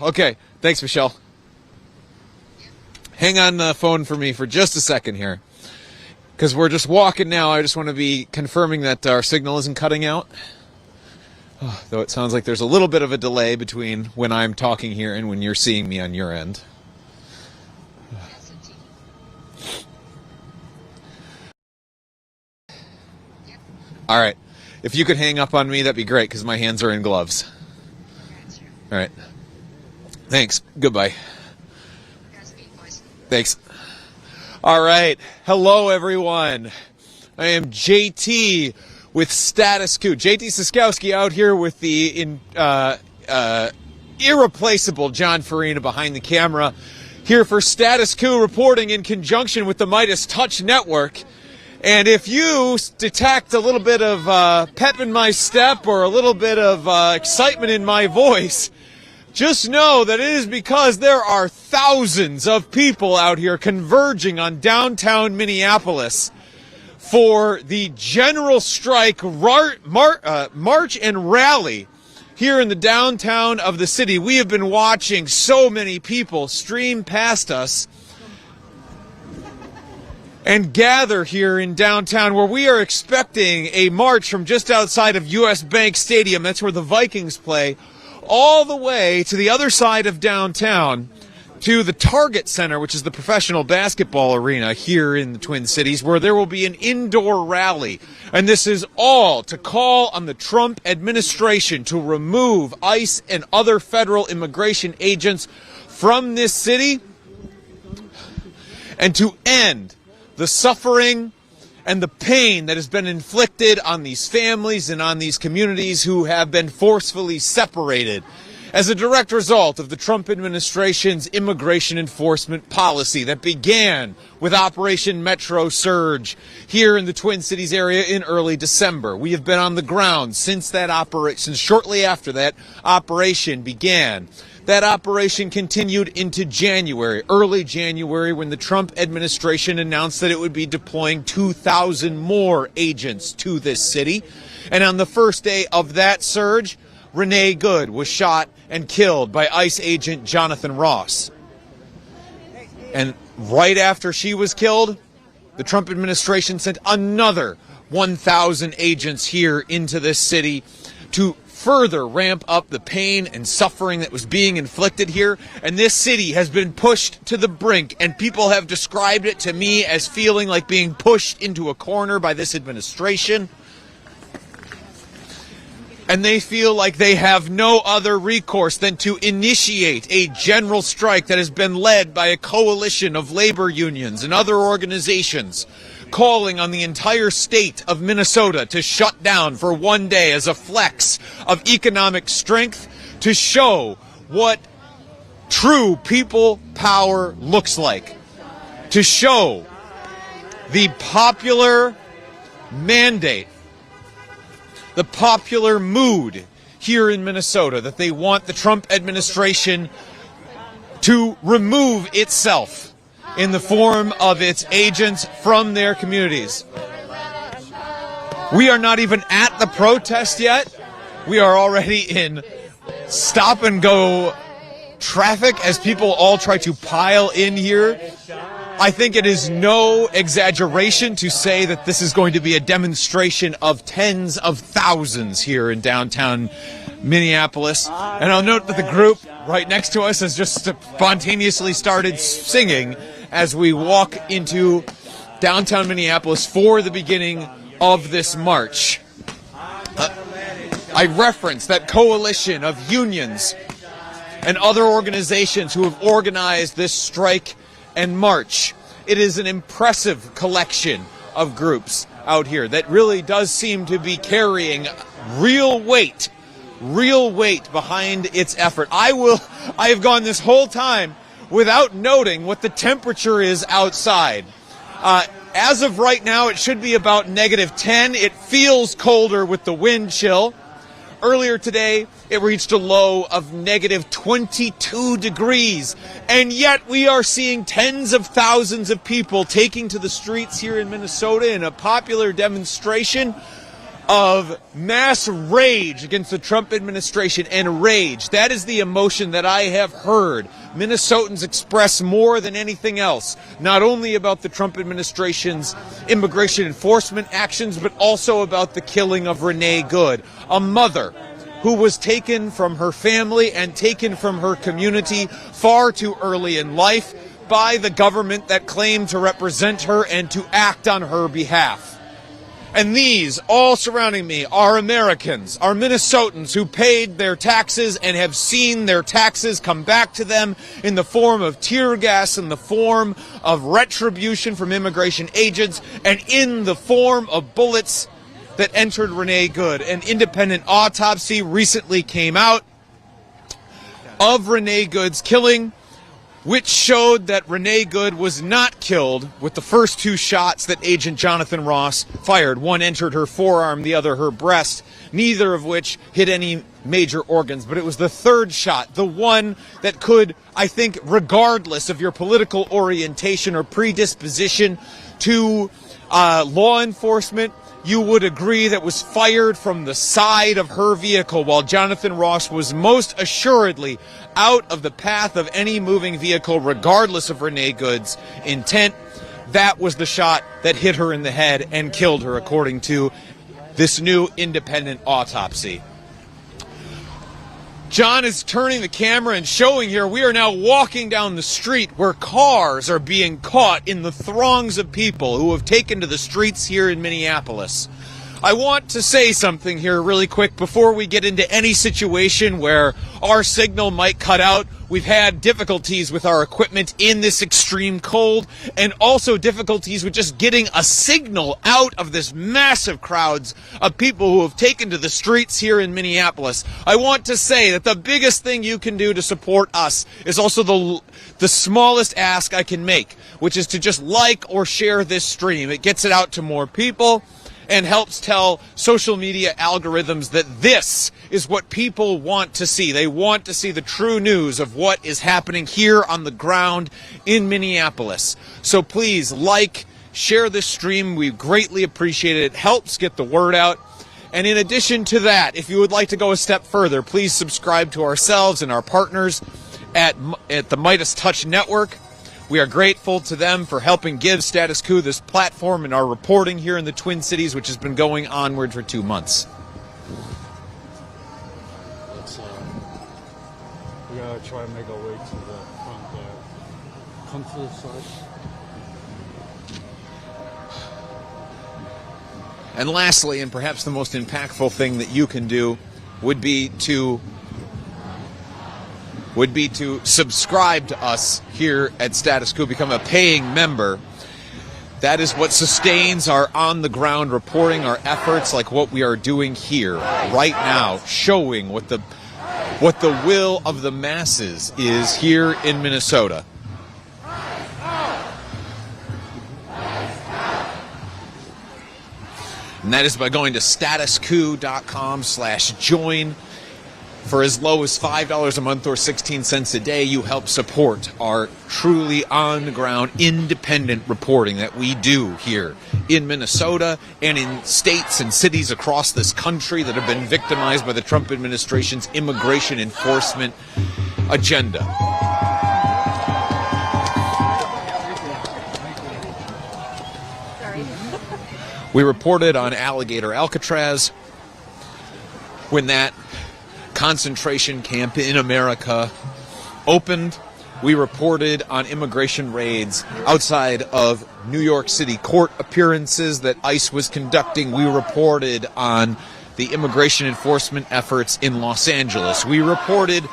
Okay, thanks, Michelle. Hang on the phone for me for just a second here, because we're just walking now. I just want to be confirming that our signal isn't cutting out. Though it sounds like there's a little bit of a delay between when I'm talking here and when you're seeing me on your end. All right. If you could hang up on me, that'd be great, because my hands are in gloves. All right. Thanks. Goodbye. Thanks. All right. Hello, everyone. I am JT with Status Coup. JT Siskowski out here with the irreplaceable John Farina behind the camera, here for Status Coup, reporting in conjunction with the Midas Touch Network. And if you detect a little bit of pep in my step or a little bit of excitement in my voice, just know that it is because there are thousands of people out here converging on downtown Minneapolis for the general strike march and rally here in the downtown of the city. We have been watching so many people stream past us and gather here in downtown, where we are expecting a march from just outside of US Bank Stadium. That's where the Vikings play, all the way to the other side of downtown to the Target Center, which is the professional basketball arena here in the Twin Cities, where there will be an indoor rally. And this is all to call on the Trump administration to remove ICE and other federal immigration agents from this city and to end the suffering and the pain that has been inflicted on these families and on these communities who have been forcefully separated as a direct result of the Trump administration's immigration enforcement policy that began with Operation Metro Surge here in the Twin Cities area in early December. We have been on the ground since that operation, shortly after that operation began. That operation continued into January, early January, when the Trump administration announced that it would be deploying 2,000 more agents to this city. And on the first day of that surge, Renee Good was shot and killed by ICE agent Jonathan Ross. And right after she was killed, the Trump administration sent another 1,000 agents here into this city to further ramp up the pain and suffering that was being inflicted here. And this city has been pushed to the brink, and people have described it to me as feeling like being pushed into a corner by this administration. And they feel like they have no other recourse than to initiate a general strike that has been led by a coalition of labor unions and other organizations, calling on the entire state of Minnesota to shut down for one day as a flex of economic strength, to show what true people power looks like, to show the popular mandate, the popular mood here in Minnesota that they want the Trump administration to remove itself in the form of its agents from their communities. We are not even at the protest yet. We are already in stop and go traffic as people all try to pile in here. I think it is no exaggeration to say that this is going to be a demonstration of tens of thousands here in downtown Minneapolis. And I'll note that the group right next to us has just spontaneously started singing as we walk into downtown Minneapolis for the beginning of this march. I referenced that coalition of unions and other organizations who have organized this strike and march. It is an impressive collection of groups out here that really does seem to be carrying real weight behind its effort. I have gone this whole time without noting what the temperature is outside. As of right now, it should be about -10. It feels colder with the wind chill. Earlier today, it reached a low of -22 degrees. And yet we are seeing tens of thousands of people taking to the streets here in Minnesota in a popular demonstration of mass rage against the Trump administration and rage. That is the emotion that I have heard Minnesotans express more than anything else, not only about the Trump administration's immigration enforcement actions, but also about the killing of Renee Good, a mother who was taken from her family and taken from her community far too early in life by the government that claimed to represent her and to act on her behalf. And these, all surrounding me, are Americans, are Minnesotans who paid their taxes and have seen their taxes come back to them in the form of tear gas, in the form of retribution from immigration agents, and in the form of bullets that entered Renee Good. An independent autopsy recently came out of Renee Good's killing, which showed that Renee Good was not killed with the first two shots that Agent Jonathan Ross fired. One entered her forearm, the other her breast, neither of which hit any major organs. But it was the third shot, the one that could, I think, regardless of your political orientation or predisposition to law enforcement, you would agree that was fired from the side of her vehicle while Jonathan Ross was most assuredly out of the path of any moving vehicle, regardless of Renee Good's intent. That was the shot that hit her in the head and killed her, according to this new independent autopsy. John is turning the camera and showing here we are now walking down the street where cars are being caught in the throngs of people who have taken to the streets here in Minneapolis. I want to say something here really quick before we get into any situation where our signal might cut out. We've had difficulties with our equipment in this extreme cold, and also difficulties with just getting a signal out of this massive crowds of people who have taken to the streets here in Minneapolis. I want to say that the biggest thing you can do to support us is also the smallest ask I can make, which is to just like or share this stream. It gets it out to more people and helps tell social media algorithms that this is what people want to see. They want to see the true news of what is happening here on the ground in Minneapolis. So please like, share this stream. We greatly appreciate it. It helps get the word out. And in addition to that, if you would like to go a step further, please subscribe to ourselves and our partners at the Midas Touch Network. We are grateful to them for helping give Status Coup this platform in our reporting here in the Twin Cities, which has been going onward for 2 months. We're going to try and make our way to the front there. Come to the side. And lastly, and perhaps the most impactful thing that you can do would be to subscribe to us here at Status Coup, become a paying member. That is what sustains our on-the-ground reporting, our efforts like what we are doing here right now, showing what the will of the masses is here in Minnesota. And that is by going to statuscoup.com/join. For as low as $5 a month or 16 cents a day, you help support our truly on-the-ground independent reporting that we do here in Minnesota and in states and cities across this country that have been victimized by the Trump administration's immigration enforcement agenda. We reported on Alligator Alcatraz when that concentration camp in America opened. We reported on immigration raids outside of New York City court appearances that ICE was conducting. We reported on the immigration enforcement efforts in Los Angeles. We reported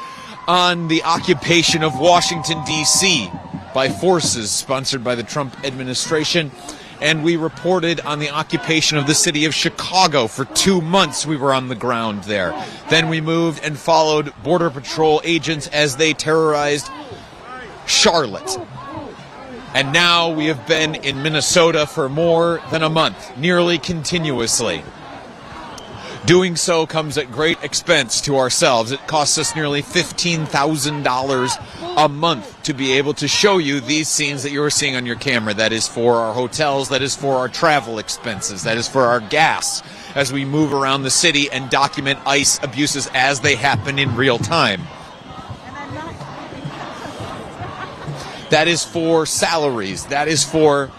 on the occupation of Washington, D.C. by forces sponsored by the Trump administration. And we reported on the occupation of the city of Chicago. For 2 months we were on the ground there. Then we moved and followed Border Patrol agents as they terrorized Charlotte. And now we have been in Minnesota for more than a month, nearly continuously. Doing so comes at great expense to ourselves. It costs us nearly $15,000 a month to be able to show you these scenes that you're seeing on your camera. That is for our hotels, that is for our travel expenses, that is for our gas, as we move around the city and document ICE abuses as they happen in real time. That is for salaries. That is for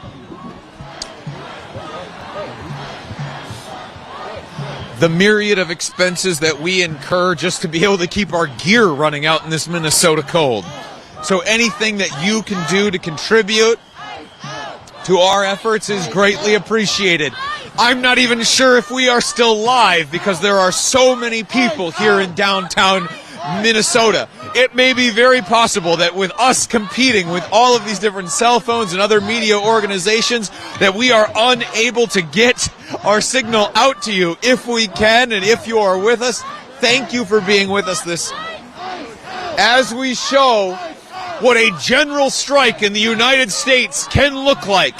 the myriad of expenses that we incur just to be able to keep our gear running out in this Minnesota cold. So anything that you can do to contribute to our efforts is greatly appreciated. I'm not even sure if we are still live because there are so many people here in downtown Minnesota. It may be very possible that with us competing with all of these different cell phones and other media organizations that we are unable to get our signal out to you. If we can, and if you are with us, thank you for being with us as we show what a general strike in the United States can look like.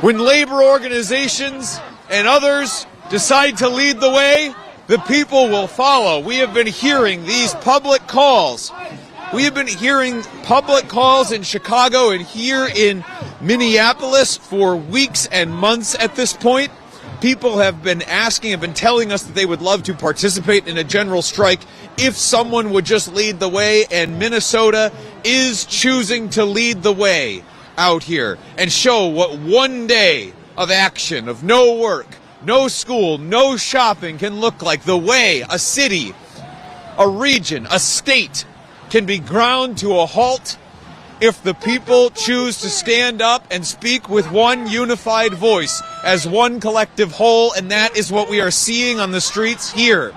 When labor organizations and others decide to lead the way, the people will follow. We have been hearing these public calls. We have been hearing public calls in Chicago and here in Minneapolis for weeks and months at this point. People have been telling us that they would love to participate in a general strike if someone would just lead the way, and Minnesota is choosing to lead the way out here and show what one day of action, of no work, no school, no shopping can look like. The way a city, a region, a state can be ground to a halt if the people choose to stand up and speak with one unified voice as one collective whole, and that is what we are seeing on the streets here.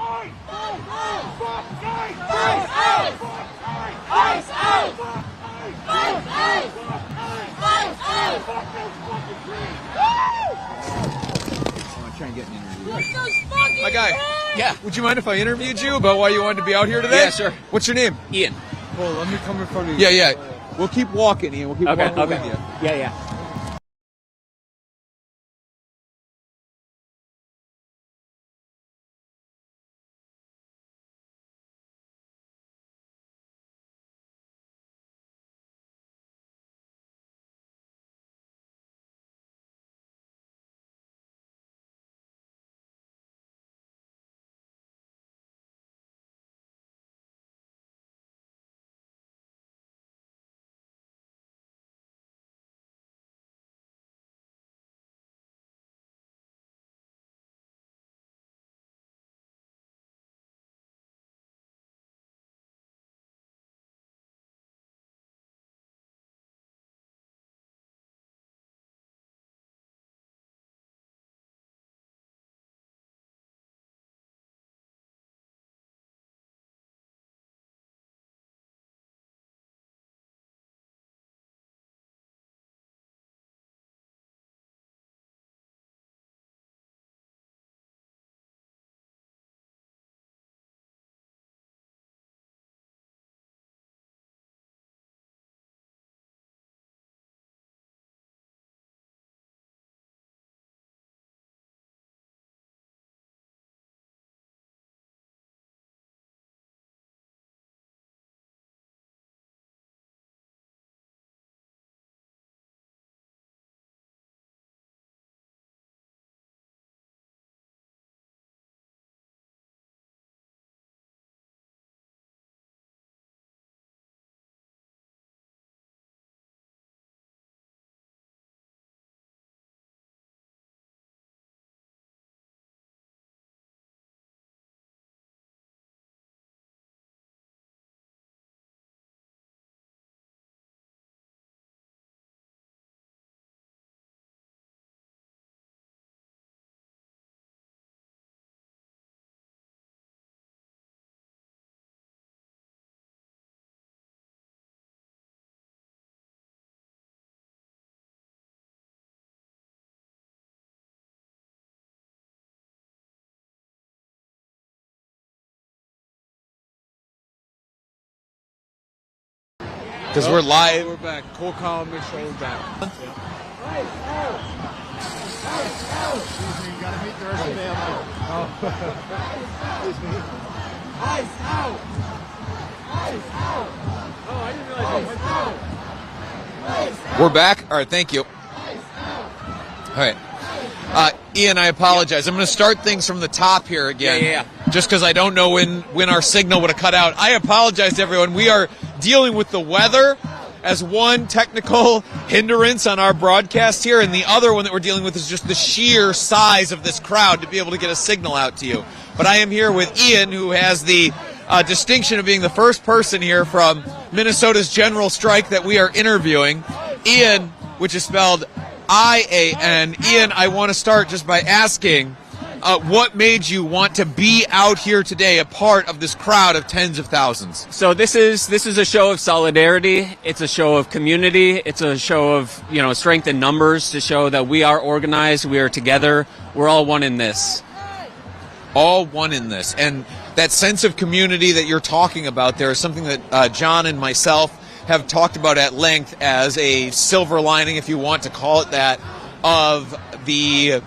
My guy. Yeah. Would you mind if I interviewed you about why you wanted to be out here today? Yeah, sure. What's your name? Ian. Well, let me come in front of you. Yeah. We'll keep walking, Ian. We'll keep walking with you. Yeah. Because we're live. We're back. Cold column, make sure we're back. Excuse me, you gotta meet the rest of the family. Excuse me. Ice out! Ice out! Oh, I didn't realize it went out. We're back. All right, thank you. All right. Ian, I apologize. I'm going to start things from the top here again. Yeah. Just because I don't know when our signal would have cut out. I apologize to everyone. We are dealing with the weather as one technical hindrance on our broadcast here, and the other one that we're dealing with is just the sheer size of this crowd to be able to get a signal out to you. But I am here with Ian, who has the distinction of being the first person here from Minnesota's general strike that we are interviewing. Ian, which is spelled I-A-N. Ian, I want to start just by asking, what made you want to be out here today, a part of this crowd of tens of thousands? So this is a show of solidarity. It's a show of community. It's a show of, strength in numbers to show that we are organized, we are together, we're all one in this. All one in this. And that sense of community that you're talking about there is something that John and myself have talked about at length as a silver lining, if you want to call it that, of the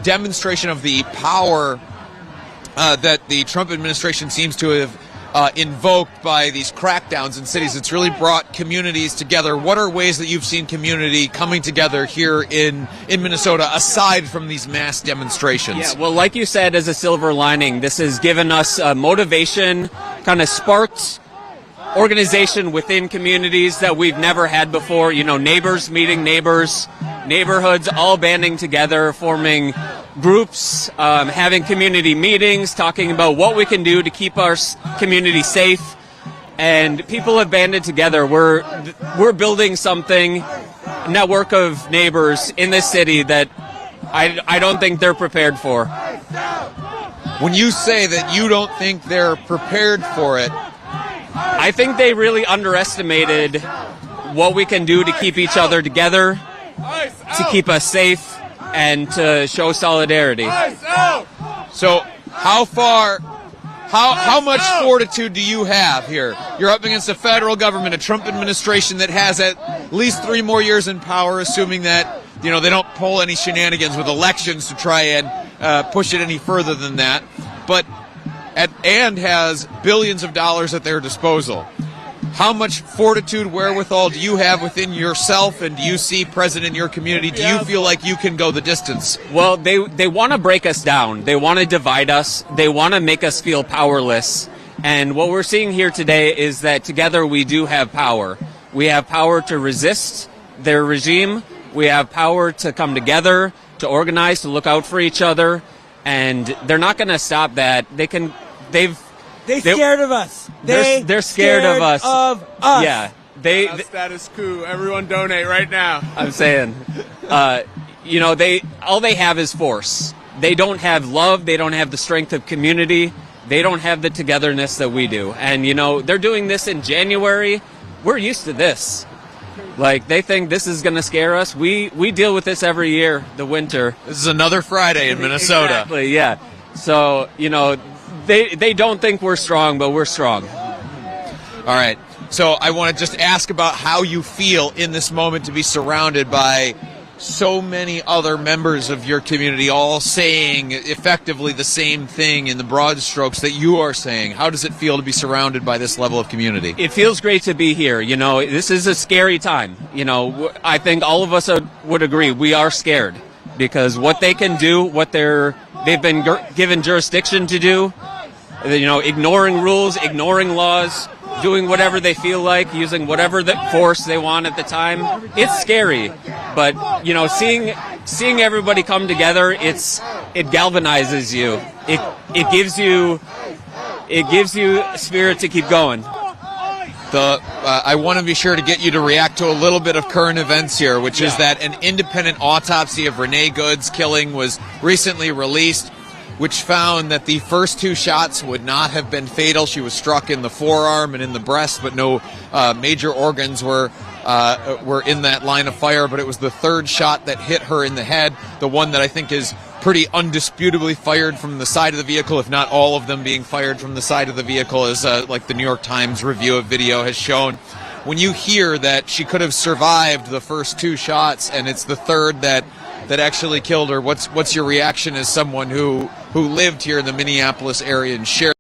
demonstration of the power that the Trump administration seems to have invoked by these crackdowns in cities. It's really brought communities together. What are ways that you've seen community coming together here in Minnesota aside from these mass demonstrations? Yeah, well, like you said, as a silver lining, this has given us motivation, kind of sparked organization within communities that we've never had before. Neighbors meeting neighbors, neighborhoods all banding together, forming groups, having community meetings, talking about what we can do to keep our community safe. And people have banded together. We're building something, a network of neighbors in this city that I don't think they're prepared for. When you say that you don't think they're prepared for it, I think they really underestimated what we can do to keep each other together, to keep us safe, and to show solidarity. So how much fortitude do you have here? You're up against a federal government, a Trump administration that has at least 3 more years in power, assuming that they don't pull any shenanigans with elections to try and push it any further than that. But and has billions of dollars at their disposal. How much fortitude, wherewithal do you have within yourself, and do you see present in your community? Do you feel like you can go the distance? Well, they want to break us down. They want to divide us. They want to make us feel powerless. And what we're seeing here today is that together we do have power. We have power to resist their regime. We have power to come together, to organize, to look out for each other. And they're not going to stop that. They're scared of us. They're scared of us. Yeah. Status Coup. Everyone donate right now. I'm saying, all they have is force. They don't have love. They don't have the strength of community. They don't have the togetherness that we do. And, they're doing this in January. We're used to this. Like, they think this is going to scare us. We deal with this every year, the winter. This is another Friday in Minnesota. Exactly, yeah. So, they don't think we're strong, but we're strong. All right. So I want to just ask about how you feel in this moment to be surrounded by so many other members of your community all saying effectively the same thing in the broad strokes that you are saying. How does it feel to be surrounded by this level of community? It feels great to be here. This is a scary time. I think all of us would agree we are scared because what they can do, what they've been given jurisdiction to do, ignoring rules, ignoring laws, doing whatever they feel like, using whatever the force they want at the time. It's scary, but seeing everybody come together, it galvanizes you. It gives you spirit to keep going. I want to be sure to get you to react to a little bit of current events here, which is that an independent autopsy of Renee Good's killing was recently released, which found that the first 2 shots would not have been fatal. She was struck in the forearm and in the breast, but no major organs were in that line of fire. But it was the 3rd shot that hit her in the head, the one that I think is pretty undisputably fired from the side of the vehicle, if not all of them being fired from the side of the vehicle, as like the New York Times review of video has shown. When you hear that she could have survived the first 2 shots and it's the 3rd that actually killed her, what's your reaction as someone who lived here in the Minneapolis area and shared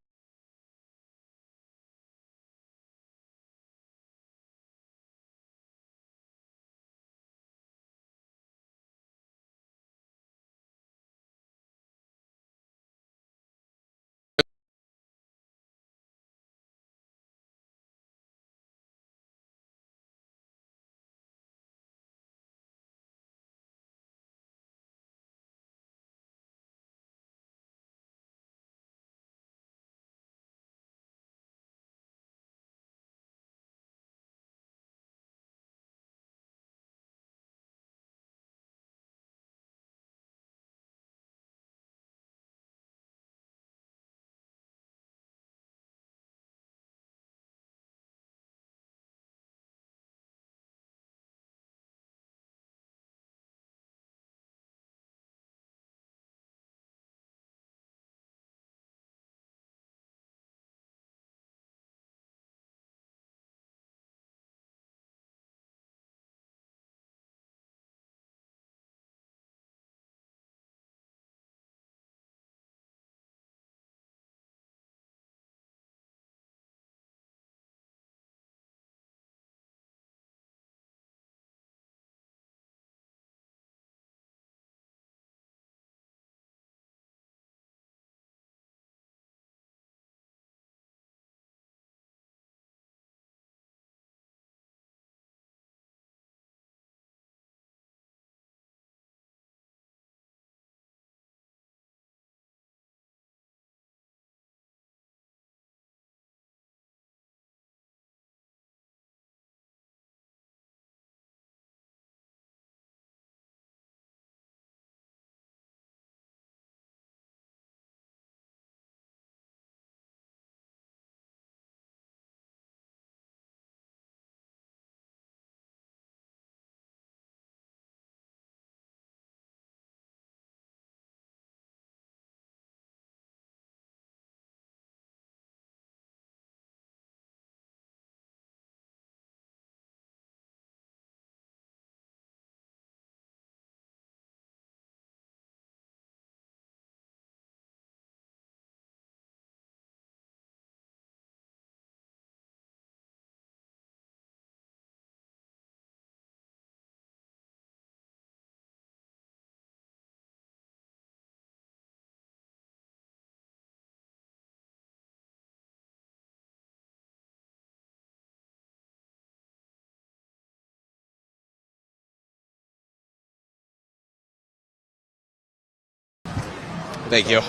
Thank you.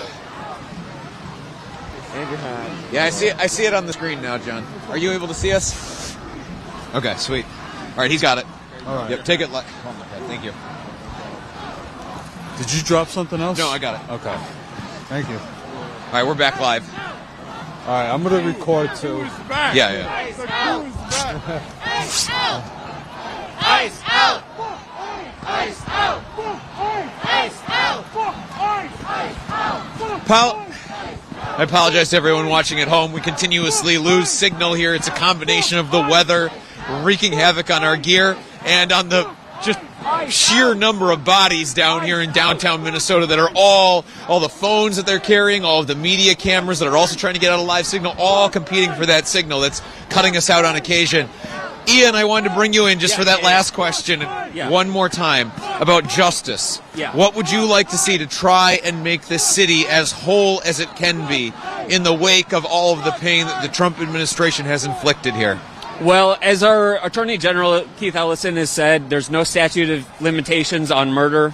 Yeah, I see it on the screen now, John. Are you able to see us? Okay, sweet. All right, he's got it. All right. Yep, take it. Thank you. Did you drop something else? No, I got it. Okay. Thank you. All right, we're back live. All right, I'm going to record too. Yeah. Ice out! Ice out! Ice out! Ice out! Ice out! I apologize to everyone watching at home. We continuously lose signal here. It's a combination of the weather wreaking havoc on our gear and on the just sheer number of bodies down here in downtown Minnesota that are all the phones that they're carrying, all of the media cameras that are also trying to get out a live signal, all competing for that signal that's cutting us out on occasion. Ian, I wanted to bring you in just for that last question one more time about justice. Yeah. What would you like to see to try and make this city as whole as it can be in the wake of all of the pain that the Trump administration has inflicted here? Well, as our Attorney General Keith Ellison has said, there's no statute of limitations on murder,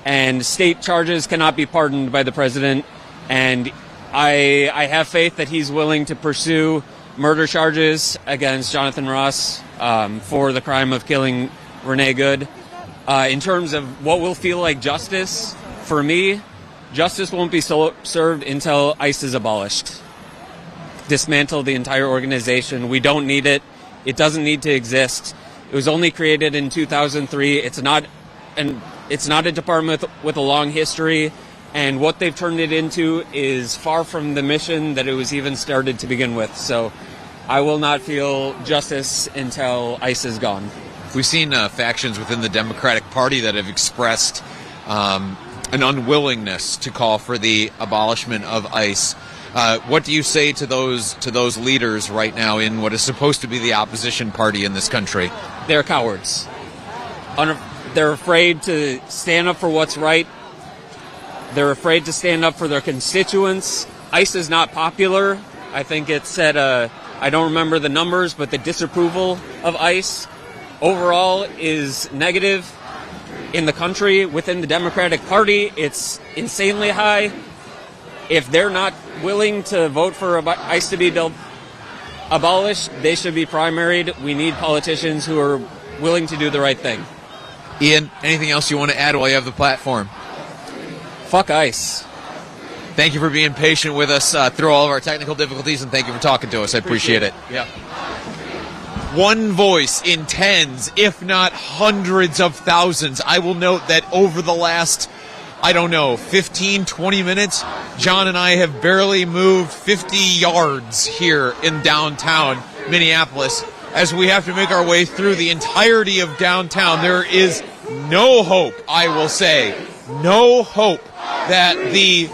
and state charges cannot be pardoned by the president. And I have faith that he's willing to pursue murder charges against Jonathan Ross for the crime of killing Renee Good. In terms of what will feel like justice, for me, justice won't be served until ICE is abolished. Dismantle the entire organization. We don't need it. It doesn't need to exist. It was only created in 2003. It's not a department with a long history, and what they've turned it into is far from the mission that it was even started to begin with. So I will not feel justice until ICE is gone. We've seen factions within the Democratic Party that have expressed an unwillingness to call for the abolishment of ICE. What do you say to those leaders right now in what is supposed to be the opposition party in this country? They're cowards. They're afraid to stand up for what's right. They're afraid to stand up for their constituents. ICE is not popular. I think it's at I don't remember the numbers, but the disapproval of ICE overall is negative in the country. Within the Democratic Party, it's insanely high. If they're not willing to vote for ICE to be abolished, they should be primaried. We need politicians who are willing to do the right thing. Ian, anything else you want to add while you have the platform? Fuck ICE. Thank you for being patient with us through all of our technical difficulties, and thank you for talking to us. I appreciate it. Yeah. One voice in tens, if not hundreds of thousands. I will note that over the last 15, 20 minutes, John and I have barely moved 50 yards here in downtown Minneapolis as we have to make our way through the entirety of downtown. There is no hope, I will say, no hope that the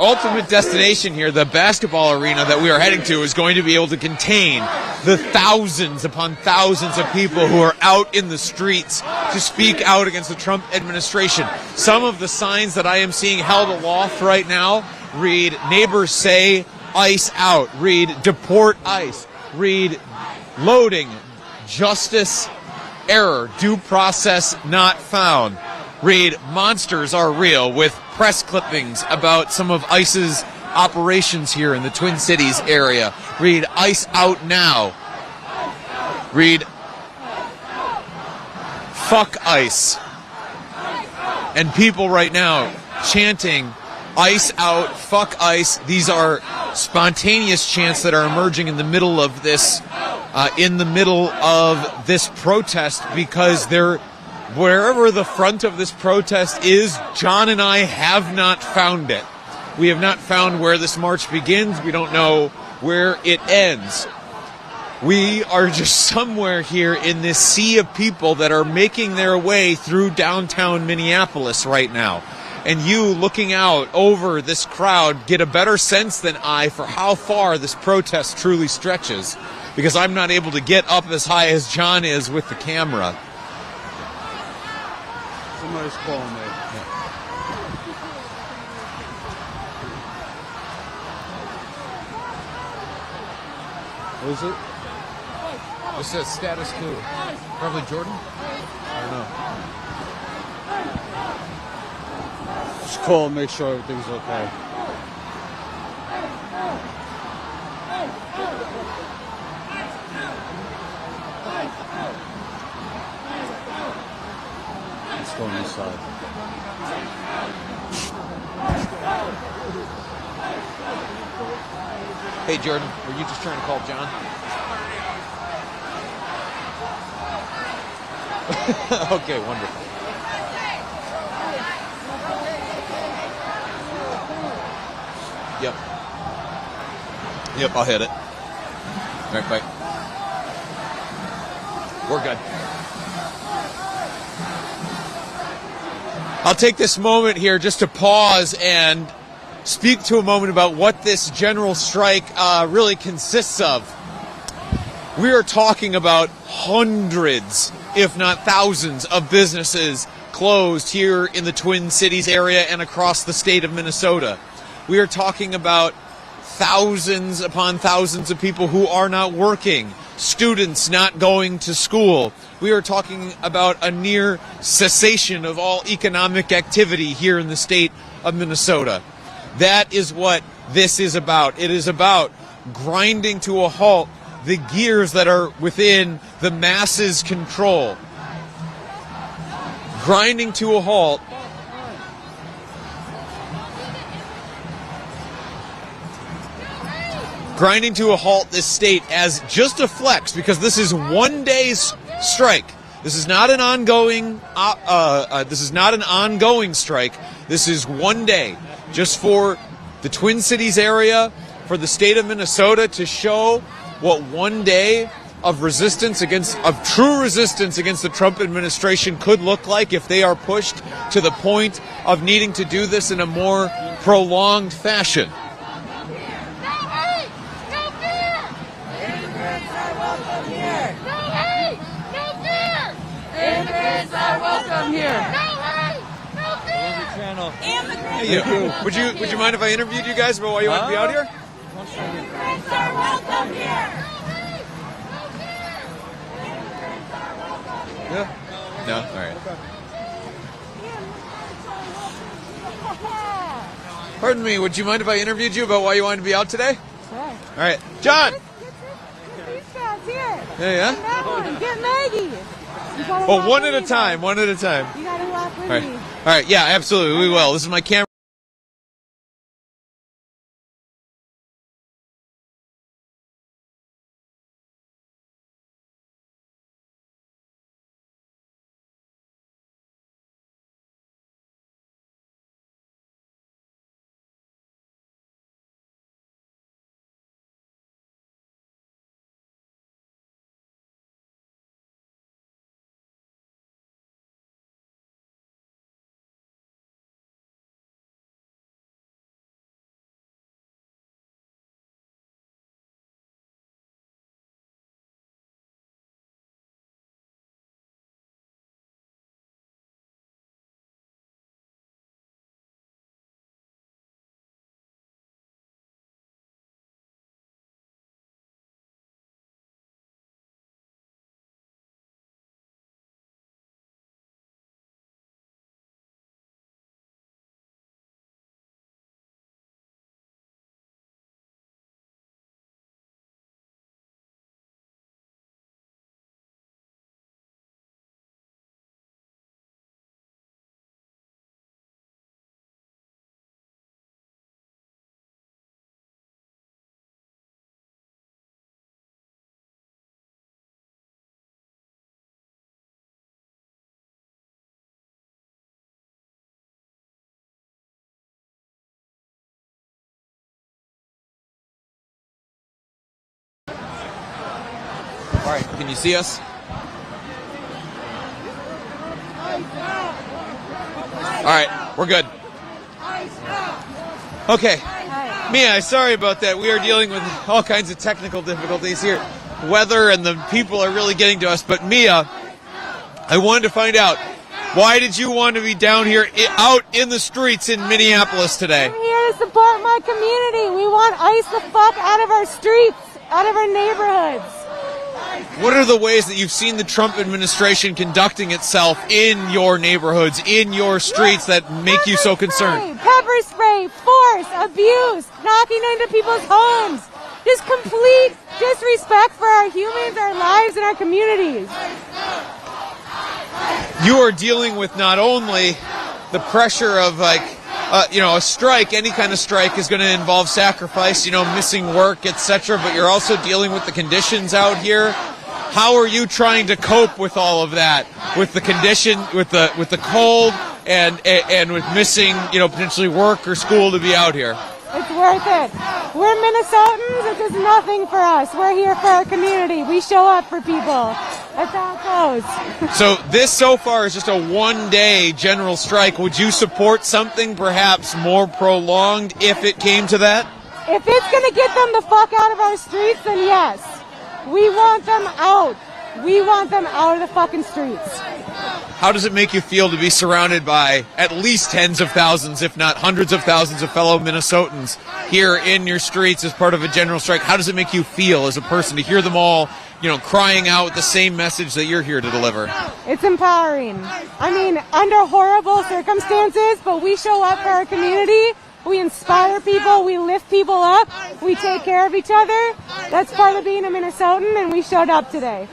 ultimate destination here, the basketball arena that we are heading to, is going to be able to contain the thousands upon thousands of people who are out in the streets to speak out against the Trump administration. Some of the signs that I am seeing held aloft right now read, "Neighbors say ICE out," read, "Deport ICE," read, "Loading, justice error, due process not found," read, "Monsters are real," with press clippings about some of ICE's operations here in the Twin Cities area. Read, "ICE out now." Read, "Fuck ICE." And people right now chanting, "ICE out, fuck ICE." These are spontaneous chants that are emerging in the middle of this protest, because wherever the front of this protest is, John and I have not found it. We have not found where this march begins. We don't know where it ends. We are just somewhere here in this sea of people that are making their way through downtown Minneapolis right now. And you, looking out over this crowd, get a better sense than I for how far this protest truly stretches, because I'm not able to get up as high as John is with the camera. Somebody's calling me. What is it? This says Status Coup. Probably Jordan? I don't know. Just call and make sure everything's okay. Let's go on this side. Hey, Jordan, were you just trying to call John? Okay, wonderful. Yep. Yep, I'll hit it. All right, bye. We're good. I'll take this moment here just to pause and speak to a moment about what this general strike really consists of. We are talking about hundreds, if not thousands, of businesses closed here in the Twin Cities area and across the state of Minnesota. We are talking about thousands upon thousands of people who are not working, students not going to school. We are talking about a near cessation of all economic activity here in the state of Minnesota. That is what this is about. It is about grinding to a halt the gears that are within the masses' control. Grinding to a halt this state as just a flex, because this is one day's strike. This is not an ongoing strike. This is one day, just for the Twin Cities area, for the state of Minnesota to show what one day of true resistance against the Trump administration could look like if they are pushed to the point of needing to do this in a more prolonged fashion. Hey, would you mind if I interviewed you guys about why you want to be out here? Immigrants are welcome here. Yeah. No. All right. Pardon me. Would you mind if I interviewed you about why you wanted to be out today? Sure. All right, John. Get these guys here. Yeah. Get Maggie. Well, one at a time. One at a time. You gotta walk with All right. me. All right. Yeah, absolutely. We will. This is my camera. All right, can you see us? All right, we're good. Okay. Mia, sorry about that. We are dealing with all kinds of technical difficulties here. Weather and the people are really getting to us. But Mia, I wanted to find out, why did you want to be down here out in the streets in Minneapolis today? I'm here to support my community. We want ICE the fuck out of our streets, out of our neighborhoods. What are the ways that you've seen the Trump administration conducting itself in your neighborhoods, in your streets that make you so concerned? Pepper spray, force, abuse, knocking into people's homes. Just complete disrespect for our humans, our lives, and our communities. You are dealing with not only the pressure of a strike. Any kind of strike is going to involve sacrifice, missing work, etc. But you're also dealing with the conditions out here. How are you trying to cope with all of that, with the condition, with the cold, and with missing, potentially work or school to be out here? It's worth it. We're Minnesotans. This is nothing for us. We're here for our community. We show up for people. That's how it goes. So this so far is just a one-day general strike. Would you support something perhaps more prolonged if it came to that? If it's going to get them the fuck out of our streets, then yes. We want them out. We want them out of the fucking streets. How does it make you feel to be surrounded by at least tens of thousands, if not hundreds of thousands of fellow Minnesotans here in your streets as part of a general strike? How does it make you feel as a person to hear them all, crying out the same message that you're here to deliver? It's empowering. I mean, under horrible circumstances, but we show up for our community. We inspire people. We lift people up. We take care of each other. That's part of being a Minnesotan, and we showed up today.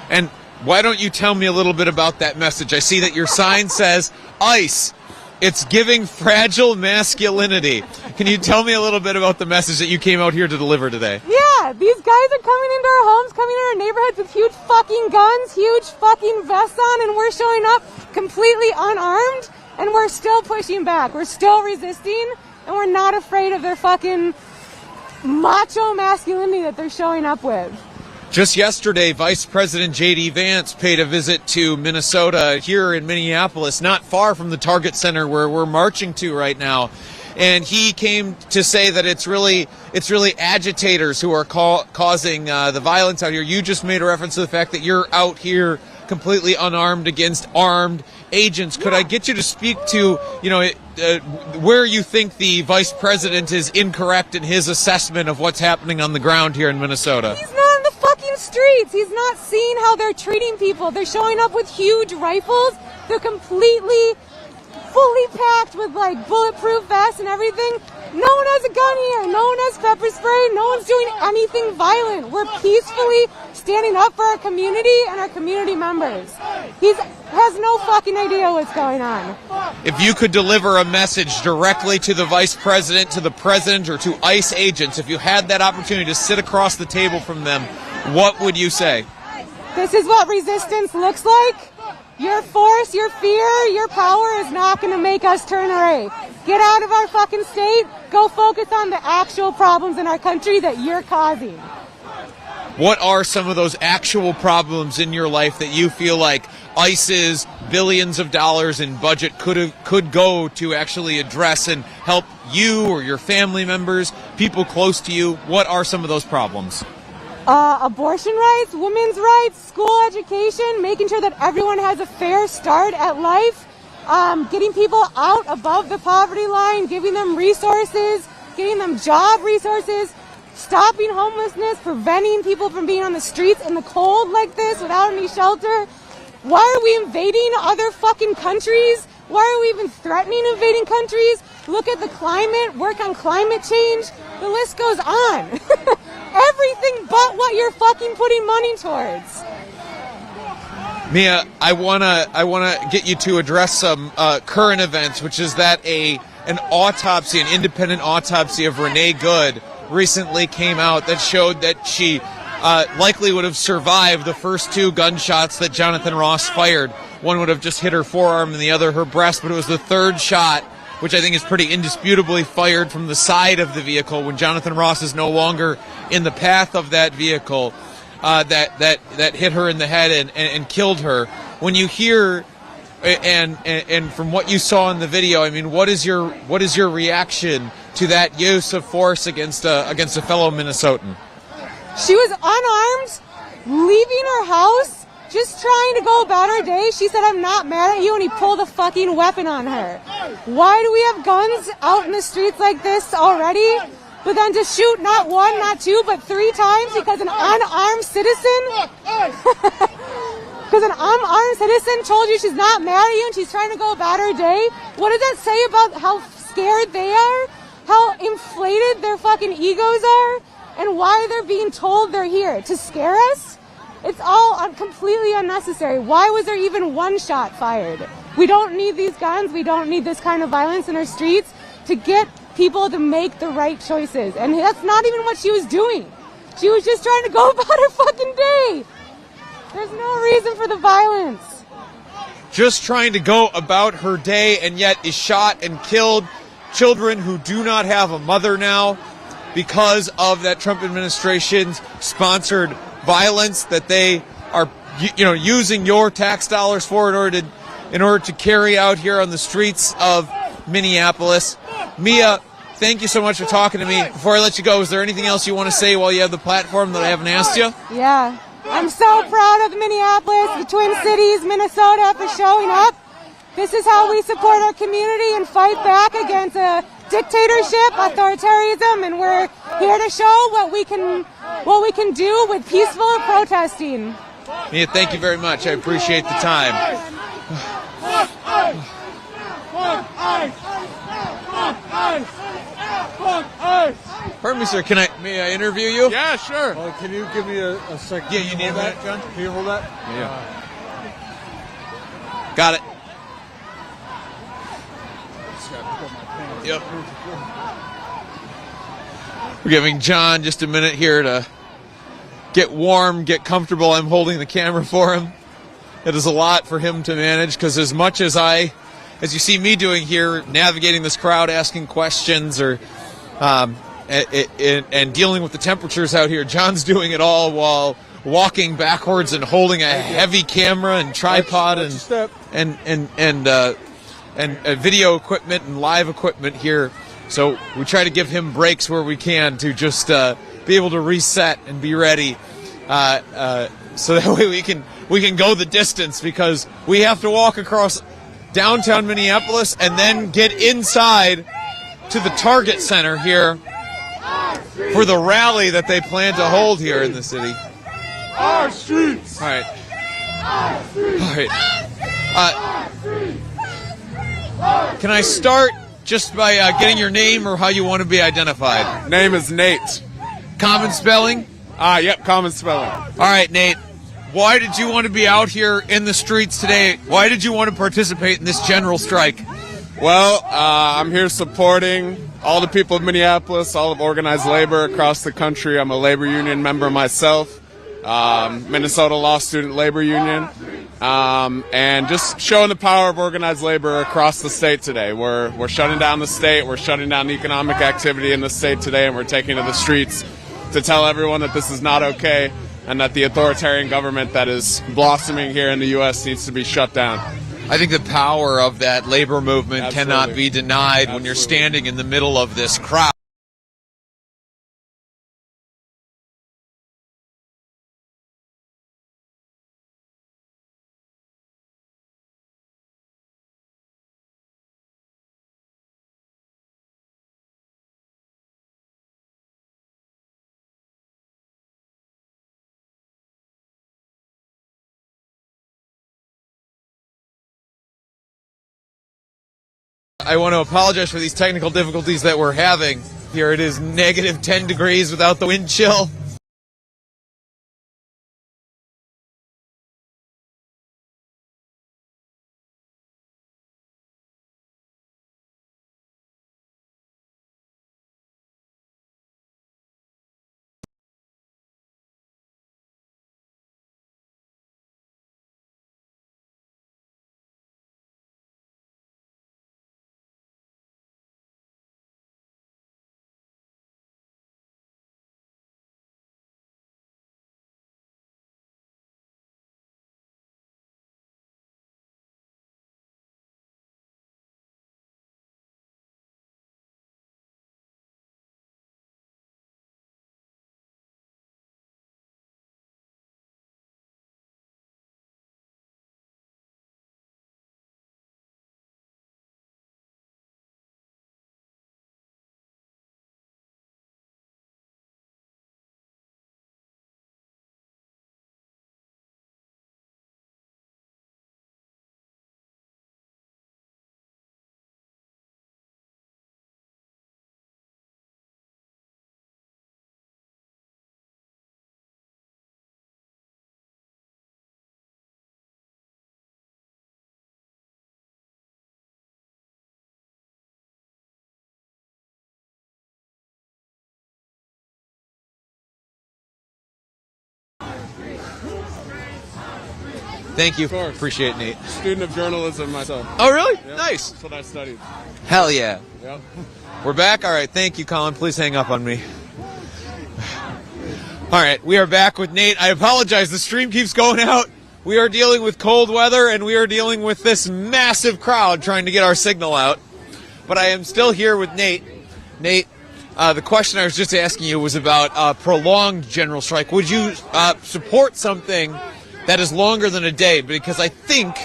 And why don't you tell me a little bit about that message? I see that your sign says, ICE. It's giving fragile masculinity. Can you tell me a little bit about the message that you came out here to deliver today? Yeah, these guys are coming into our homes, coming into our neighborhoods with huge fucking guns, huge fucking vests on, and we're showing up completely unarmed, and we're still pushing back. We're still resisting, and we're not afraid of their fucking macho masculinity that they're showing up with. Just yesterday, Vice President J.D. Vance paid a visit to Minnesota here in Minneapolis, not far from the Target Center where we're marching to right now. And he came to say that it's really agitators who are causing the violence out here. You just made a reference to the fact that you're out here completely unarmed against armed agents. Could I get you to speak to, where you think the Vice President is incorrect in his assessment of what's happening on the ground here in Minnesota? He's not in the fucking streets. He's not seeing how they're treating people. They're showing up with huge rifles. They're completely, fully packed with bulletproof vests and everything. No one has a gun here. No one has pepper spray. No one's doing anything violent. We're peacefully standing up for our community and our community members. He has no fucking idea what's going on. If you could deliver a message directly to the Vice President, to the President, or to ICE agents, if you had that opportunity to sit across the table from them, what would you say? This is what resistance looks like. Your force, your fear, your power is not going to make us turn away. Get out of our fucking state. Go focus on the actual problems in our country that you're causing. What are some of those actual problems in your life that you feel like ICE's billions of dollars in budget could go to actually address and help you or your family members, people close to you? What are some of those problems? Abortion rights, women's rights, school education, making sure that everyone has a fair start at life, getting people out above the poverty line, giving them resources, getting them job resources, stopping homelessness, preventing people from being on the streets in the cold like this without any shelter. Why are we invading other fucking countries? Why are we even threatening invading countries? Look at the climate, work on climate change. The list goes on. Everything but what you're fucking putting money towards. Mia, I wanna get you to address some current events, which is that an autopsy, an independent autopsy of Renee Good recently came out that showed that she likely would have survived the first two gunshots that Jonathan Ross fired. One would have just hit her forearm and the other her breast, but it was the third shot, which I think is pretty indisputably fired from the side of the vehicle when Jonathan Ross is no longer in the path of that vehicle, that hit her in the head and killed her. When you hear and from what you saw in the video, I mean, what is your reaction to that use of force against a fellow Minnesotan? She was unarmed, leaving her house, just trying to go about her day. She said, "I'm not mad at you," and he pulled a fucking weapon on her. Why do we have guns out in the streets like this already? But then to shoot not one, not two, but 3 times because an unarmed citizen, because an unarmed citizen told you she's not mad at you and she's trying to go about her day. What does that say about how scared they are? How inflated their fucking egos are? And why they're being told they're here? To scare us? It's all completely unnecessary. Why was there even 1 shot fired? We don't need these guns. We don't need this kind of violence in our streets to get people to make the right choices. And that's not even what she was doing. She was just trying to go about her fucking day. There's no reason for the violence. Just trying to go about her day, and yet is shot and killed children who do not have a mother now because of that Trump administration's sponsored violence that they are, using your tax dollars for in order to carry out here on the streets of Minneapolis. Mia, thank you so much for talking to me. Before I let you go, is there anything else you want to say while you have the platform that I haven't asked you? Yeah. I'm so proud of Minneapolis, the Twin Cities, Minnesota for showing up. This is how we support our community and fight back against a dictatorship, authoritarianism, and we're here to show what we can do with peaceful protesting. Mia, thank you very much. I appreciate the time. Pardon me, sir. May I interview you? Yeah, sure. Can you give me a second? Yeah, you need that, John? Can you hold that? Yeah. Got it. Yep. We're giving John just a minute here to get warm, get comfortable. I'm holding the camera for him. It is a lot for him to manage because as much as you see me doing here, navigating this crowd, asking questions, or and dealing with the temperatures out here, John's doing it all while walking backwards and holding a heavy camera and tripod and video equipment and live equipment here. So we try to give him breaks where we can to just be able to reset and be ready, so that way we can go the distance, because we have to walk across downtown Minneapolis and then get inside to the Target Center here for the rally that they plan to hold here in the city. Our streets. All right. All right. Can I start just by getting your name or how you want to be identified? Name is Nate. Common spelling? Yep, common spelling. All right, Nate. Why did you want to be out here in the streets today? Why did you want to participate in this general strike? Well, I'm here supporting all the people of Minneapolis, all of organized labor across the country. I'm a labor union member myself, Minnesota Law Student Labor Union, and just showing the power of organized labor across the state today. We're shutting down the state, we're shutting down the economic activity in the state today, and we're taking to the streets to tell everyone that this is not okay and that the authoritarian government that is blossoming here in the U.S. needs to be shut down. I think the power of that labor movement Absolutely. cannot be denied when you're Absolutely. standing in the middle of this crowd. I want to apologize for these technical difficulties that we're having. Here it is negative 10 degrees without the wind chill. Thank you. Of course. Appreciate it, Nate. Student of journalism myself. Oh, really? Yep. Nice. That's what I studied. Hell yeah. Yep. We're back. All right. Thank you, Colin. Please hang up on me. All right. We are back with Nate. I apologize. The stream keeps going out. We are dealing with cold weather, and we are dealing with this massive crowd trying to get our signal out. But I am still here with Nate. Nate, the question I was just asking you was about a prolonged general strike. Would you support something that is longer than a day? Because I think,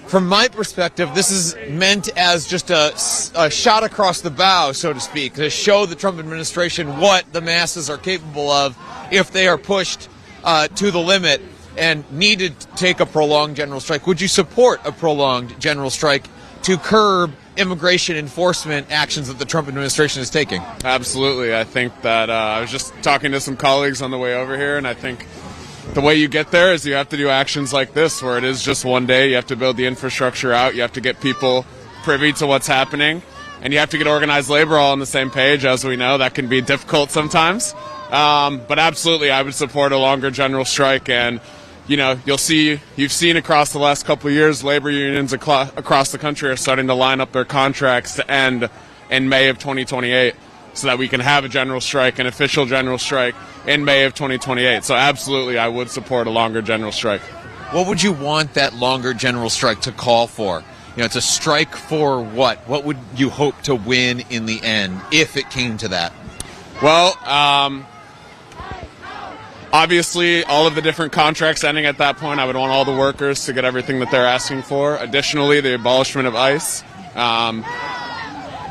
from my perspective, this is meant as just a shot across the bow, so to speak, to show the Trump administration what the masses are capable of if they are pushed to the limit and needed to take a prolonged general strike. Would you support a prolonged general strike to curb immigration enforcement actions that the Trump administration is taking? Absolutely. I think that I was just talking to some colleagues on the way over here, and I think the way you get there is you have to do actions like this, where it is just one day. You have to build the infrastructure out. You have to get people privy to what's happening, and you have to get organized labor all on the same page. As we know, that can be difficult sometimes. But absolutely, I would support a longer general strike. And you've seen across the last couple of years, labor unions across the country are starting to line up their contracts to end in May of 2028 so that we can have a general strike, an official general strike, in May of 2028. So absolutely, I would support a longer general strike. What would you want that longer general strike to call for? It's a strike for what? What would you hope to win in the end if it came to that? Well, obviously, all of the different contracts ending at that point, I would want all the workers to get everything that they're asking for. Additionally, the abolishment of ICE.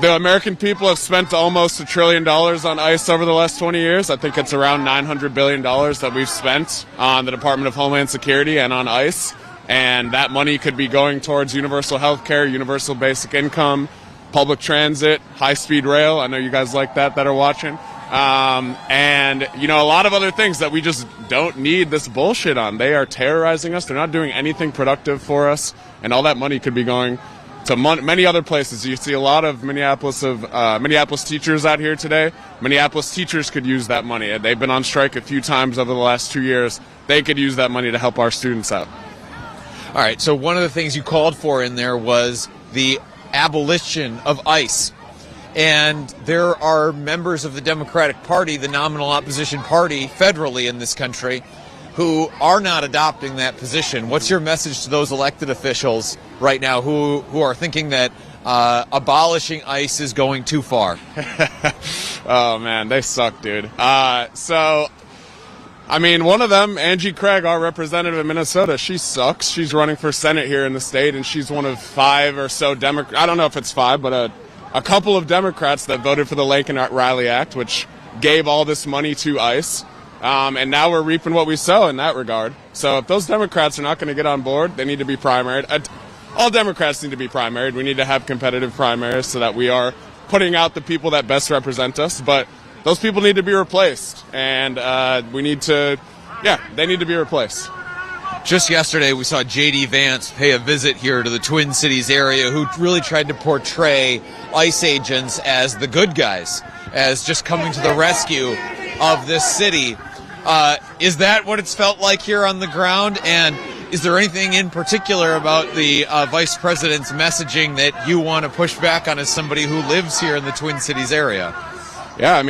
The American people have spent almost $1 trillion on ICE over the last 20 years. I think it's around $900 billion that we've spent on the Department of Homeland Security and on ICE. And that money could be going towards universal health care, universal basic income, public transit, high-speed rail. I know you guys like that are watching. And a lot of other things that we just don't need this bullshit on. They are terrorizing us. They're not doing anything productive for us. And all that money could be going to many other places. You see a lot of Minneapolis teachers out here today. Minneapolis teachers could use that money. They've been on strike a few times over the last 2 years. They could use that money to help our students out. All right, so one of the things you called for in there was the abolition of ICE. And there are members of the Democratic Party, the nominal opposition party federally in this country, who are not adopting that position. What's your message to those elected officials right now who are thinking that abolishing ICE is going too far? Oh, man, they suck, dude. One of them, Angie Craig, our representative in Minnesota, she sucks. She's running for Senate here in the state, and she's one of 5 or so Democrats. I don't know if it's 5, but a couple of Democrats that voted for the Lincoln Riley Act, which gave all this money to ICE. And now we're reaping what we sow in that regard. So if those Democrats are not going to get on board, they need to be primaried. All Democrats need to be primaried. We need to have competitive primaries so that we are putting out the people that best represent us. But those people need to be replaced. And they need to be replaced. Just yesterday, we saw J.D. Vance pay a visit here to the Twin Cities area, who really tried to portray ICE agents as the good guys, as just coming to the rescue of this city. Is that what it's felt like here on the ground? And is there anything in particular about the vice president's messaging that you want to push back on as somebody who lives here in the Twin Cities area? Yeah,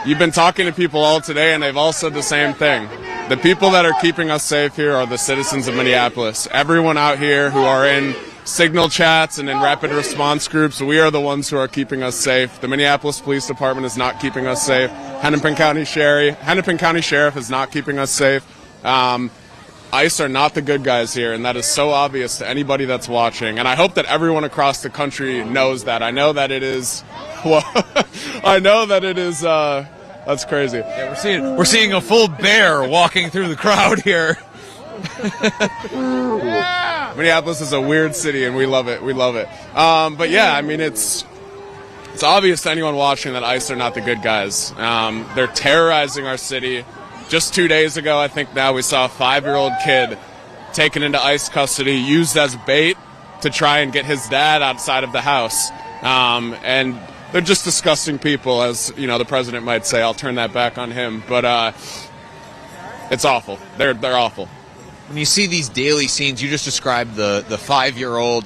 you've been talking to people all today, and they've all said the same thing. The people that are keeping us safe here are the citizens of Minneapolis. Everyone out here who are in signal chats and in rapid response groups, we are the ones who are keeping us safe. The Minneapolis Police Department is not keeping us safe. Hennepin County Sheriff is not keeping us safe. ICE are not the good guys here, and that is so obvious to anybody that's watching. And I hope that everyone across the country knows that. I know that it is. That's crazy. Yeah, we're seeing a full bear walking through the crowd here. Minneapolis is a weird city, and we love it. But yeah, it's obvious to anyone watching that ICE are not the good guys. They're terrorizing our city. Just 2 days ago, I think now, we saw a 5-year-old kid taken into ICE custody, used as bait to try and get his dad outside of the house. And they're just disgusting people, as the president might say. I'll turn that back on him, but it's awful. They're awful. when you see these daily scenes, you just described the 5-year-old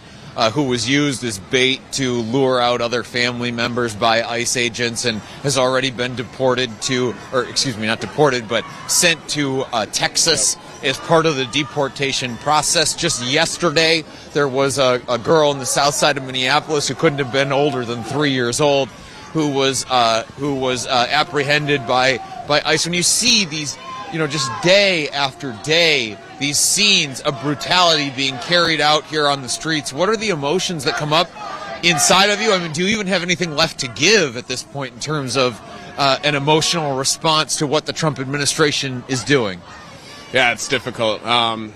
who was used as bait to lure out other family members by ICE agents and has already been deported to, or excuse me, not deported, but sent to Texas as part of the deportation process. Just yesterday, there was a girl in the south side of Minneapolis who couldn't have been older than 3 years old who was apprehended by ICE. When you see these, just day after day, these scenes of brutality being carried out here on the streets, what are the emotions that come up inside of you? I mean, do you even have anything left to give at this point in terms of an emotional response to what the Trump administration is doing? Yeah, it's difficult. A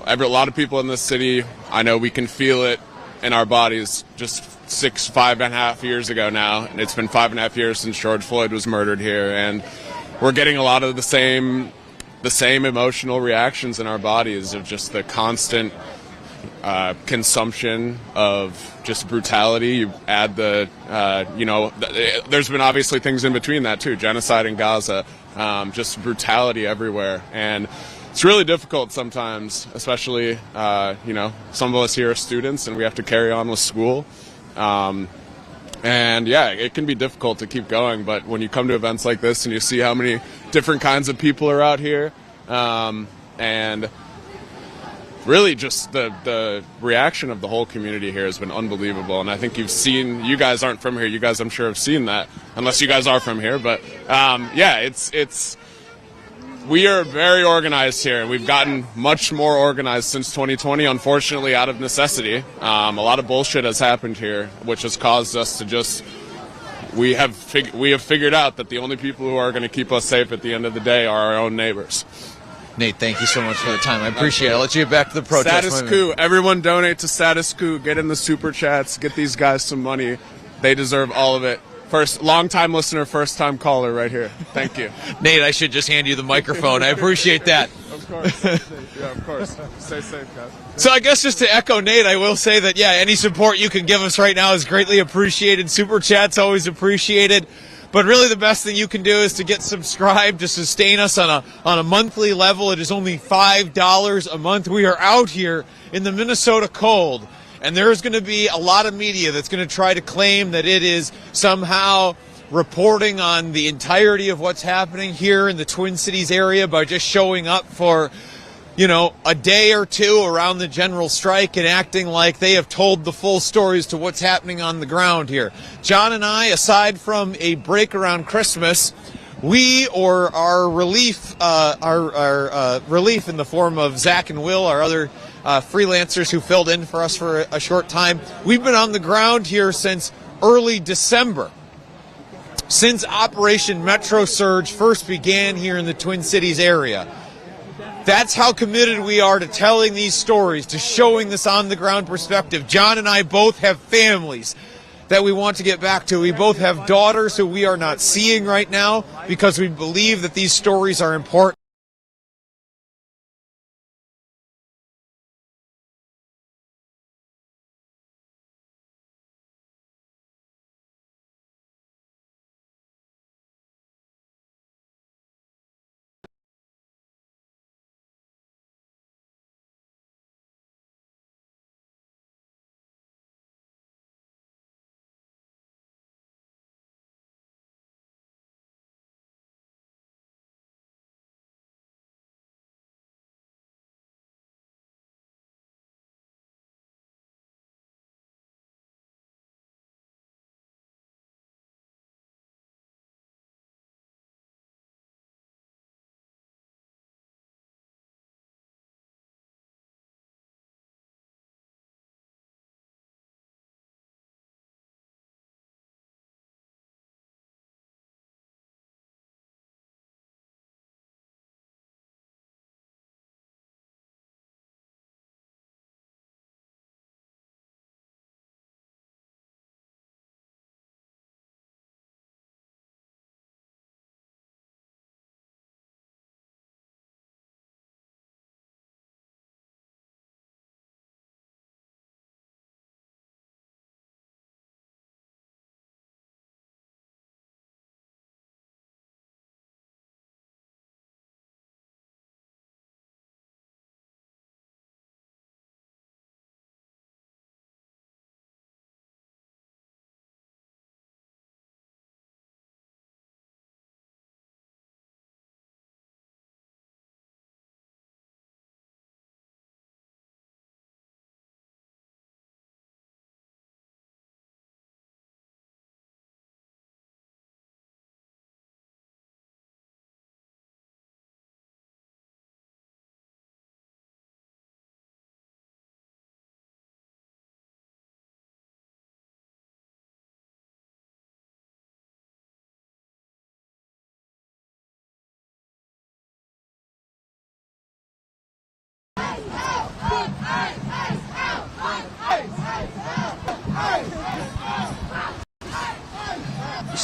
lot of people in this city, I know we can feel it in our bodies. Just 5.5 years ago now, and it's been 5.5 years since George Floyd was murdered here, and we're getting a lot of the same emotional reactions in our bodies of just the constant consumption of just brutality. You add there's been obviously things in between that too, genocide in Gaza, just brutality everywhere, and it's really difficult sometimes, especially some of us here are students and we have to carry on with school. And yeah, it can be difficult to keep going, but when you come to events like this and you see how many different kinds of people are out here, and really just the reaction of the whole community here has been unbelievable. And I think you guys aren't from here, you guys I'm sure have seen that, unless you guys are from here, but we are very organized here, and we've gotten much more organized since 2020, unfortunately, out of necessity. A lot of bullshit has happened here, which has caused us to we have figured out that the only people who are going to keep us safe at the end of the day are our own neighbors. Nate, thank you so much for the time. I appreciate it. I'll let you get back to the protest. Status Coup. Everyone donate to Status Coup. Get in the super chats. Get these guys some money. They deserve all of it. Long-time listener, first-time caller right here. Thank you. Nate, I should just hand you the microphone. I appreciate that. Of course. Yeah, of course. Stay safe, guys. So I guess just to echo Nate, I will say that, any support you can give us right now is greatly appreciated. Super Chat's always appreciated. But really the best thing you can do is to get subscribed to sustain us on a monthly level. It is only $5 a month. We are out here in the Minnesota cold. And there's going to be a lot of media that's going to try to claim that it is somehow reporting on the entirety of what's happening here in the Twin Cities area by just showing up for, a day or two around the general strike and acting like they have told the full story as to what's happening on the ground here. John and I, aside from a break around Christmas, our relief in the form of Zach and Will, our other freelancers who filled in for us for a short time, we've been on the ground here since early December, since Operation Metro Surge first began here in the Twin Cities area. That's how committed we are to telling these stories, to showing this on-the-ground perspective. John and I both have families that we want to get back to. We both have daughters who we are not seeing right now because we believe that these stories are important.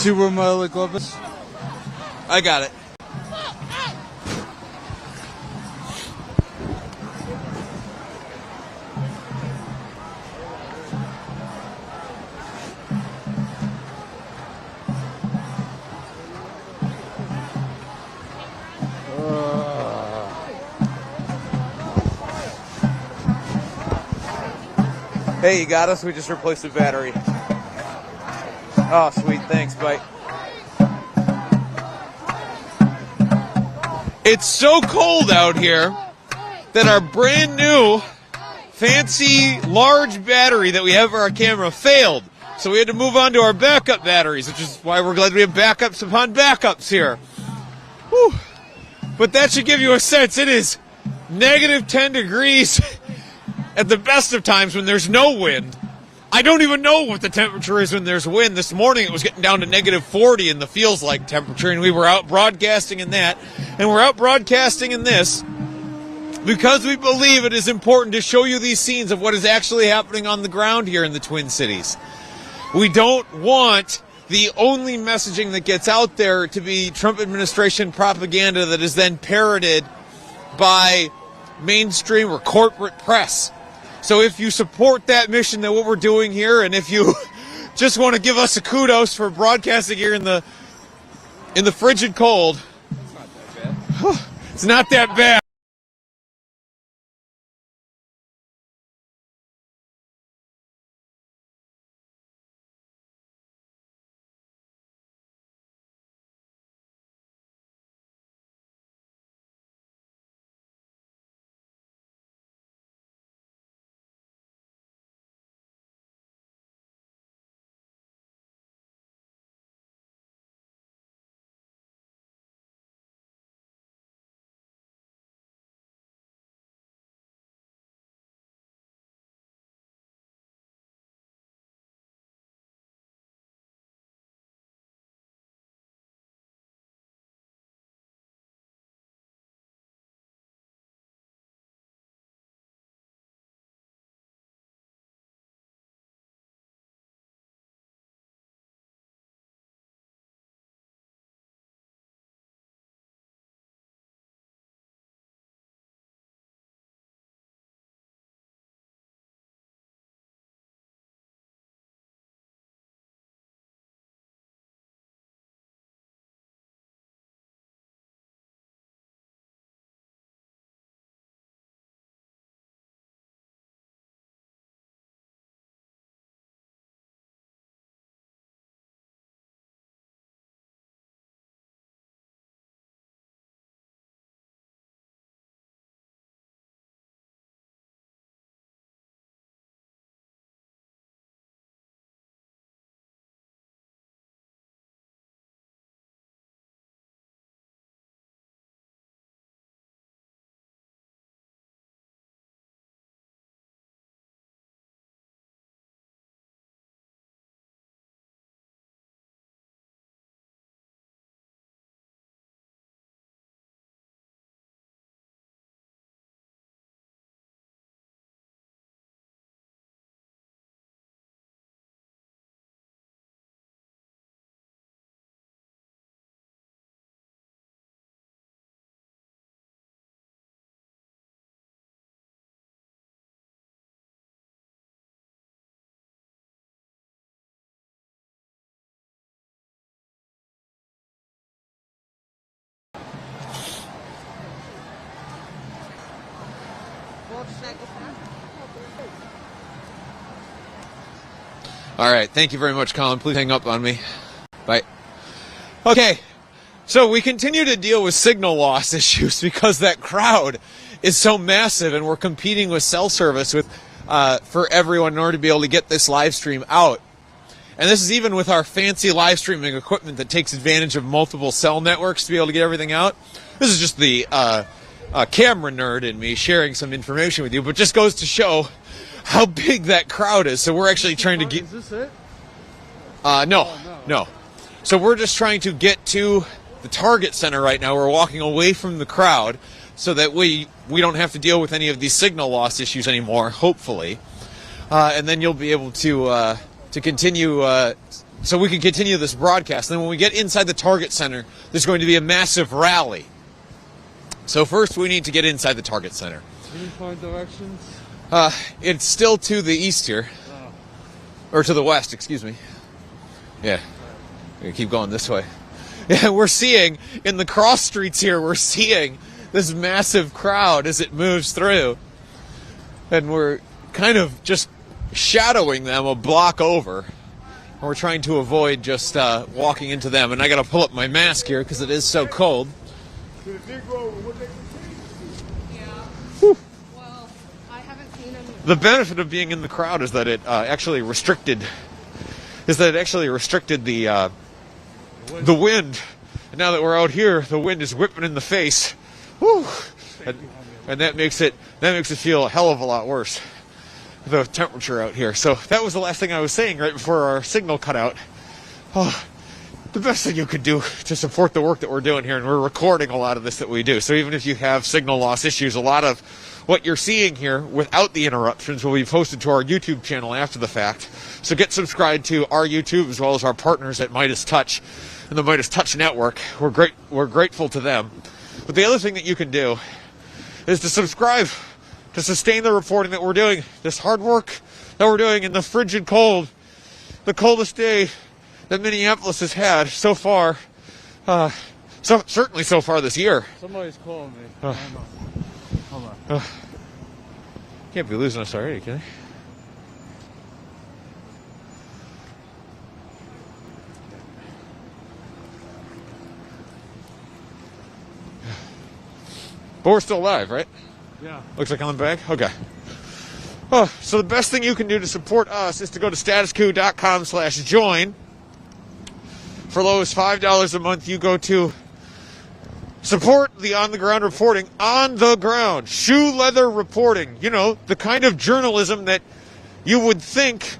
see where my other glove is? I got it. Hey, you got us? We just replaced the battery. Oh, sweet. Thanks. Bye. It's so cold out here that our brand new fancy large battery that we have for our camera failed. So we had to move on to our backup batteries, which is why we're glad we have backups upon backups here. Whew. But that should give you a sense. It is negative 10 degrees at the best of times when there's no wind. I don't even know what the temperature is when there's wind. This morning it was getting down to negative 40 in the feels like temperature, and we were out broadcasting in that. And we're out broadcasting in this because we believe it is important to show you these scenes of what is actually happening on the ground here in the Twin Cities. We don't want the only messaging that gets out there to be Trump administration propaganda that is then parroted by mainstream or corporate press. So if you support that mission, that what we're doing here, and if you just want to give us a kudos for broadcasting here in the frigid cold, it's not that bad. All right. Thank you very much, Colin. Please hang up on me. Bye. Okay. So we continue to deal with signal loss issues because that crowd is so massive, and we're competing with cell service with for everyone in order to be able to get this live stream out. And this is even with our fancy live streaming equipment that takes advantage of multiple cell networks to be able to get everything out. This is just the camera nerd in me sharing some information with you, but just goes to show how big that crowd is. So we're actually trying to get... Is this it? No. So we're just trying to get to the Target Center right now. We're walking away from the crowd so that we don't have to deal with any of these signal loss issues anymore, hopefully. And then you'll be able to continue so we can continue this broadcast. And then when we get inside the Target Center, there's going to be a massive rally. So first we need to get inside the Target Center. Can you find directions? It's still to the east here. Or to the west, excuse me. Yeah. We keep going this way. Yeah, we're seeing, in the cross streets here, we're seeing this massive crowd as it moves through. And we're kind of just shadowing them a block over. And we're trying to avoid just walking into them. And I got to pull up my mask here because it is so cold. The benefit of being in the crowd is that it actually restricted the wind. And now that we're out here, the wind is whipping in the face. Whew. And that makes it feel a hell of a lot worse. The temperature out here. So that was the last thing I was saying right before our signal cut out. Oh, the best thing you could do to support the work that we're doing here, and we're recording a lot of this that we do. So even if you have signal loss issues, a lot of what you're seeing here without the interruptions will be posted to our YouTube channel after the fact. So get subscribed to our YouTube as well as our partners at Midas Touch and the Midas Touch Network. We're grateful to them. But the other thing that you can do is to subscribe to sustain the reporting that we're doing, this hard work that we're doing in the frigid cold, the coldest day that Minneapolis has had so far, certainly so far this year. Somebody's calling me. Hold on. Can't be losing us already, can they? But we're still live, right? Yeah. Looks like on the back? Okay. Oh, so the best thing you can do to support us is to go to StatusCoup.com/join. For low as $5 a month, you go to support the on-the-ground reporting. On the ground. Shoe leather reporting. You know, the kind of journalism that you would think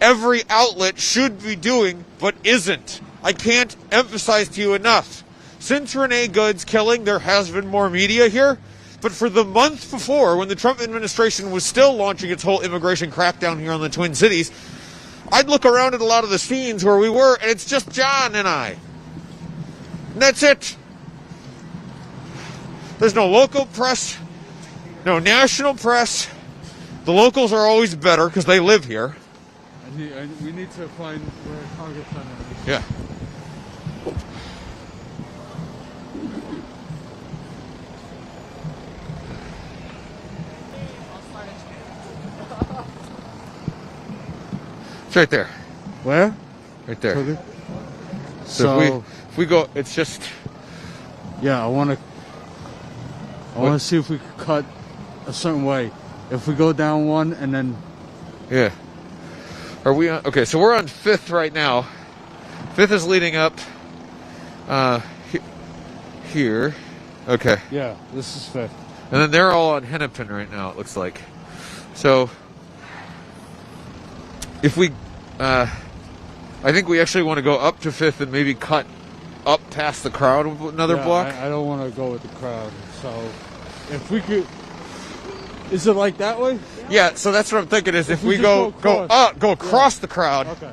every outlet should be doing, but isn't. I can't emphasize to you enough. Since Renee Good's killing, there has been more media here. But for the month before, when the Trump administration was still launching its whole immigration crackdown here on the Twin Cities, I'd look around at a lot of the scenes where we were, and it's just John and I. And that's it. There's no local press, no national press. The locals are always better because they live here. We need to find where Target Center is. Yeah. It's right there. Where? Right there. So if we go, it's just. Yeah, I want to see if we could cut a certain way. If we go down one and then. Yeah. Are we on? Okay, so we're on 5th right now. 5th is leading up. Here. Okay. Yeah, this is 5th. And then they're all on Hennepin right now. It looks like. So. If we, I think we actually want to go up to 5th and maybe cut up past the crowd another block. I don't want to go with the crowd. So, if we could, is it like that way? Yeah. So that's what I'm thinking is if we go across the crowd. Okay.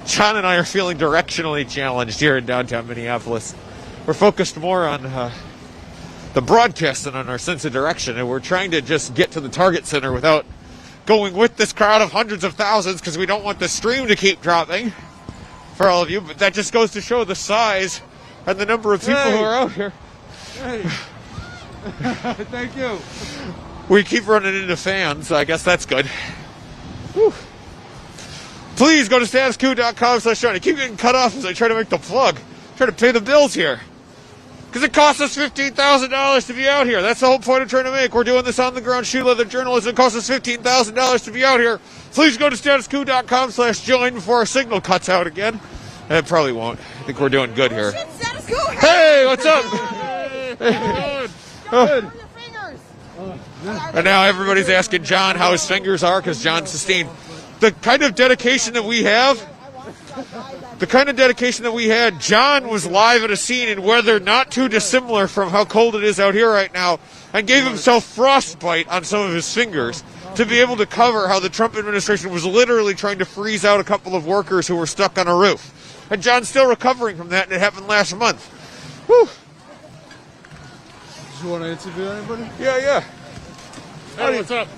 John and I are feeling directionally challenged here in downtown Minneapolis. We're focused more on the broadcast and on our sense of direction, and we're trying to just get to the Target Center without going with this crowd of hundreds of thousands because we don't want the stream to keep dropping for all of you. But that just goes to show the size and the number of people who are out here. Hey. Thank you. We keep running into fans, so I guess that's good. Whew. Please go to StatusCoup.com/join. I keep getting cut off as I try to make the plug. Try to pay the bills here. Because it costs us $15,000 to be out here. That's the whole point I'm trying to make. We're doing this on-the-ground shoe leather journalism. It costs us $15,000 to be out here. Please go to StatusCoup.com/join before our signal cuts out again. And it probably won't. I think we're doing good here. Hey, what's up? Hey. Good. And now everybody's asking John how his fingers are because John sustained the kind of dedication that we have. The kind of dedication that we had, John was live at a scene in weather not too dissimilar from how cold it is out here right now, and gave himself frostbite on some of his fingers. to be able to cover how the Trump administration was literally trying to freeze out a couple of workers who were stuck on a roof. And John's still recovering from that, and it happened last month. Whew. Do you want to interview anybody? Yeah. Hey, what's up?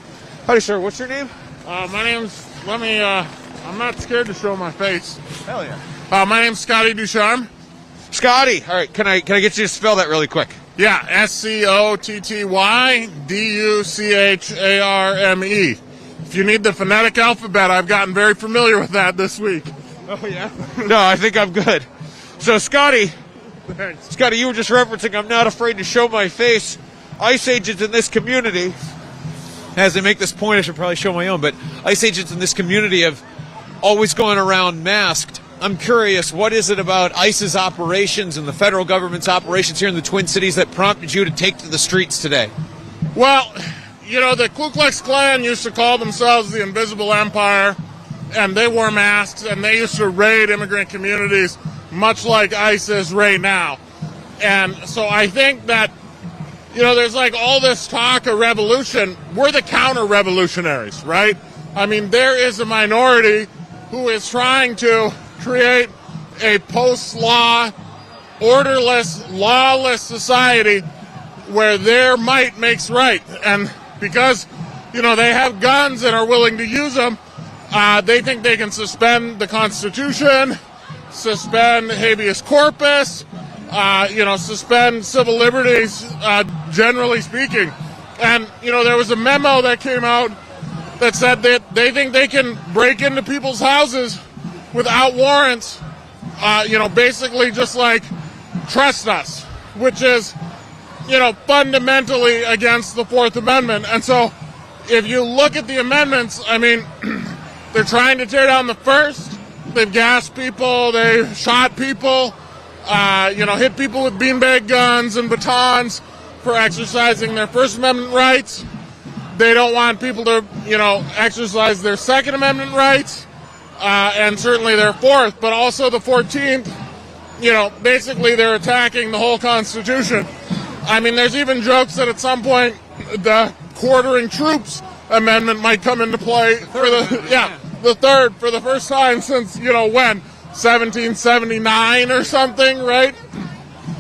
Howdy, sir. What's your name? My name's, I'm not scared to show my face. Hell yeah. My name's Scotty Ducharme. Scotty. All right, can I get you to spell that really quick? Yeah, SCOTTYDUCHARME. If you need the phonetic alphabet, I've gotten very familiar with that this week. Oh, yeah? No, I think I'm good. So, Scotty, you were just referencing I'm not afraid to show my face. ICE agents in this community, as I make this point, I should probably show my own, but ICE agents in this community have always gone around masked. I'm curious, what is it about ICE's operations and the federal government's operations here in the Twin Cities that prompted you to take to the streets today? Well, the Ku Klux Klan used to call themselves the Invisible Empire, and they wore masks, and they used to raid immigrant communities, much like ICE is right now. And so I think that, there's like all this talk of revolution. We're the counter-revolutionaries, right? I mean, there is a minority who is trying to create a post-law, orderless, lawless society where their might makes right. And because, they have guns and are willing to use them, they think they can suspend the Constitution, suspend habeas corpus, suspend civil liberties, generally speaking. And, there was a memo that came out that said that they think they can break into people's houses without warrants, basically just like trust us, which is, fundamentally against the Fourth Amendment. And so if you look at the amendments, I mean, they're trying to tear down the First. They've gassed people, they've shot people, hit people with beanbag guns and batons for exercising their First Amendment rights. They don't want people to, exercise their Second Amendment rights, and certainly their Fourth, but also the 14th. Basically they're attacking the whole Constitution. I mean, there's even jokes that at some point the quartering troops amendment might come into play for the third, for the first time since, when? 1779 or something, right?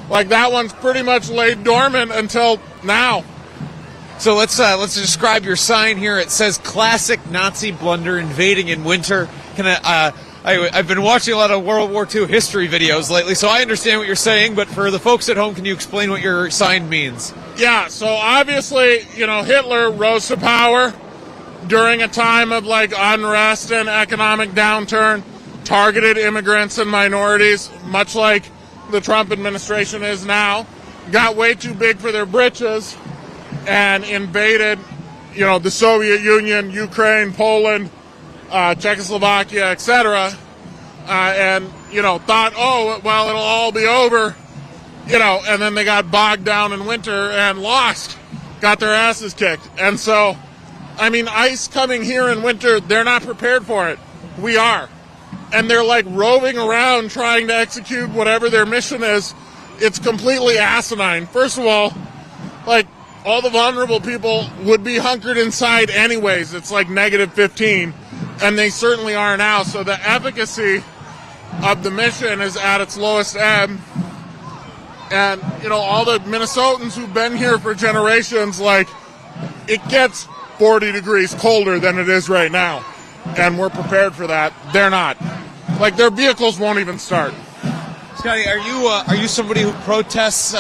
Like that one's pretty much laid dormant until now. So let's describe your sign here. It says "Classic Nazi Blunder: Invading in Winter." I've been watching a lot of World War II history videos lately, so I understand what you're saying. But for the folks at home, can you explain what your sign means? Yeah. So obviously, Hitler rose to power during a time of like unrest and economic downturn, targeted immigrants and minorities, much like the Trump administration is now. Got way too big for their britches and invaded, the Soviet Union, Ukraine, Poland, Czechoslovakia, etc. And, thought, oh, well, it'll all be over, and then they got bogged down in winter and lost, got their asses kicked. And so, I mean, ICE coming here in winter, they're not prepared for it. We are. And they're like roving around trying to execute whatever their mission is. It's completely asinine. First of all, like, all the vulnerable people would be hunkered inside anyways. It's like -15, and they certainly are now. So the efficacy of the mission is at its lowest ebb. And, all the Minnesotans who've been here for generations, like, it gets 40 degrees colder than it is right now. And we're prepared for that. They're not. Like, their vehicles won't even start. Scotty, are you somebody who protests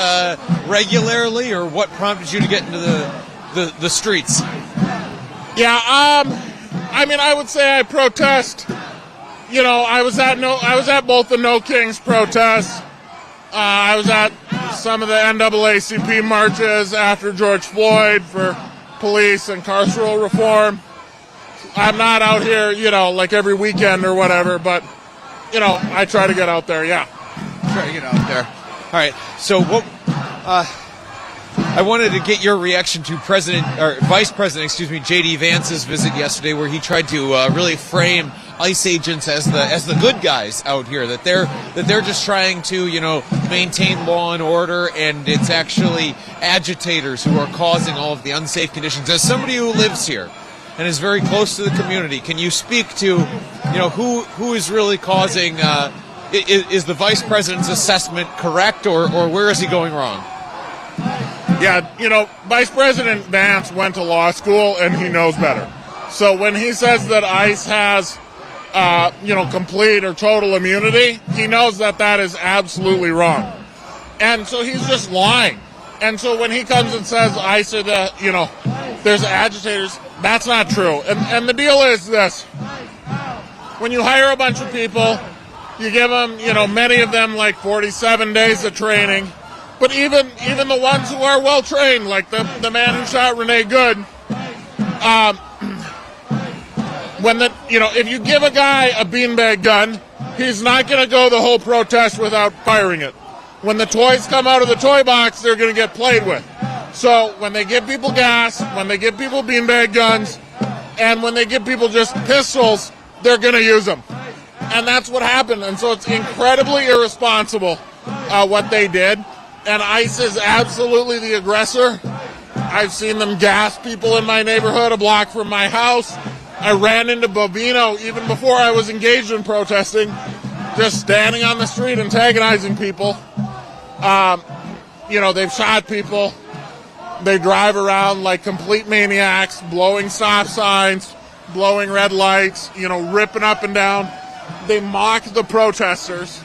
regularly, or what prompted you to get into the streets? Yeah, I mean, I would say I protest. I was at both the No Kings protests. I was at some of the NAACP marches after George Floyd for police and carceral reform. I'm not out here, like every weekend or whatever, but, I try to get out there, yeah. Try to get out there. All right. So what? I wanted to get your reaction to Vice President, J.D. Vance's visit yesterday, where he tried to really frame ICE agents as the good guys out here. That they're just trying to maintain law and order, and it's actually agitators who are causing all of the unsafe conditions. As somebody who lives here, and is very close to the community. Can you speak to, who is really causing? Is the vice president's assessment correct, or where is he going wrong? Yeah, Vice President Vance went to law school and he knows better. So when he says that ICE has, complete or total immunity, he knows that that is absolutely wrong. And so he's just lying. And so when he comes and says ICE are there's agitators, that's not true. And the deal is this. When you hire a bunch of people, you give them, many of them like 47 days of training. But even the ones who are well trained, like the man who shot Renee Good, if you give a guy a beanbag gun, he's not going to go the whole protest without firing it. When the toys come out of the toy box, they're going to get played with. So when they give people gas, when they give people beanbag guns, and when they give people just pistols, they're going to use them. And that's what happened. And so it's incredibly irresponsible what they did. And ICE is absolutely the aggressor. I've seen them gas people in my neighborhood a block from my house. I ran into Bovino even before I was engaged in protesting, just standing on the street antagonizing people. They've shot people. They drive around like complete maniacs, blowing stop signs, blowing red lights, ripping up and down. They mock the protesters.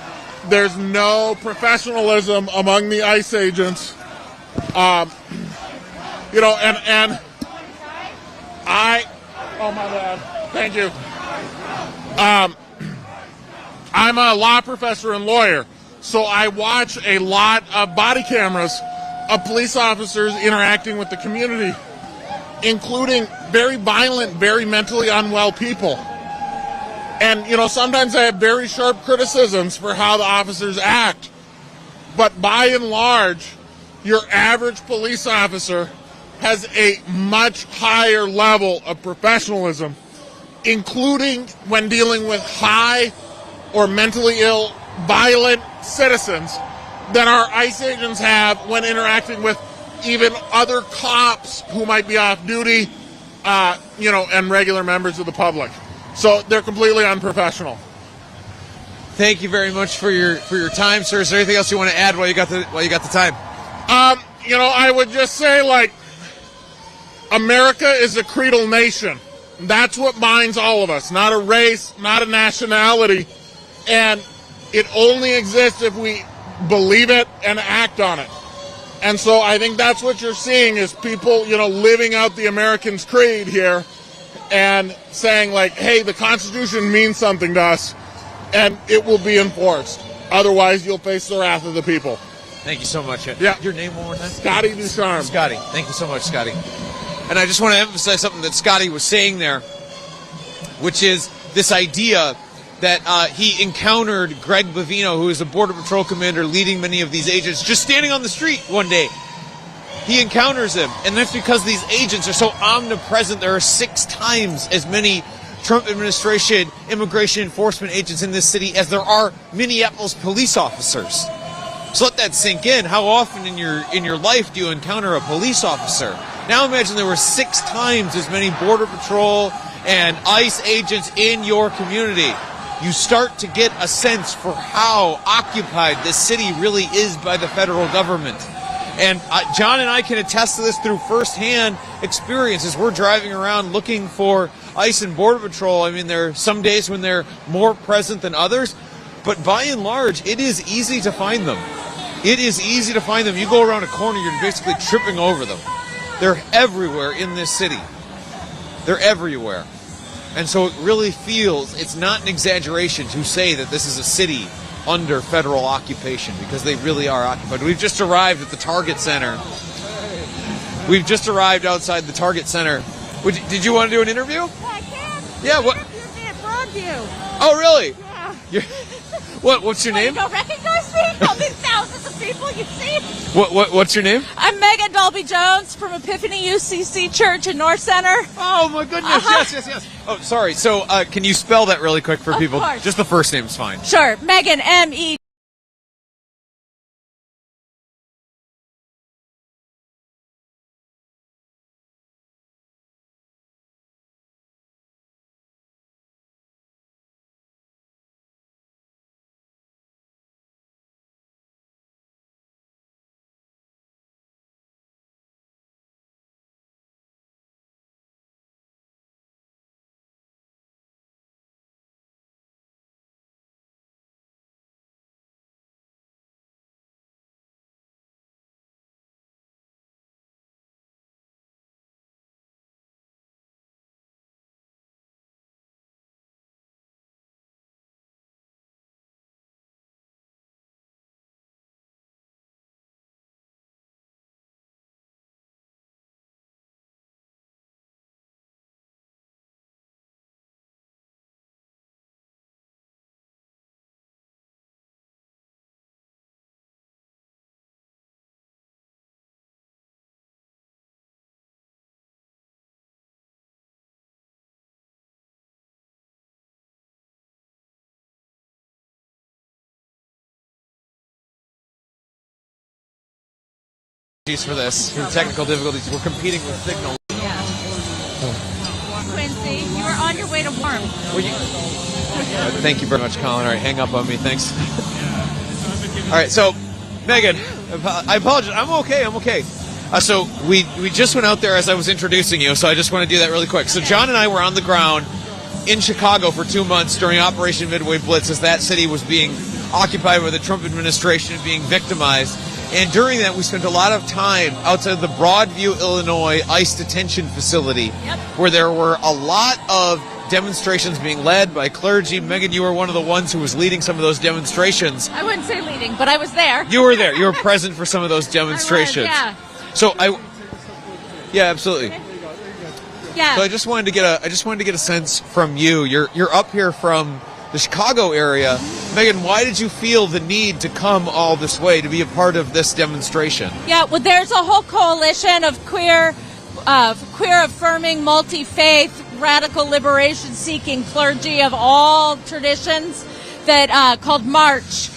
There's no professionalism among the ICE agents. Oh my bad. Thank you. I'm a law professor and lawyer, so I watch a lot of body cameras of police officers interacting with the community, including very violent, very mentally unwell people. And, sometimes I have very sharp criticisms for how the officers act. But by and large, your average police officer has a much higher level of professionalism, including when dealing with high or mentally ill, violent citizens than our ICE agents have when interacting with even other cops who might be off duty, and regular members of the public. So they're completely unprofessional. Thank you very much for your time, sir. Is there anything else you want to add while you got the time? I would just say, America is a creedal nation. That's what binds all of us, not a race, not a nationality. And it only exists if we believe it and act on it. And so I think that's what you're seeing is people, living out the American's creed here and saying, hey, the Constitution means something to us, and it will be enforced. Otherwise, you'll face the wrath of the people. Thank you so much. Yeah. Your name one more time? Scotty Ducharme. Scotty. Thank you so much, Scotty. And I just want to emphasize something that Scotty was saying there, which is this idea that he encountered Greg Bovino, who is a Border Patrol commander leading many of these agents, just standing on the street one day. He encounters him, and that's because these agents are so omnipresent. There are 6 times as many Trump administration immigration enforcement agents in this city as there are Minneapolis police officers. So let that sink in. How often in your life do you encounter a police officer? Now imagine there were 6 times as many Border Patrol and ICE agents in your community. You start to get a sense for how occupied this city really is by the federal government. And John and I can attest to this through firsthand experiences. We're driving around looking for ICE and Border Patrol. I mean, there are some days when they're more present than others, but by and large, it is easy to find them. It is easy to find them. You go around a corner, you're basically tripping over them. They're everywhere in this city. They're everywhere. And so it really feels, it's not an exaggeration to say that this is a city under federal occupation, because they really are occupied. We've just arrived at the Target Center. We've just arrived outside the Target Center. Did you want to do an interview? Yeah, I can. Yeah, what? You're being broad you. Oh, really? Yeah. What's your name? You don't recognize me? All these thousands of people you see. What's your name? I'm Megan Dolby-Jones from Epiphany UCC Church in North Center. Oh, my goodness. Yes. Oh, sorry. So can you spell that really quick for people? Of course. Just the first name's fine. Sure. Megan, M-E for this, for the technical difficulties. We're competing with Signal. Quincy, you were on your way to warm. Thank you very much, Colin. All right, hang up on me. Thanks. All right, so, Megan, I apologize. I'm okay. So we just went out there as I was introducing you, so I just want to do that really quick. So John and I were on the ground in Chicago for 2 months during Operation Midway Blitz as that city was being occupied by the Trump administration and being victimized. And during that, we spent a lot of time outside of the Broadview, Illinois ICE detention facility, where there were a lot of demonstrations being led by clergy. Megan, you were one of the ones who was leading some of those demonstrations. I wouldn't say leading, but I was there. You were there. You were present for some of those demonstrations. I was, So yeah, absolutely. yeah. So I just wanted to get a sense from you. You're up here from the Chicago area. Megan, why did you feel the need to come all this way to be a part of this demonstration? Yeah, well, there's a whole coalition of queer affirming, multi-faith, radical liberation-seeking clergy of all traditions that called March.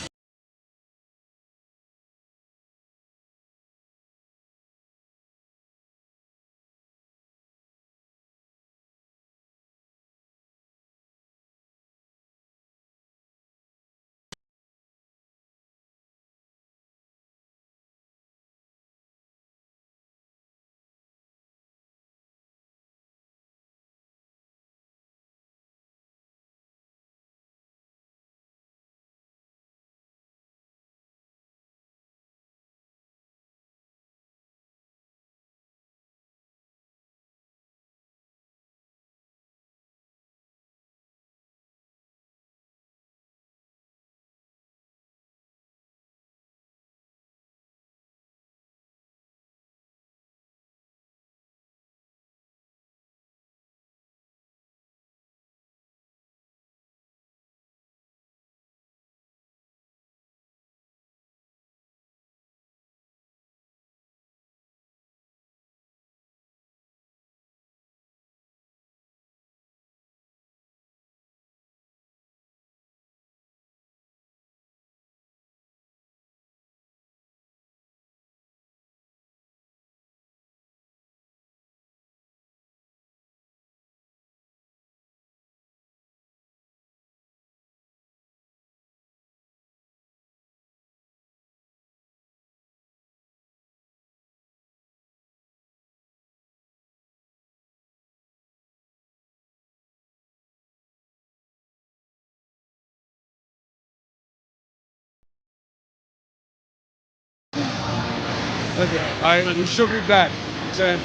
Okay, we should be back. Jen.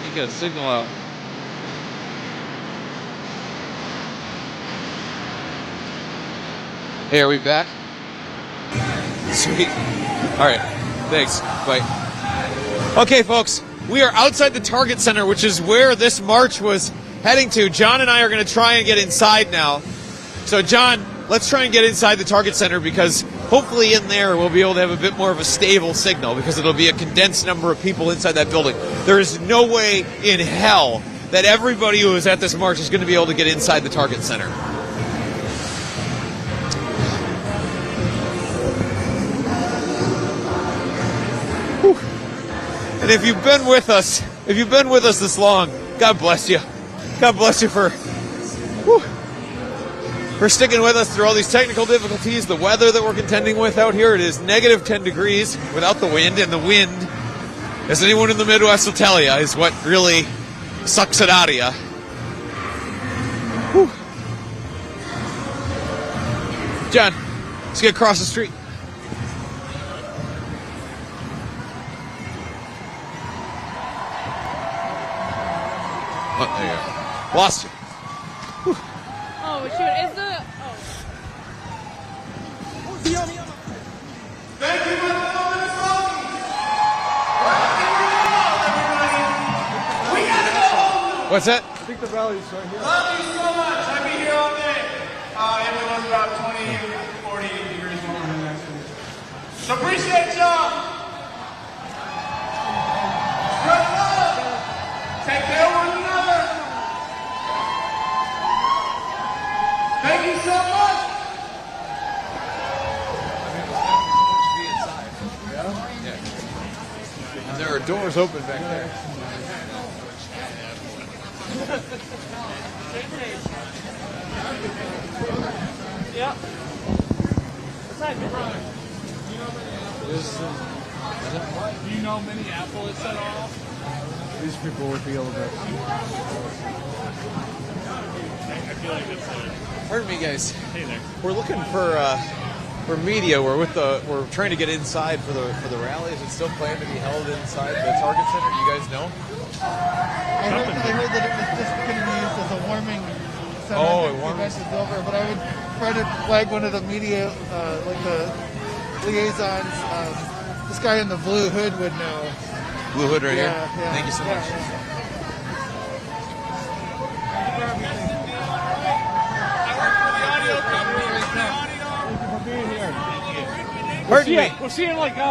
You got a signal out. Hey, are we back? Sweet. All right. Thanks. Bye. Okay, folks. We are outside the Target Center, which is where this march was heading to. John and I are going to try and get inside now. So, John, let's try and get inside the Target Center because hopefully in there we'll be able to have a bit more of a stable signal because it'll be a condensed number of people inside that building. There is no way in hell that everybody who is at this march is going to be able to get inside the Target Center. Whew. And if you've been with us this long, God bless you. God bless you for sticking with us through all these technical difficulties, the weather that we're contending with out here. It is negative 10 degrees without the wind, and the wind, as anyone in the Midwest will tell you, is what really sucks it out of you. Whew. John, let's get across the street. Oh, there you go. Lost you. Whew. Oh, shoot. Is the... Thank you, What's that? I think the rally's right here. Love you so much. I'll be here all day. It was about 20, 40 degrees warmer. So appreciate y'all. Spread love. Take care of one another. door's open back there. Yeah. Do you know Minneapolis at all? These people would be able to. I feel like it's Pardon me, guys. hey there. We're looking for media. We're trying to get inside for the rally. Is it still planned to be held inside the Target Center? Do you guys know? I heard that it was just going to be used as a warming center. Oh, the event is over. But I would try to flag one of the media, like the liaisons. This guy in the blue hood would know. Blue hood right here. Yeah. Thank you so much. Pardon me. We'll see you in like 10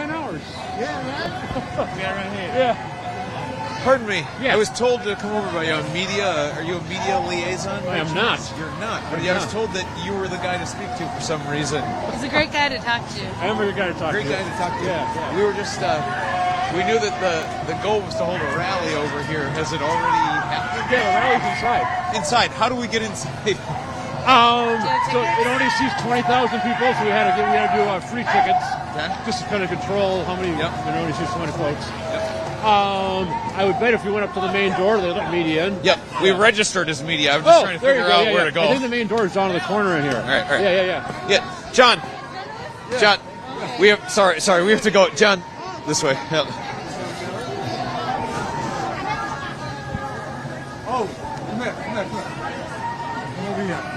hours. Yeah. Pardon me. Yes. I was told to come over by a media. Are you a media liaison? I am not. You're not. But I was told that you were the guy to speak to for some reason. He's a great guy to talk to. I am a good guy to talk Great to. guy to talk to. Yeah. We were just. We knew that the goal was to hold a rally over here. Has it already happened? Yeah, the rally's inside. Inside. How do we get inside? So it only seats 20,000 people, so we had to do free tickets, just to kind of control how many. It only seats 20 folks. I would bet if we went up to the main door, they let media in. Yep, we registered as media. I'm just trying to figure out where to go. I think the main door is down in the corner in here. All right. Yeah. John. We have. Sorry. We have to go. John, this way. Yep. Oh, come here. Come over here.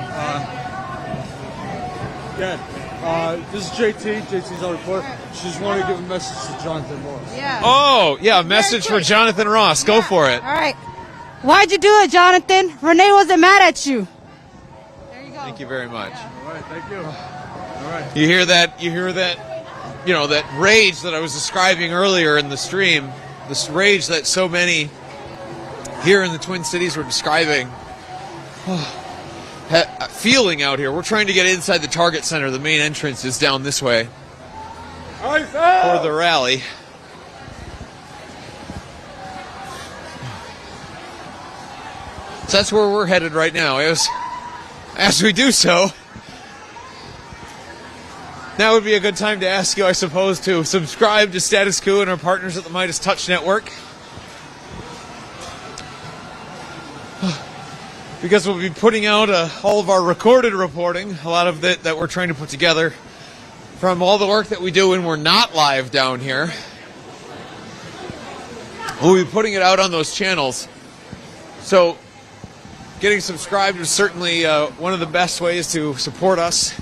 This is JT. JT's our reporter. She just wanted to give a message to Jonathan Ross. Yeah. Oh, yeah, a message for Jonathan Ross. Go for it. All right. Why'd you do it, Jonathan? Renee wasn't mad at you. There you go. Thank you very much. All right, thank you. All right. You hear that? You know, that rage that I was describing earlier in the stream. This rage that so many here in the Twin Cities were describing. Feeling out here. We're trying to get inside the Target Center. The main entrance is down this way for the rally. So that's where we're headed right now. As we do so, now would be a good time to ask you, I suppose, to subscribe to Status Coup and our partners at the Midas Touch Network. Because we'll be putting out all of our recorded reporting, a lot of it that we're trying to put together from all the work that we do when we're not live down here. We'll be putting it out on those channels. So getting subscribed is certainly one of the best ways to support us.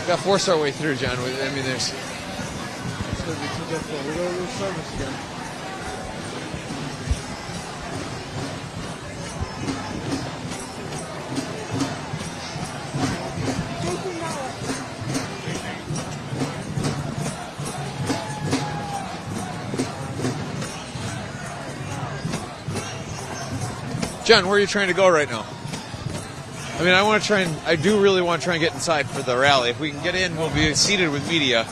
Got to force our way through, John. I mean, there's... It's going to be too difficult. We're going to lose service again. John, where are you trying to go right now? I mean, I do really want to try and get inside for the rally. If we can get in, we'll be seated with media.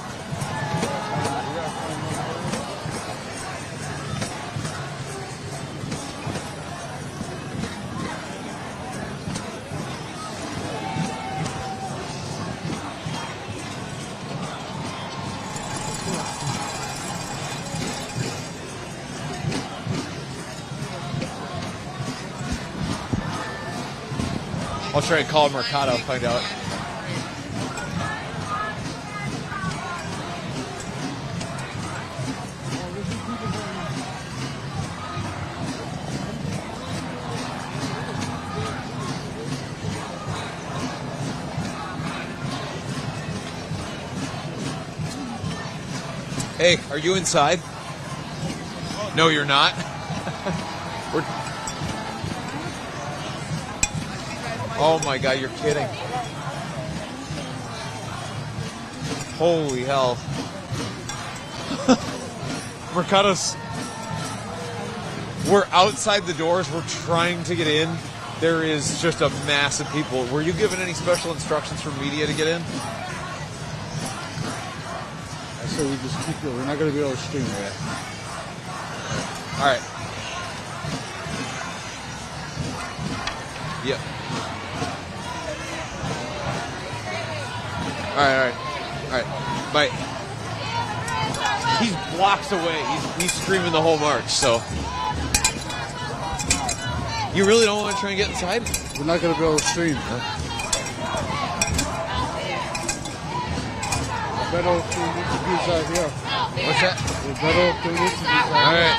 I'll try and call Mercado, find out. Hey, are you inside? No, you're not. Oh my God, you're kidding. Holy hell. Mercado's... We're outside the doors. We're trying to get in. There is just a mass of people. Were you given any special instructions for media to get in? so we just keep it. We're not going to be able to stream it. All right. Yep. All right. Bye. He's blocks away. He's screaming the whole march. So you really don't want to try and get inside? We're not going to be able to stream. Huh? Better if we need to be inside here. What's that? We're better if we need to be inside All right.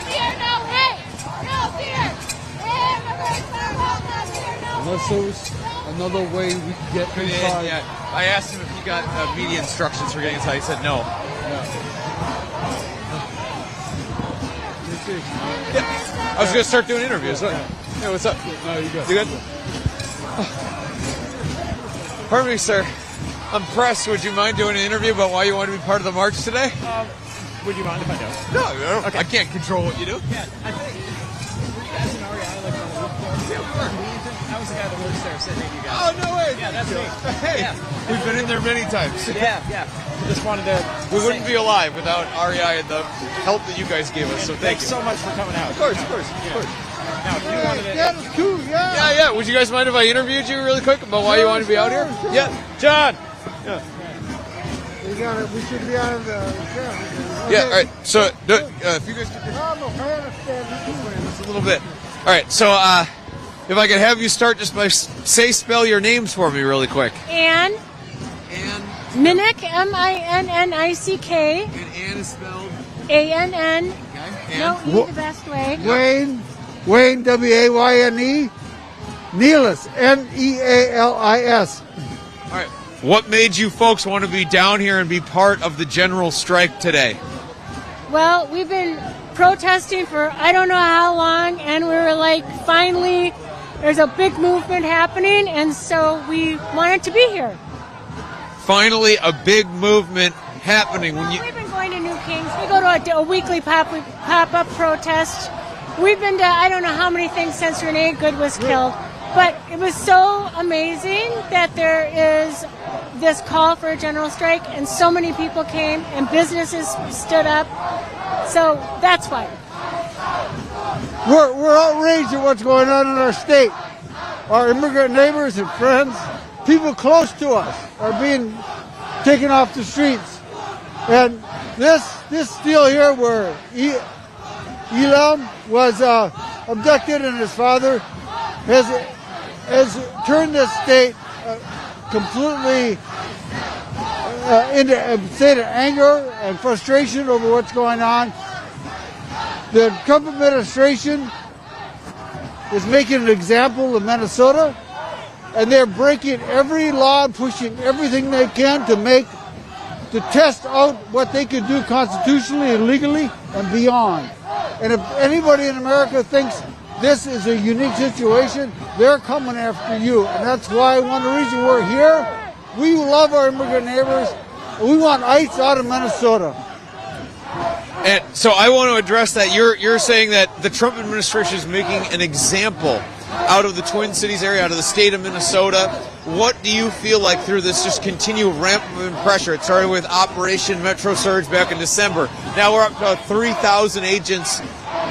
Unless there was another way we could get inside. Yeah. I asked him if he got media instructions for getting inside. He said no. Yeah. I was going to start doing interviews. Yeah, what's up? No, you good. You good? Pardon me, sir. I'm pressed. Would you mind doing an interview about why you want to be part of the march today? Would you mind if I don't? No, okay. I can't control what you do. Yeah, I think. Were you guys in REI like on the roof floor? Yeah, we were. I was the guy that works there sitting with you guys. Oh, no way. Yeah, that's me. Hey, yeah. We've been in there many times. Yeah. Just wanted to. We wouldn't be alive without REI and the help that you guys gave us. So thank you so much for coming out. Of course. Now, if you wanted to. Status Coup, Yeah. Would you guys mind if I interviewed you really quick about why you want to be out here? Sure. Yeah, John. We should be out of the Yeah, all right. So, if you guys could just a little bit. All right. So, if I could have you start just by spell your names for me really quick. Ann. Minnick, M-I-N-N-I-C-K. And Ann is spelled A-N-N. okay. No, E the best way. Wayne, W-A-Y-N-E. Nealis, N-E-A-L-I-S. All right. What made you folks want to be down here and be part of the general strike today? Well, we've been protesting for I don't know how long, and we were like, finally, there's a big movement happening, and so we wanted to be here. Finally, a big movement happening. We've been going to New Kings. We go to a weekly pop-up protest. We've been to I don't know how many things since Renee Good was killed. But it was so amazing that there is this call for a general strike, and so many people came, and businesses stood up. So that's why. We're outraged at what's going on in our state. Our immigrant neighbors and friends, people close to us, are being taken off the streets. And this deal here where Elam was abducted and his father has turned this state completely into a state of anger and frustration over what's going on. The Trump administration is making an example of Minnesota, and they're breaking every law and pushing everything they can to test out what they can do constitutionally and legally and beyond. And if anybody in America thinks this is a unique situation, they're coming after you. And that's why one of the reasons we're here, we love our immigrant neighbors, and we want ICE out of Minnesota. And so I want to address that. You're saying that the Trump administration is making an example out of the Twin Cities area, out of the state of Minnesota. What do you feel like through this just continued ramp of pressure? It started with Operation Metro Surge back in December. Now we're up to 3,000 agents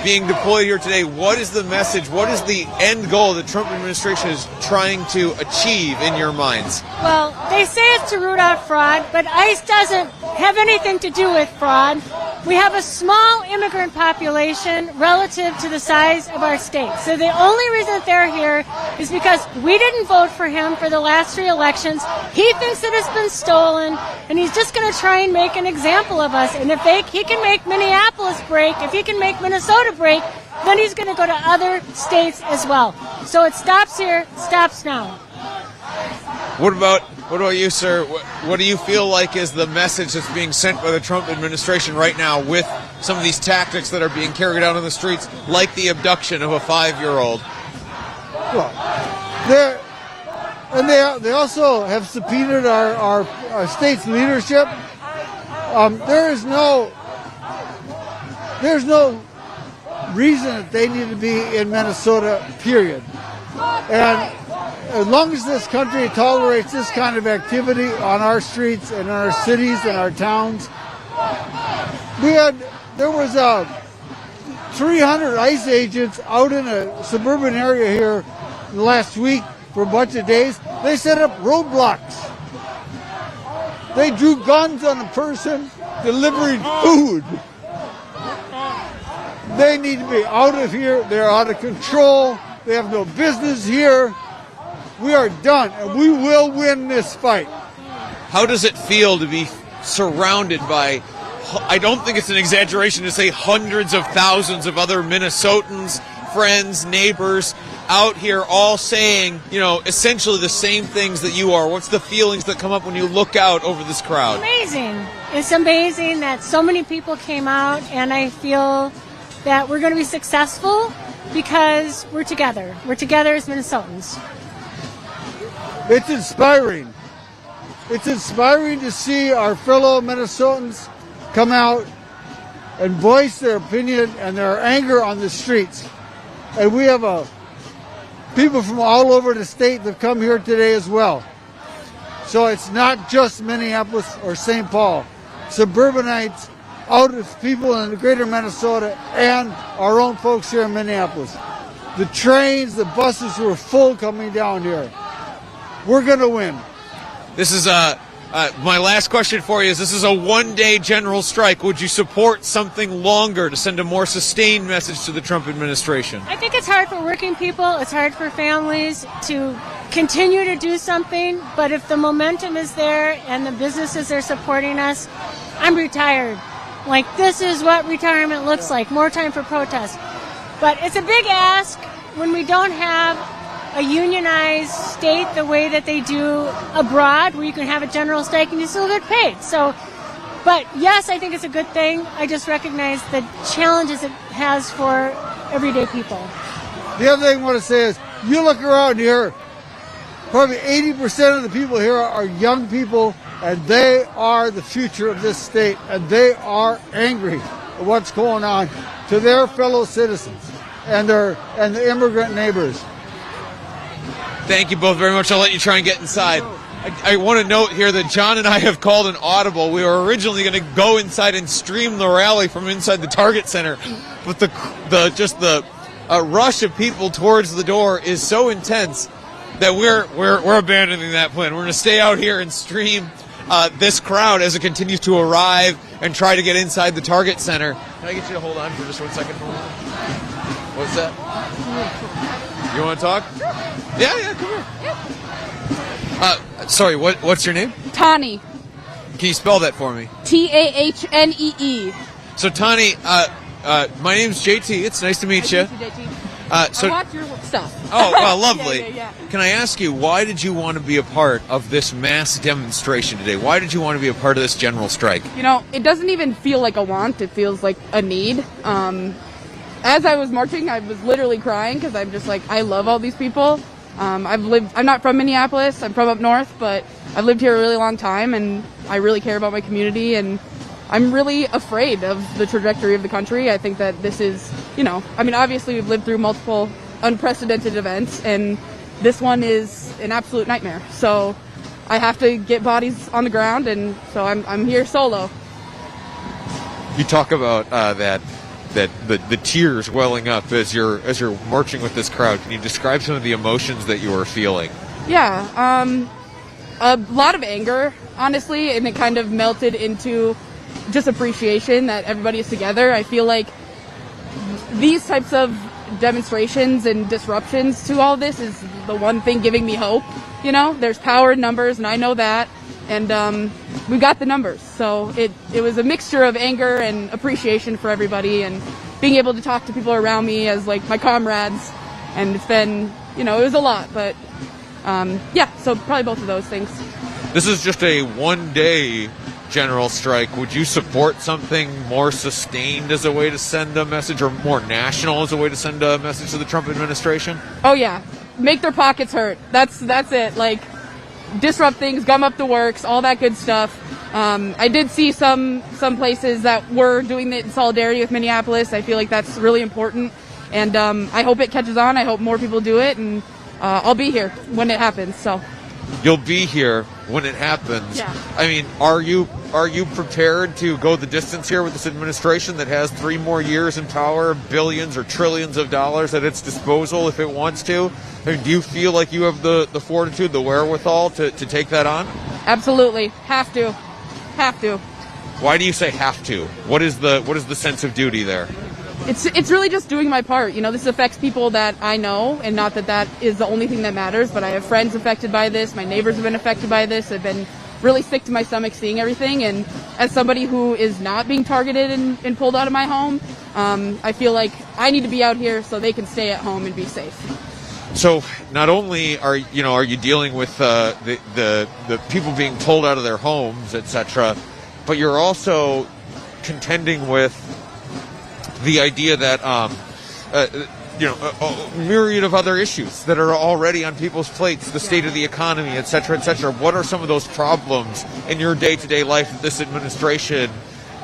being deployed here today. What is the message? What is the end goal the Trump administration is trying to achieve in your minds? Well, they say it's to root out fraud, but ICE doesn't have anything to do with fraud. We have a small immigrant population relative to the size of our state. So the only reason that they're here is because we didn't vote for him for the last 3 elections. He thinks that it's been stolen, and he's just going to try and make an example of us. And if he can make Minneapolis break, if he can make Minnesota break, then he's going to go to other states as well. So it stops here, stops now. What about you, sir? What do you feel like is the message that's being sent by the Trump administration right now with some of these tactics that are being carried out on the streets, like the abduction of a 5-year-old? Well, they also have subpoenaed our state's leadership. There's no reason that they need to be in Minnesota, period. And as long as this country tolerates this kind of activity on our streets and in our cities and our towns, There was 300 ICE agents out in a suburban area here last week for a bunch of days. They set up roadblocks. They drew guns on a person delivering food. They need to be out of here. They're out of control. They have no business here. We are done, and we will win this fight. How does it feel to be surrounded by, I don't think it's an exaggeration to say, hundreds of thousands of other Minnesotans, friends, neighbors, out here all saying, essentially the same things that you are? What's the feelings that come up when you look out over this crowd? Amazing. It's amazing that so many people came out, and I feel that we're going to be successful because we're together. We're together as Minnesotans. It's inspiring. It's inspiring to see our fellow Minnesotans come out and voice their opinion and their anger on the streets. And we have people from all over the state that come here today as well. So it's not just Minneapolis or St. Paul. Suburbanites, out of people in the greater Minnesota, and our own folks here in Minneapolis. The trains, the buses were full coming down here. We're going to win. This is my last question for you. This is a one-day general strike. Would you support something longer to send a more sustained message to the Trump administration? I think it's hard for working people. It's hard for families to continue to do something. But if the momentum is there and the businesses are supporting us, I'm retired. Like, this is what retirement looks like. More time for protest. But it's a big ask when we don't have a unionized state the way that they do abroad, where you can have a general strike and you still get paid. So, but yes, I think it's a good thing. I just recognize the challenges it has for everyday people. The other thing I want to say is, you look around here, probably 80% of the people here are young people, and they are the future of this state, and they are angry at what's going on to their fellow citizens and the immigrant neighbors. Thank you both very much. I'll let you try and get inside. I want to note here that John and I have called an audible. We were originally going to go inside and stream the rally from inside the Target Center, but the rush of people towards the door is so intense that we're abandoning that plan. We're going to stay out here and stream this crowd as it continues to arrive and try to get inside the Target Center. Can I get you to hold on for just 1 second for me? What's that? You want to talk? Yeah, come here. Yeah. Sorry, what's your name? Tonnie. Can you spell that for me? Tahnee. So, Tonnie, my name's JT. It's nice to meet you. I watch your stuff. Oh, well, lovely. Yeah. Can I ask you, why did you want to be a part of this mass demonstration today? Why did you want to be a part of this general strike? It doesn't even feel like a want. It feels like a need. As I was marching, I was literally crying because I'm just like, I love all these people. I'm not from Minneapolis. I'm from up north, but I've lived here a really long time, and I really care about my community, and I'm really afraid of the trajectory of the country. I think that this is, obviously we've lived through multiple unprecedented events, and this one is an absolute nightmare. So I have to get bodies on the ground, and so I'm here solo. You talk about that the tears welling up as you're marching with this crowd. Can you describe some of the emotions that you are feeling? Yeah, a lot of anger, honestly, and it kind of melted into just appreciation that everybody is together. I feel like these types of demonstrations and disruptions to all this is the one thing giving me hope. There's power in numbers, and I know that, and we got the numbers. So it was a mixture of anger and appreciation for everybody, and being able to talk to people around me as like my comrades, and it's been, it was a lot, but so probably both of those things. This is just a one-day general strike. Would you support something more sustained as a way to send a message, or more national as a way to send a message to the Trump administration? Oh yeah, make their pockets hurt. That's it. Like, disrupt things, gum up the works, all that good stuff. I did see some places that were doing it in solidarity with Minneapolis. I feel like that's really important, and I hope it catches on. I hope more people do it, and I'll be here when it happens. So, you'll be here when it happens. Yeah. I mean, are you prepared to go the distance here with this administration that has 3 more years in power, billions or trillions of dollars at its disposal if it wants to? I mean, do you feel like you have the fortitude, the wherewithal to take that on? Absolutely. Have to. Why do you say have to? What is the sense of duty there? It's really just doing my part. You know, this affects people that I know, and not that is the only thing that matters, but I have friends affected by this. My neighbors have been affected by this. I've been really sick to my stomach seeing everything, and as somebody who is not being targeted and pulled out of my home, I feel like I need to be out here so they can stay at home and be safe. So not only are you dealing with the people being pulled out of their homes, etc., but you're also contending with the idea that a myriad of other issues that are already on people's plates, the state of the economy, etc., etc. What are some of those problems in your day-to-day life that this administration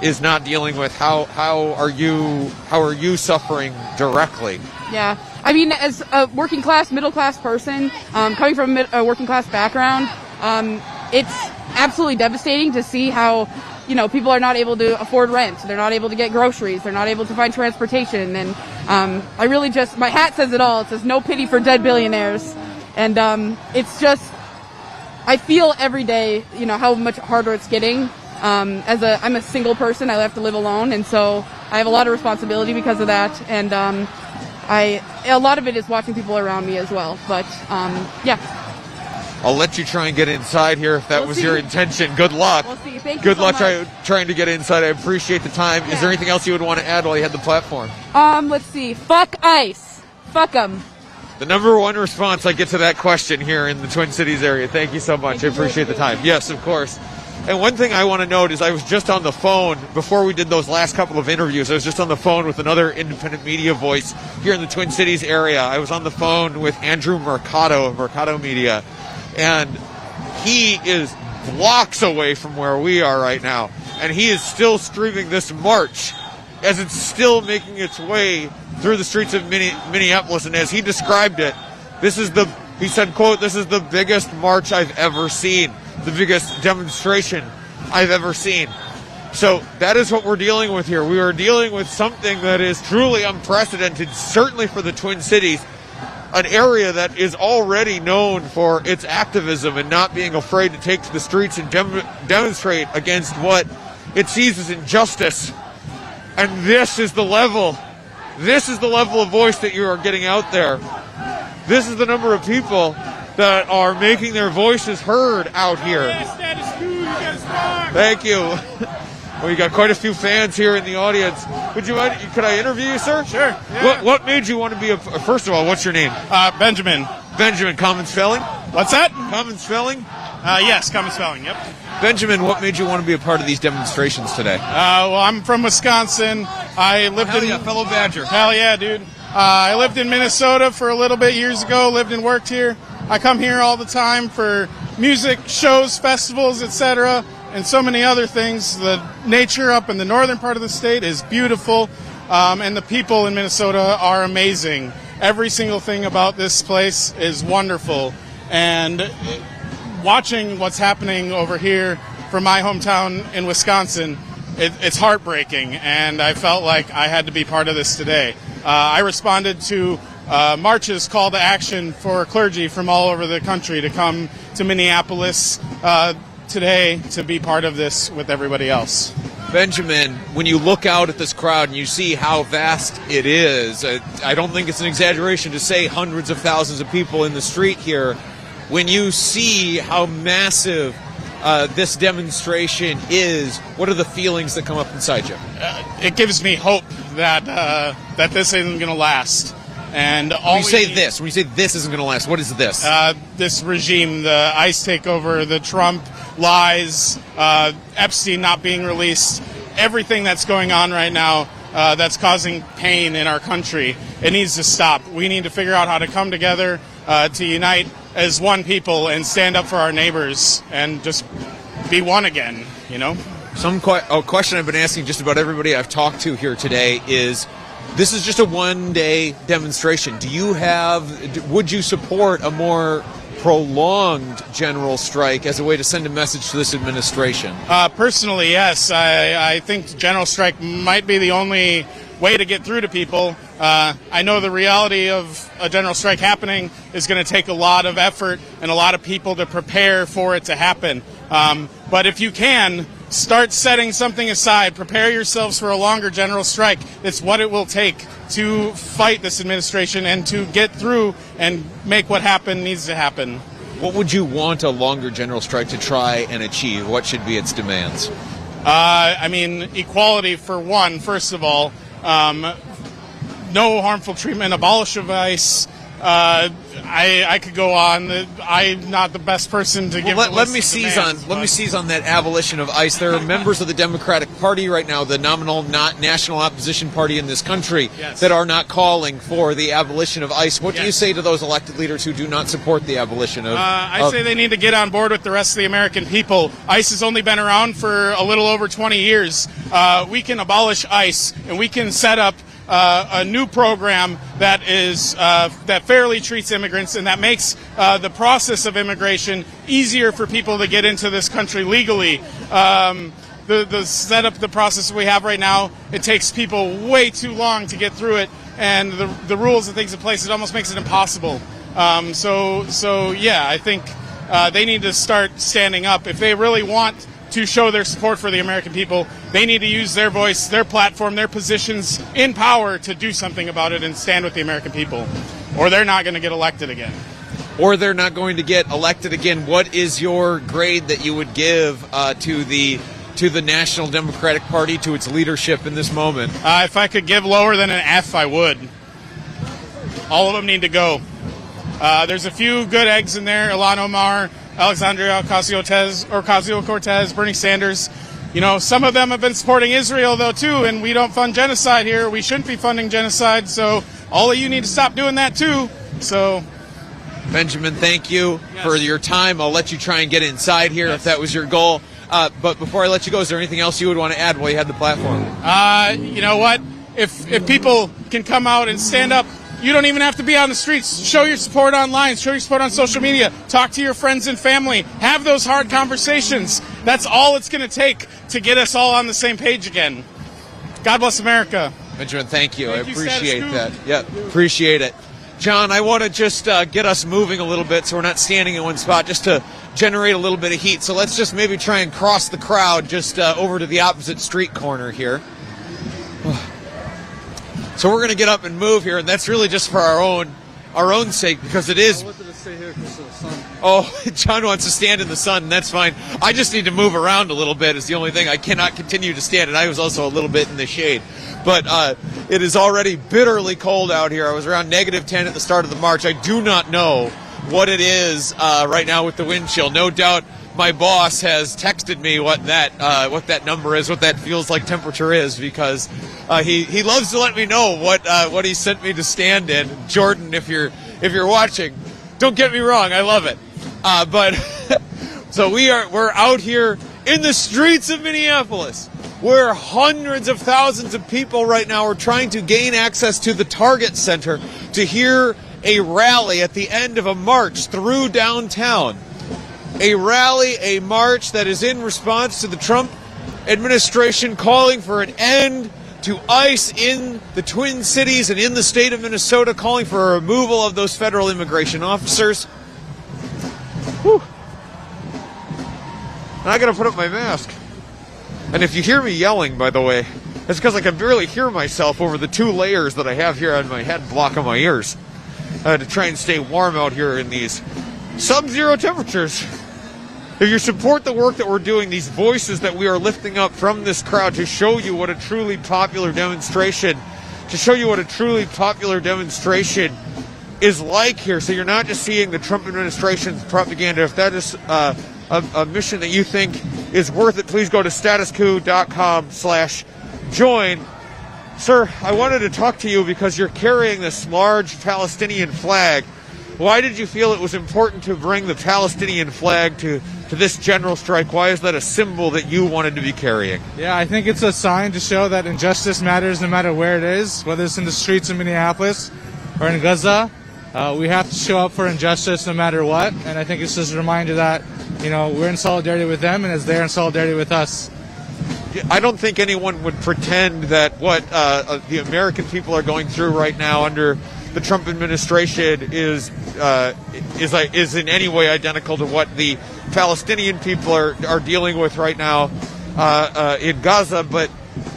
is not dealing with? How are you suffering directly? Yeah, I mean, as a working class, middle class person, coming from a working class background, it's absolutely devastating to see how, people are not able to afford rent. They're not able to get groceries. They're not able to find transportation. And I really my hat says it all. It says no pity for dead billionaires. And it's just, I feel every day, how much harder it's getting. I'm a single person. I have to live alone. And so I have a lot of responsibility because of that. And a lot of it is watching people around me as well. But yeah. I'll let you try and get inside here if that was your intention. Good luck. We'll see. Thank you Good so luck much. trying to get inside. I appreciate the time. Yeah. Is there anything else you would want to add while you had the platform? Let's see. Fuck ICE. Fuck them. The number one response I get to that question here in the Twin Cities area. Thank you so much. I appreciate the time. Yes, of course. And one thing I want to note is I was just on the phone before we did those last couple of interviews. I was just on the phone with another independent media voice here in the Twin Cities area. I was on the phone with Andrew Mercado of Mercado Media, and he is blocks away from where we are right now, and he is still streaming this march as it's still making its way through the streets of Minneapolis. And as he described it, he said, quote, "This is the biggest march I've ever seen, the biggest demonstration I've ever seen." So that is what we're dealing with here. We are dealing with something that is truly unprecedented, certainly for the Twin Cities, an area that is already known for its activism and not being afraid to take to the streets and demonstrate against what it sees as injustice. And this is the level of voice that you are getting out there. This is the number of people that are making their voices heard out here. Status Coup, you guys rock. Thank you. Well, you got quite a few fans here in the audience. Could I interview you, sir? Sure. Yeah. What made you want to be first of all, what's your name? Benjamin. Benjamin, common spelling? What's that? Common spelling? Yes, common spelling, yep. Benjamin, what made you want to be a part of these demonstrations today? Well, I'm from Wisconsin. I lived fellow Badger. Hell yeah, dude. I lived in Minnesota for a little bit years ago, lived and worked here. I come here all the time for music, shows, festivals, etc., and so many other things. The nature up in the northern part of the state is beautiful, and the people in Minnesota are amazing. Every single thing about this place is wonderful, and watching what's happening over here from my hometown in Wisconsin, it's heartbreaking, and I felt like I had to be part of this today. I responded to March's call to action for clergy from all over the country to come to Minneapolis today to be part of this with everybody else. Benjamin, when you look out at this crowd and you see how vast it is, I don't think it's an exaggeration to say hundreds of thousands of people in the street here. When you see how massive this demonstration is, what are the feelings that come up inside you? It gives me hope that this isn't going to last. And when you say this isn't going to last, what is this? This regime, the ICE takeover, the Trump lies, Epstein not being released, everything that's going on right now that's causing pain in our country, it needs to stop. We need to figure out how to come together to unite as one people and stand up for our neighbors and just be one again, you know? A question I've been asking just about everybody I've talked to here today is, this is just a one-day demonstration. Would you support a more prolonged general strike as a way to send a message to this administration? Personally, yes. I think general strike might be the only way to get through to people. I know the reality of a general strike happening is going to take a lot of effort and a lot of people to prepare for it to happen. But if you can, start setting something aside. Prepare yourselves for a longer general strike. It's what it will take to fight this administration and to get through and make what needs to happen. What would you want a longer general strike to try and achieve? What should be its demands? I mean, equality for one, first of all. No harmful treatment, abolish of ICE. I could go on. I'm not the best person to give. Let me seize on that abolition of ICE. There are members of the Democratic Party right now, the nominal, not national opposition party in this country, that are not calling for the abolition of ICE. What do you say to those elected leaders who do not support the abolition of? I say they need to get on board with the rest of the American people. ICE has only been around for a little over 20 years. We can abolish ICE, and we can set up a new program that is that fairly treats immigrants and that makes the process of immigration easier for people to get into this country legally. The setup, the process we have right now, it takes people way too long to get through it, and the rules and things in place, it almost makes it impossible. So yeah, I think they need to start standing up if they really want to show their support for the American people. They need to use their voice, their platform, their positions in power to do something about it and stand with the American people, or they're not going to get elected again. Or they're not going to get elected again. What is your grade that you would give to the National Democratic Party, to its leadership in this moment? If I could give lower than an F, I would. All of them need to go. There's a few good eggs in there. Ilhan Omar, Alexandria Ocasio-Cortez, Bernie Sanders. You know, some of them have been supporting Israel, though, too, and we don't fund genocide here. We shouldn't be funding genocide, so all of you need to stop doing that, too. So, Benjamin, thank you for your time. I'll let you try and get inside here if that was your goal. But before I let you go, is there anything else you would want to add while you had the platform? You know what? If people can come out and stand up, you don't even have to be on the streets. Show your support online. Show your support on social media. Talk to your friends and family. Have those hard conversations. That's all it's going to take to get us all on the same page again. God bless America. Benjamin, thank you. I appreciate that. Yeah, appreciate it. John, I want to just get us moving a little bit so we're not standing in one spot, just to generate a little bit of heat. So let's just maybe try and cross the crowd just over to the opposite street corner here. So we're going to get up and move here, and that's really just for our own sake, because it is. I wanted to stay here because of the sun. Oh, John wants to stand in the sun, and that's fine. I just need to move around a little bit is the only thing. I cannot continue to stand, and I was also a little bit in the shade. But it is already bitterly cold out here. I was around -10 at the start of the march. I do not know what it is right now with the wind chill. No doubt my boss has texted me what that number is, what that feels like temperature is, because he loves to let me know what he sent me to stand in. Jordan, if you're watching, don't get me wrong, I love it. But so we're out here in the streets of Minneapolis, where hundreds of thousands of people right now are trying to gain access to the Target Center to hear a rally at the end of a march through downtown. A rally, a march that is in response to the Trump administration calling for an end to ICE in the Twin Cities and in the state of Minnesota, calling for a removal of those federal immigration officers. Whew. And I gotta put up my mask. And if you hear me yelling, by the way, it's because I can barely hear myself over the 2 layers that I have here on my head blocking my ears to try and stay warm out here in these sub-zero temperatures. If you support the work that we're doing, these voices that we are lifting up from this crowd to show you what a truly popular demonstration, is like here, so you're not just seeing the Trump administration's propaganda. If that is a mission that you think is worth it, please go to StatusCoup.com/join. Sir, I wanted to talk to you because you're carrying this large Palestinian flag. Why did you feel it was important to bring the Palestinian flag to this general strike? Why is that a symbol that you wanted to be carrying? Yeah, I think it's a sign to show that injustice matters no matter where it is, whether it's in the streets of Minneapolis or in Gaza we have to show up for injustice no matter what, and I think it's just a reminder that, we're in solidarity with them, and as they're in solidarity with us. I don't think anyone would pretend that what the American people are going through right now under the Trump administration is in any way identical to what the Palestinian people are dealing with right now in Gaza. But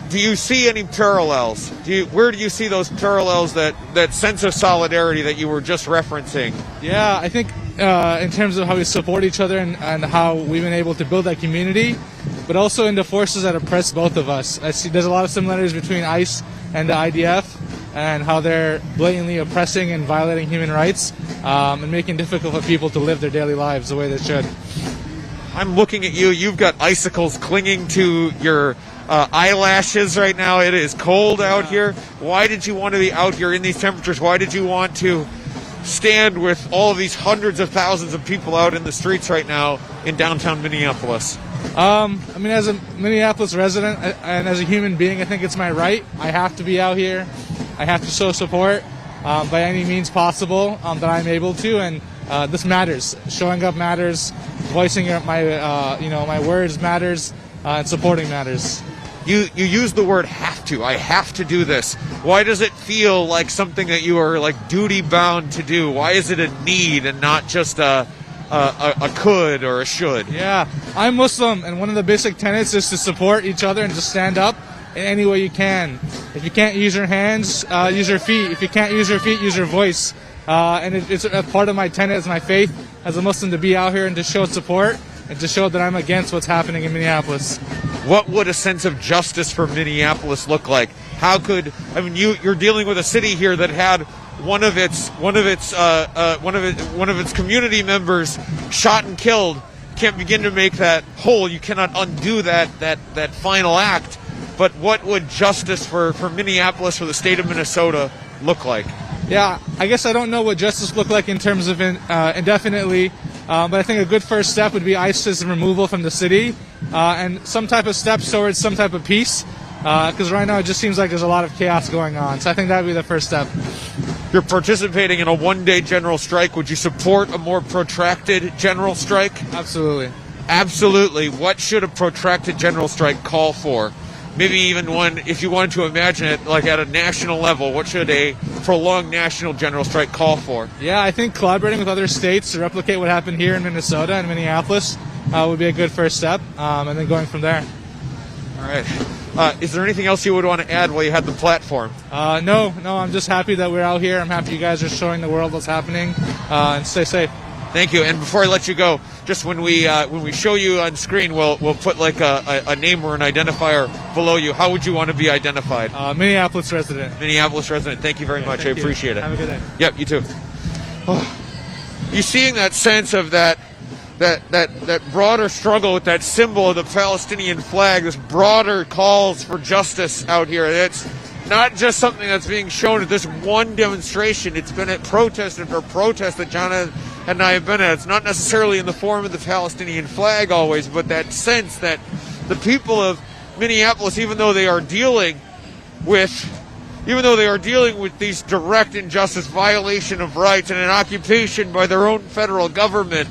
do you see any parallels? Where do you see those parallels, that sense of solidarity that you were just referencing? Yeah, I think in terms of how we support each other and how we've been able to build that community, but also in the forces that oppress both of us. I see there's a lot of similarities between ICE and the IDF, and how they're blatantly oppressing and violating human rights and making it difficult for people to live their daily lives the way they should. I'm looking at you. You've got icicles clinging to your eyelashes right now. It is cold out here. Why did you want to be out here in these temperatures? Why did you want to stand with all of these hundreds of thousands of people out in the streets right now in downtown Minneapolis? As a Minneapolis resident and as a human being, I think it's my right. I have to be out here. I have to show support by any means possible that I'm able to, and this matters. Showing up matters. Voicing my words matters, and supporting matters. You use the word "have to." I have to do this. Why does it feel like something that you are like duty bound to do? Why is it a need and not just a could or a should? Yeah, I'm Muslim, and one of the basic tenets is to support each other and to stand up in any way you can. If you can't use your hands, use your feet. If you can't use your feet, use your voice. And it's a part of my tenet as my faith as a Muslim to be out here and to show support and to show that I'm against what's happening in Minneapolis. What would a sense of justice for Minneapolis look like? You're dealing with a city here that had one of its community members shot and killed. Can't begin to make that whole. You cannot undo that final act. But what would justice for Minneapolis, for the state of Minnesota, look like? Yeah, I guess I don't know what justice look like in terms of indefinitely, but I think a good first step would be ICE's removal from the city and some type of steps towards some type of peace, because right now it just seems like there's a lot of chaos going on. So I think that would be the first step. You're participating in a one-day general strike. Would you support a more protracted general strike? Absolutely. Absolutely. What should a protracted general strike call for? Maybe even one, if you wanted to imagine it, like at a national level, what should a prolonged national general strike call for? Yeah, I think collaborating with other states to replicate what happened here in Minnesota and Minneapolis would be a good first step, and then going from there. All right. Is there anything else you would want to add while you had the platform? No, I'm just happy that we're out here. I'm happy you guys are showing the world what's happening, and stay safe. Thank you. And before I let you go, just when we show you on screen, we'll put like a name or an identifier below you. How would you want to be identified? Minneapolis resident. Minneapolis resident. Thank you very much. I appreciate it. Have a good day. Yep, you too. Oh. You seeing that sense of that broader struggle with that symbol of the Palestinian flag, this broader calls for justice out here. It's not just something that's being shown at this one demonstration. It's been at protest after protest that John and I have been at. It's not necessarily in the form of the Palestinian flag always, but that sense that the people of Minneapolis, even though they are dealing with these direct injustice, violation of rights, and an occupation by their own federal government,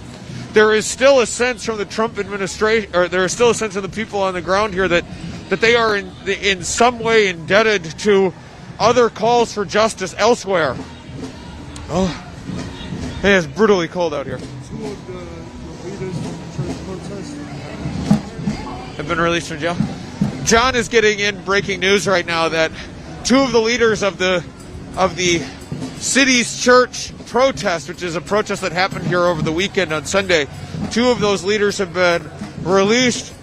there is still a sense from the Trump administration, or there is still a sense of the people on the ground here that they are in some way indebted to other calls for justice elsewhere. Oh. Hey, it's brutally cold out here. Two of the leaders from the church protest have been released from jail. John is getting in breaking news right now that two of the leaders of the city's church protest, which is a protest that happened here over the weekend on Sunday, two of those leaders have been released.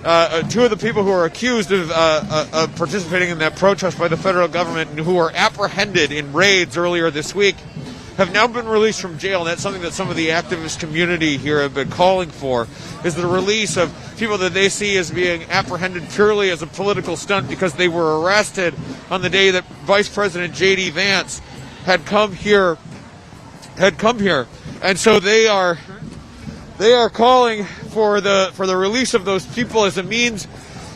Two of the people who are accused of participating in that protest by the federal government and who were apprehended in raids earlier this week have now been released from jail, and that's something that some of the activist community here have been calling for, is the release of people that they see as being apprehended purely as a political stunt because they were arrested on the day that Vice President J.D. Vance had come here. And so they are calling for the release of those people as a means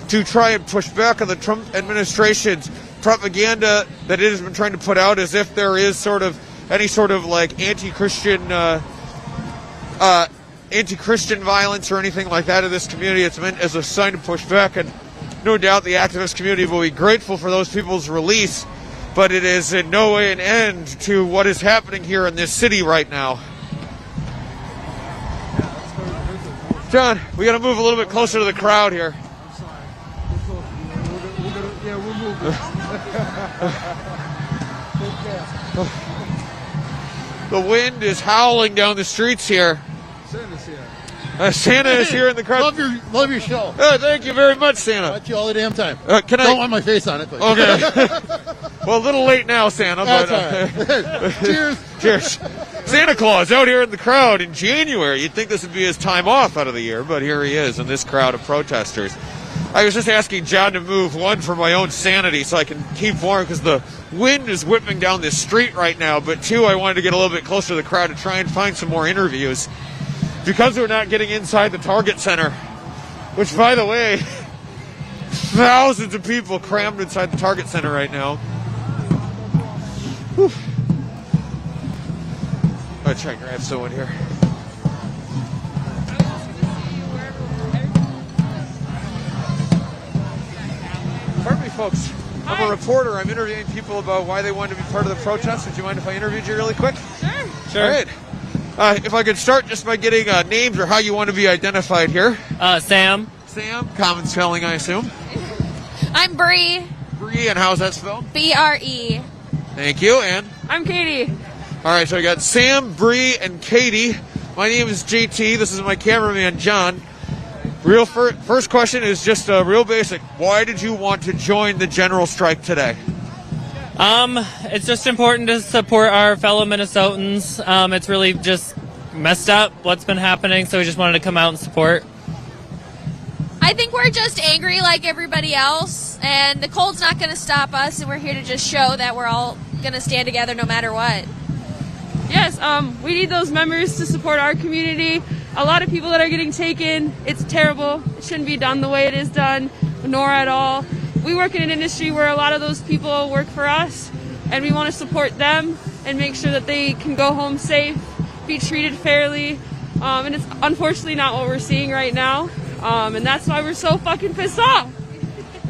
to try and push back on the Trump administration's propaganda that it has been trying to put out, as if there is sort of any sort of like anti-Christian violence or anything like that in this community. It's meant as a sign to push back, and no doubt the activist community will be grateful for those people's release, but it is in no way an end to what is happening here in this city right now. John, we got to move a little bit closer to the crowd here. We'll move it. The wind is howling down the streets here. Santa's here. Santa is here in the crowd. Love your show. Thank you very much, Santa. Watch you all the damn time. Don't want my face on it. But. Okay. Well, a little late now, Santa. That's But, all right. Cheers. Cheers. Santa Claus out here in the crowd in January. You'd think this would be his time off out of the year, but here he is in this crowd of protesters. I was just asking John to move, one, for my own sanity so I can keep warm because the wind is whipping down this street right now, but two, I wanted to get a little bit closer to the crowd to try and find some more interviews. Because we're not getting inside the Target Center, which, by the way, thousands of people crammed inside the Target Center right now. Whew. I'm going to try and grab someone here. Pardon me, folks. I'm a reporter. I'm interviewing people about why they wanted to be part of the protest. Would you mind if I interviewed you really quick? Sure. All right. If I could start just by getting names or how you want to be identified here. Sam. Sam. Common spelling, I assume. I'm Bri. Bri, and how's that spelled? B-R-E. Thank you. And? I'm Katie. All right, so I got Sam, Bri, and Katie. My name is JT. This is my cameraman, John. First question is just real basic. Why did you want to join the general strike today? It's just important to support our fellow Minnesotans. It's really just messed up what's been happening, so we just wanted to come out and support. I think we're just angry like everybody else, and the cold's not going to stop us, and we're here to just show that we're all going to stand together no matter what. Yes, we need those members to support our community. A lot of people that are getting taken, it's terrible. It shouldn't be done the way it is done, nor at all. We work in an industry where a lot of those people work for us, and we want to support them and make sure that they can go home safe, be treated fairly, and it's unfortunately not what we're seeing right now, and that's why we're so fucking pissed off.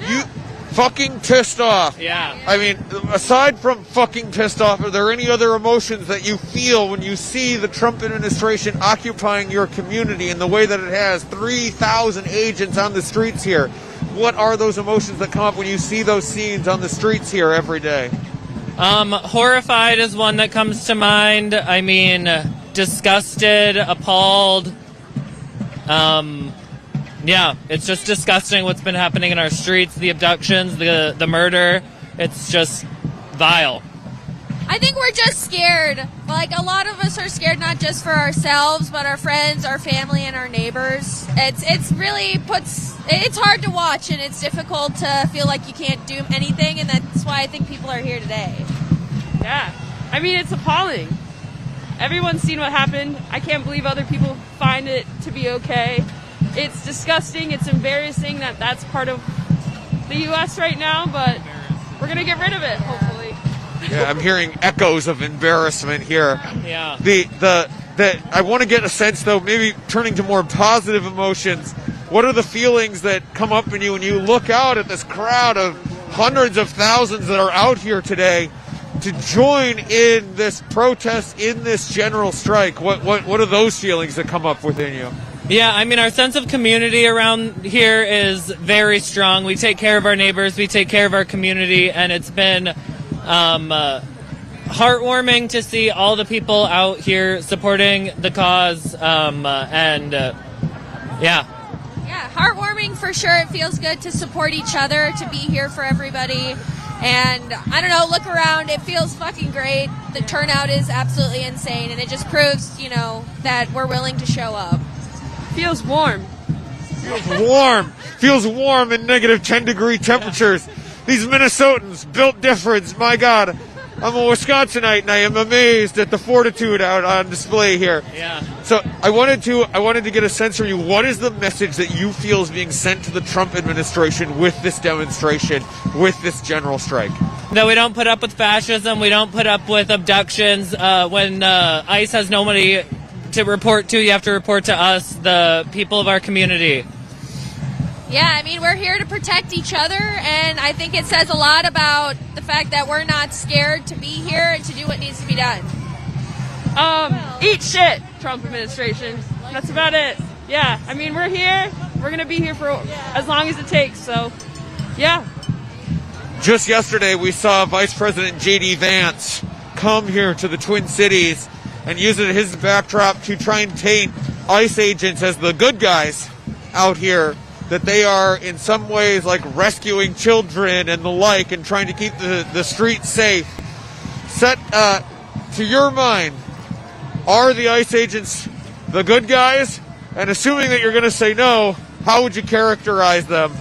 You fucking pissed off. Yeah. I mean, aside from fucking pissed off, are there any other emotions that you feel when you see the Trump administration occupying your community in the way that it has? 3,000 agents on the streets here. What are those emotions that come up when you see those scenes on the streets here every day? Horrified is one that comes to mind. I mean, disgusted, appalled. Yeah, it's just disgusting what's been happening in our streets, the abductions, the murder. It's just vile. I think we're just scared. Like, a lot of us are scared not just for ourselves, but our friends, our family, and our neighbors. It's hard to watch, and it's difficult to feel like you can't do anything, and that's why I think people are here today. Yeah, I mean, it's appalling. Everyone's seen what happened. I can't believe other people find it to be okay. It's disgusting. It's embarrassing that that's part of the U.S. right now, but we're going to get rid of it, hopefully. Yeah, I'm hearing echoes of embarrassment here. Yeah. I want to get a sense, though, maybe turning to more positive emotions. What are the feelings that come up in you when you look out at this crowd of hundreds of thousands that are out here today to join in this protest, in this general strike? What are those feelings that come up within you? Yeah, I mean, our sense of community around here is very strong. We take care of our neighbors, we take care of our community, and it's been heartwarming to see all the people out here supporting the cause, yeah. Yeah, heartwarming for sure. It feels good to support each other, to be here for everybody. And I don't know, look around. It feels fucking great. The turnout is absolutely insane, and it just proves, that we're willing to show up. Feels warm. Feels warm in negative 10-degree temperatures. These Minnesotans built different. My God, I'm a Wisconsinite, and I am amazed at the fortitude out on display here. Yeah. So I wanted to get a sense from you. What is the message that you feel is being sent to the Trump administration with this demonstration, with this general strike? That we don't put up with fascism. We don't put up with abductions. When ICE has nobody to report to, you have to report to us, the people of our community. Yeah, I mean, we're here to protect each other, and I think it says a lot about the fact that we're not scared to be here and to do what needs to be done. Eat shit, Trump administration. That's about it. Yeah, I mean, we're here. We're going to be here for as long as it takes, so, yeah. Just yesterday, we saw Vice President J.D. Vance come here to the Twin Cities and use it as his backdrop to try and taint ICE agents as the good guys out here, that they are in some ways like rescuing children and the like and trying to keep the streets safe. To your mind, are the ICE agents the good guys? And assuming that you're going to say no, how would you characterize them?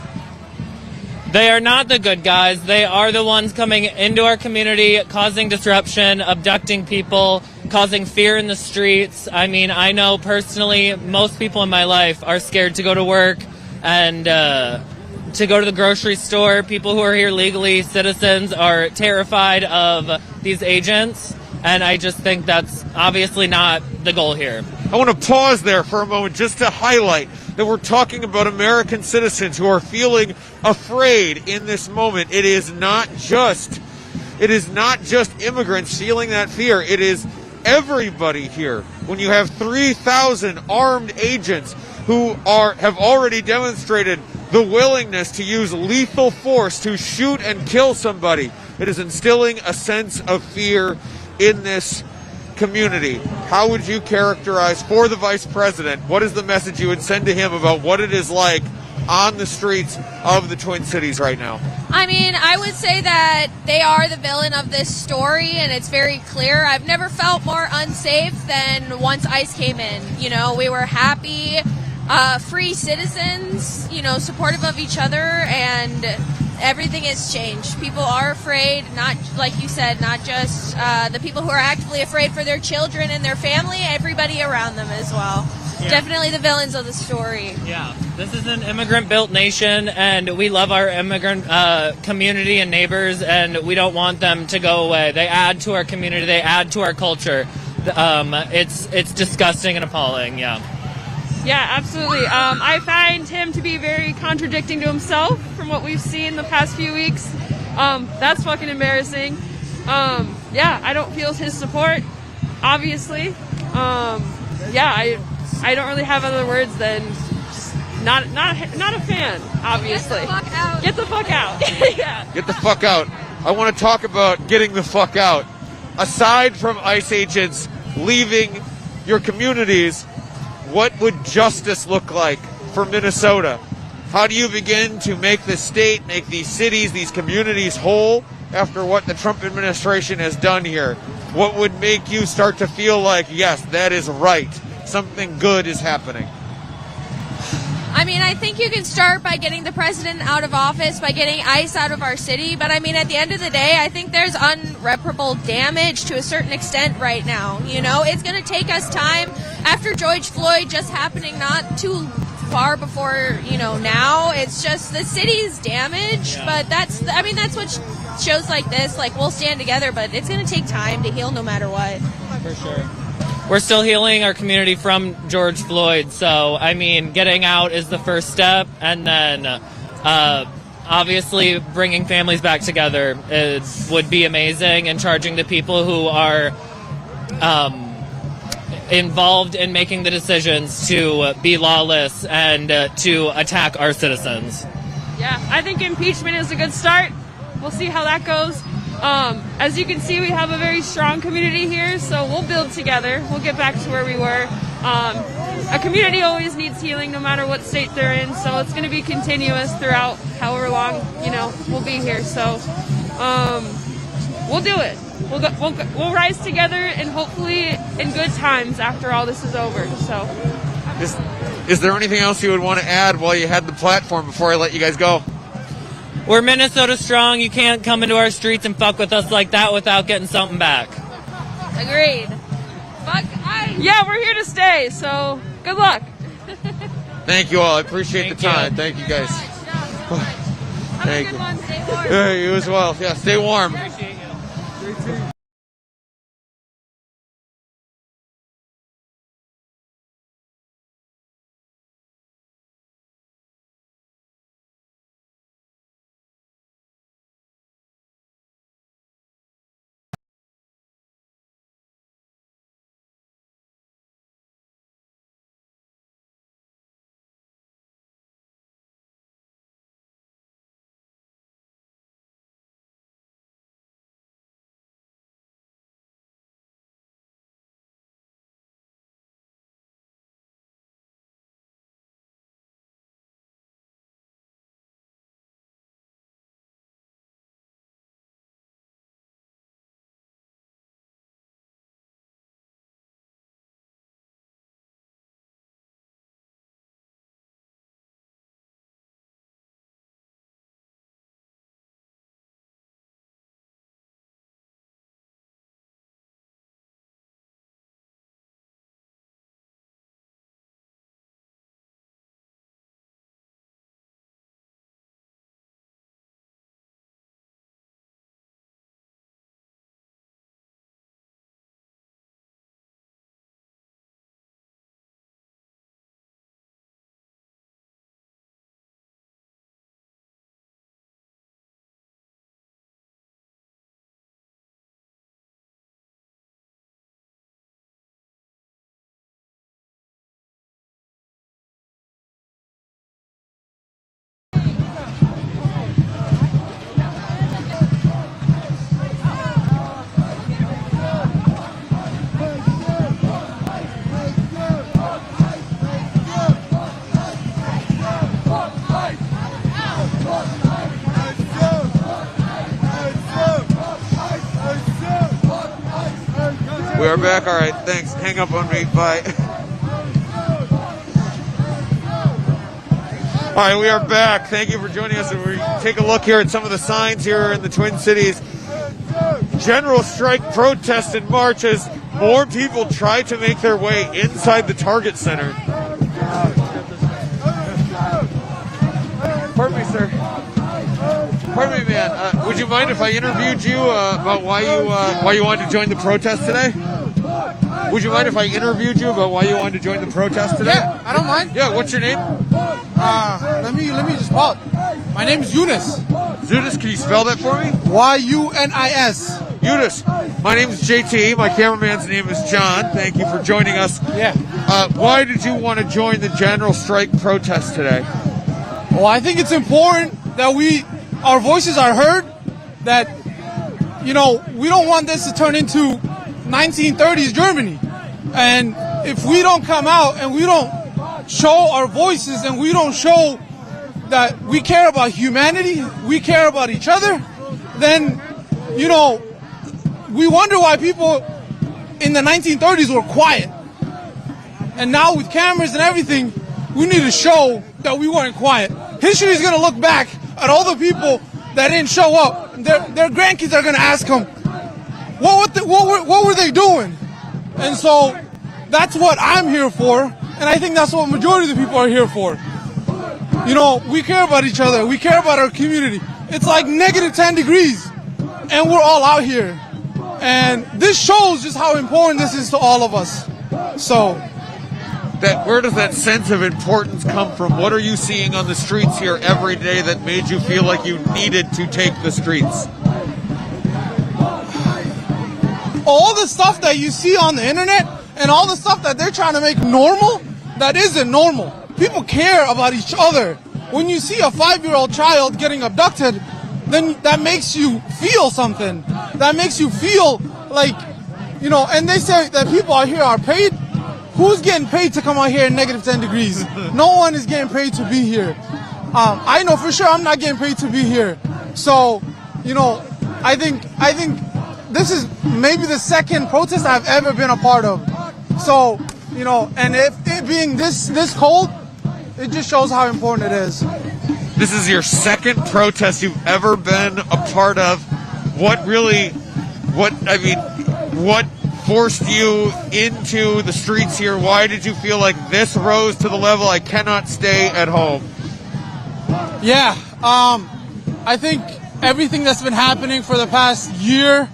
They are not the good guys. They are the ones coming into our community, causing disruption, abducting people, causing fear in the streets. I mean, I know personally most people in my life are scared to go to work and to go to the grocery store. People who are here legally, citizens, are terrified of these agents. And I just think that's obviously not the goal here. I want to pause there for a moment just to highlight that we're talking about American citizens who are feeling afraid in this moment. It is not just immigrants feeling that fear. It is everybody here. When you have 3,000 armed agents who have already demonstrated the willingness to use lethal force to shoot and kill somebody, it is instilling a sense of fear in this community. How would you characterize for the Vice President, what is the message you would send to him about what it is like on the streets of the Twin Cities right now? I mean, I would say that they are the villain of this story, and it's very clear. I've never felt more unsafe than once ICE came in. You know, we were happy, free citizens, you know, supportive of each other, and everything has changed. People are afraid, not, like you said, not just the people who are actively afraid for their children and their family, everybody around them as well. Yeah. Definitely the villains of the story. Yeah, this is an immigrant-built nation, and we love our immigrant community and neighbors, and we don't want them to go away. They add to our community. They add to our culture. It's disgusting and appalling, yeah. Yeah, absolutely. I find him to be very contradicting to himself from what we've seen the past few weeks. That's fucking embarrassing. Yeah, I don't feel his support, obviously. Yeah, I don't really have other words than just not a fan, obviously. Get the fuck out. Get the fuck out. Yeah. Get the fuck out. I want to talk about getting the fuck out. Aside from ICE agents leaving your communities, what would justice look like for Minnesota? How do you begin to make the state, make these cities, these communities whole after what the Trump administration has done here? What would make you start to feel like, yes, that is right, something good is happening? I mean, I think you can start by getting the president out of office, by getting ICE out of our city. But I mean, at the end of the day, I think there's unreparable damage to a certain extent right now. You know, it's going to take us time after George Floyd just happening not too far before, you know, now. It's just the city's damaged. Yeah. But that's what shows like this, like, we'll stand together, but it's going to take time to heal no matter what. For sure. We're still healing our community from George Floyd, so, I mean, getting out is the first step, and then obviously bringing families back together would be amazing, and charging the people who are involved in making the decisions to be lawless and to attack our citizens. Yeah, I think impeachment is a good start. We'll see how that goes. As you can see, we have a very strong community here, so we'll build together. We'll get back to where we were. A community always needs healing no matter what state they're in, so it's going to be continuous throughout however long, you know, we'll be here. So we'll do it. We'll rise together, and hopefully in good times after all this is over. So, is there anything else you would want to add while you had the platform before I let you guys go? We're Minnesota strong. You can't come into our streets and fuck with us like that without getting something back. Agreed. Yeah, we're here to stay, so good luck. Thank you all. I appreciate the time. Thank you guys. Thank you. Yeah, you as well. Yeah, stay warm. We are back. All right, thanks. Hang up on me. Bye. All right, we are back. Thank you for joining us. And we take a look here at some of the signs here in the Twin Cities. General strike protest and march as more people try to make their way inside the Target Center. Pardon me, sir. Pardon me, man. Would you mind if I interviewed you about why you wanted to join the protest today? Would you mind if I interviewed you about why you wanted to join the protest today? Yeah, I don't mind. Yeah, what's your name? Let me just spell it. My name is Ununice. Ununice, can you spell that for me? Y-U-N-I-S. Ununice. My name is JT. My cameraman's name is John. Thank you for joining us. Yeah. Why did you want to join the general strike protest today? Well, I think it's important that our voices are heard, that, we don't want this to turn into 1930s Germany. And if we don't come out and we don't show our voices and we don't show that we care about humanity, we care about each other, then, we wonder why people in the 1930s were quiet. And now with cameras and everything, we need to show that we weren't quiet. History is going to look back at all the people that didn't show up. Their grandkids are going to ask them, what were they doing? And so that's what I'm here for, and I think that's what majority of the people are here for. We care about each other. We care about our community. It's like negative 10 degrees, and we're all out here. And this shows just how important this is to all of us. So, where does that sense of importance come from? What are you seeing on the streets here every day that made you feel like you needed to take the streets? All the stuff that you see on the internet and all the stuff that they're trying to make normal, that isn't normal. People care about each other. When you see a 5-year-old child getting abducted, then that makes you feel something. That makes you feel like, and they say that people out here are paid. Who's getting paid to come out here in negative 10 degrees? No one is getting paid to be here. I know for sure I'm not getting paid to be here. So, I think this is maybe the second protest I've ever been a part of. So, and if it being this cold, it just shows how important it is. This is your second protest you've ever been a part of. What forced you into the streets here? Why did you feel like this rose to the level, I cannot stay at home? Yeah, I think everything that's been happening for the past year